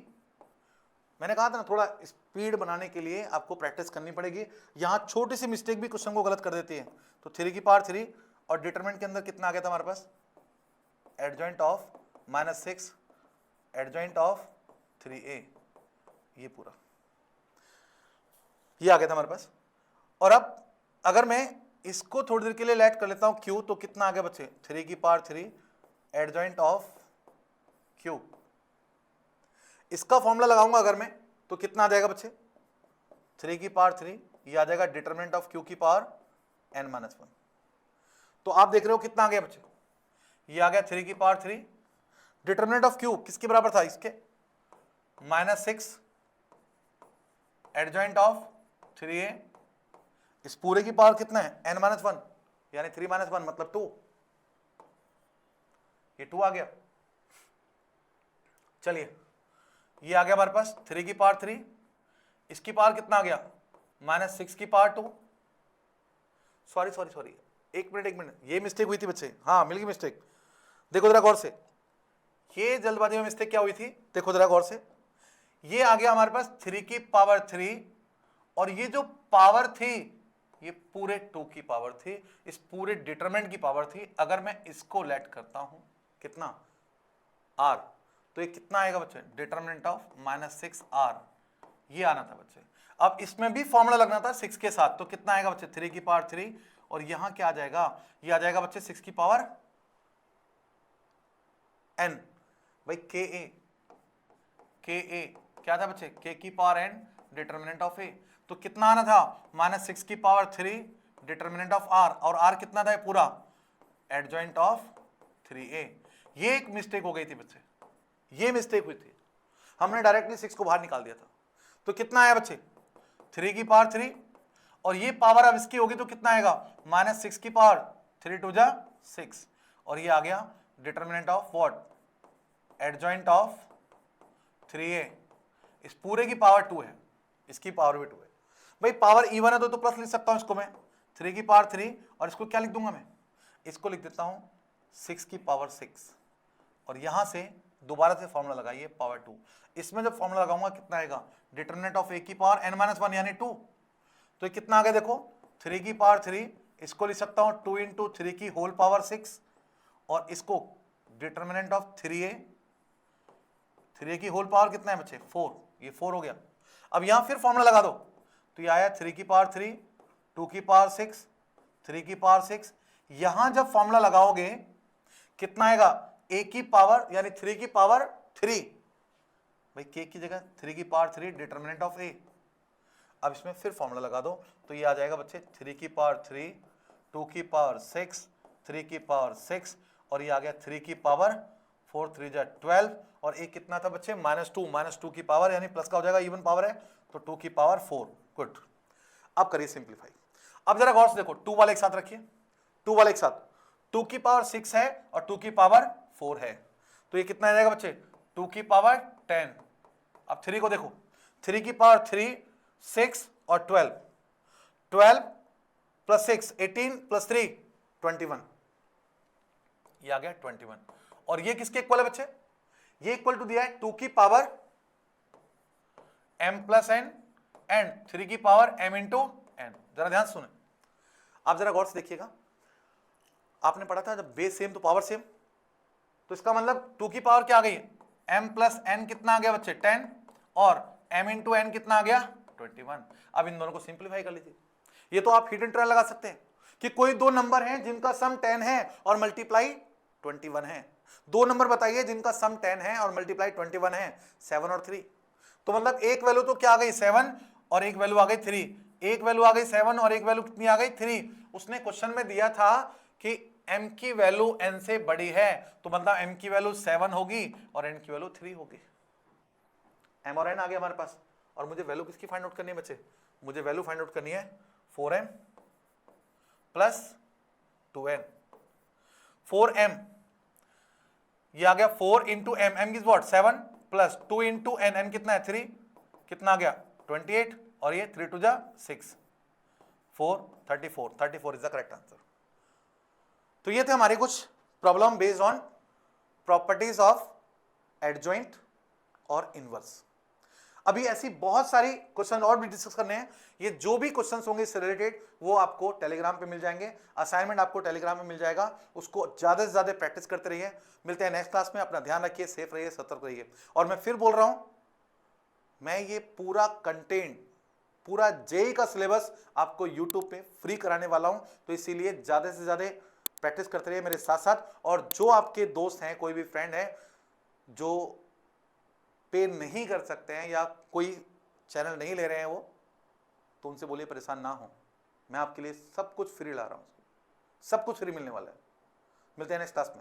मैंने कहा था ना थोड़ा स्पीड बनाने के लिए आपको प्रैक्टिस करनी पड़ेगी, यहां छोटी सी मिस्टेक भी क्वेश्चन को गलत कर देती है। तो 3 की पावर 3 और डिटरमिनेंट के अंदर कितना आ गया था हमारे पास, adjoint of -6 adjoint of 3a, ये पूरा ये आ गया था हमारे पास। और अब अगर मैं इसको थोड़ी देर के लिए लेट कर लेता हूं q, तो कितना आ गया बच्चे 3 की पावर 3 एडजॉइंट ऑफ q, इसका फॉर्मूला लगाऊंगा अगर मैं तो कितना आ जाएगा बच्चे 3 की पावर 3, ये आ जाएगा डिटरमिनेंट ऑफ q की पावर n-1। तो आप देख रहे हो कितना आ गया बच्चे, ये आ गया 3 की पावर 3, डिटरमिनेंट ऑफ q किसके बराबर था इसके -6 एडजॉइंट ऑफ 3a, इस पूरे की पावर कितना है n-1 यानी 3 - 1 मतलब 2, ये 2 आ गया। चलिए ये आ गया हमारे पास 3 की पावर 3, इसकी पावर कितना आ गया -6 की पावर 2, सॉरी एक मिनट, ये मिस्टेक हुई थी बच्चे, हाँ मिल गई मिस्टेक, देखो जरा गौर से, ये जल्दबाजी में मिस्टेक क्या हुई थी, देखो जरा गौर से, ये आ गया हमारे पास 3 की पावर 3 और ये जो पावर थी ये पूरे 2 की पावर थी, इस पूरे डिटरमिनेंट की पावर थी। अगर मैं इसको लेट करता हूं कितना r, तो ये कितना आएगा बच्चे डिटरमिनेंट ऑफ -6r, ये आना था बच्चे। अब इसमें भी फॉर्मूला लगना था 6 के साथ, तो कितना आएगा बच्चे 3 की पावर 3 और यहां क्या आ जाएगा, ये आ जाएगा बच्चे 6 की पावर n भाई ka क्या था बच्चे k की power n determinant of a, तो कितना आना था -6 की पावर 3 डिटरमिनेंट ऑफ r, और r कितना था पूरा एडजॉइंट ऑफ 3a। ये एक मिस्टेक हो गई थी बच्चे, ये मिस्टेक हुई थी, हमने डायरेक्टली 6 को बाहर निकाल दिया था। तो कितना आया बच्चे 3 की पावर 3 और ये पावर अब इसकी होगी तो कितना आएगा -6 की पावर 3 2 जा 6, और ये आ गया determinant of what adjoint of 3a, इस पूरे की पावर 2 है, इसकी पावर भी 2 है। भाई पावर इवन है तो प्लस लिख सकता हूं इसको मैं 3 की पावर 3, और इसको क्या लिख दूंगा मैं, इसको लिख देता हूं 6 की पावर 6, और यहां से दोबारा से फॉर्मूला लगाइए पावर 2, इसमें जब फॉर्मूला लगाऊंगा कितना आएगा डिटरमिनेंट ऑफ a की पावर n-1 यानी 2, तो ये कितना आ गया देखो 3 की पावर 3, इसको लिख सकता हूं 2 इंटू 3 की होल पावर 6, और इसको डिटरमिनेंट ऑफ 3a की होल पावर कितना है बच्चे 4, ये 4 हो गया। अब यहां फिर फॉर्मूला लगा दो, तो ये आया 3 की पावर 3, 2 की पावर 6, 3 की पावर 6। यहां जब फॉर्मूला लगाओगे कितना आएगा, a की पावर यानी 3 की पावर 3, भाई k की जगह 3 की पावर 3 डिटर्मिनेंट ऑफ a। अब इसमें फिर फॉर्मूला लगा दो, तो ये आ जाएगा बच्चे 3 की पावर 3, 2 की पावर 6, 3 की पावर 6, और ये आ गया 3 की पावर 4, 3 जा 12, और एक कितना था बच्चे -2 की पावर यानी प्लस का हो जाएगा, इवन पावर है तो 2 की पावर 4। गुड। अब करिए सिंप्लीफाई। अब जरा गौर से देखो, 2 वाले एक साथ रखिए, 2 वाले एक साथ, 2 की पावर 6 है और 2 की पावर 4 है, तो ये कितना आ जाएगा बच्चे 2 की पावर 10। अब 3 को देखो, 3 की पावर 3, 6 और 12, 12 प्लस 6 18 प्लस 3 21, ये आ गया 21। और ये किसके इक्वल है बच्चे, ये इक्वल टू दिया है 2 की power m plus n and 3 की पावर m इंटू n। जरा ध्यान सुने, आप जरा गौर से देखिएगा, आपने पढ़ा था जब बेस सेम तो पावर सेम, तो इसका मतलब 2 की पावर क्या आ गई, m प्लस n कितना आ गया बच्चे 10, और m इंटू n कितना आ गया 21। अब इन दोनों को सिंप्लीफाई कर लीजिए। ये तो आप हिडन ट्रायल लगा सकते हैं कि कोई दो नंबर हैं जिनका सम 10 है और मल्टीप्लाई 21 है, दो नंबर बताइए जिनका सम 10 है और मल्टीप्लाई 21 है, 7 और 3। तो मतलब एक वैल्यू तो क्या आ गई 7 और एक वैल्यू आ गई 3, एक वैल्यू आ गई 7 और एक वैल्यू कितनी आ गई 3। उसने क्वेश्चन में दिया था कि m की वैल्यू n से बड़ी है, तो मतलब m की वैल्यू 7 होगी और n की वैल्यू 3 होगी। m और n आ गया हमारे पास, और मुझे वैल्यू किसकी फाइंड आउट करनी है बच्चे, मुझे वैल्यू फाइंड आउट करनी है 4m प्लस 2n। 4m ये आ गया 4 into M, M is what 7 plus 2 into N, N कितना है 3, कितना आ गया 28, और ये 3 2 जा 6, 4 34, 34 इज द करेक्ट आंसर। तो ये थे हमारे कुछ problem based on properties of adjoint और इनवर्स। अभी ऐसी बहुत सारी क्वेश्चन और भी डिस्कस करने हैं, ये जो भी क्वेश्चंस होंगे इससे रिलेटेड वो आपको टेलीग्राम पे मिल जाएंगे, असाइनमेंट आपको टेलीग्राम में मिल जाएगा, उसको ज्यादा से ज्यादा प्रैक्टिस करते रहिए। मिलते हैं नेक्स्ट क्लास में, अपना ध्यान रखिए, सेफ रहिए, सतर्क रहिए। और मैं फिर बोल रहा हूं, मैं ये पूरा कंटेंट, पूरा जेई का सिलेबस आपको यूट्यूब पे फ्री कराने वाला हूं, तो इसीलिए ज्यादा से ज्यादा प्रैक्टिस करते रहिए मेरे साथ साथ। और जो आपके दोस्त हैं, कोई भी फ्रेंड है जो पे नहीं कर सकते हैं या कोई चैनल नहीं ले रहे हैं वो, तो उनसे बोलिए परेशान ना हो, मैं आपके लिए सब कुछ फ्री ला रहा हूं, सब कुछ फ्री मिलने वाला है। मिलते हैं नेक्स्ट क्लास में।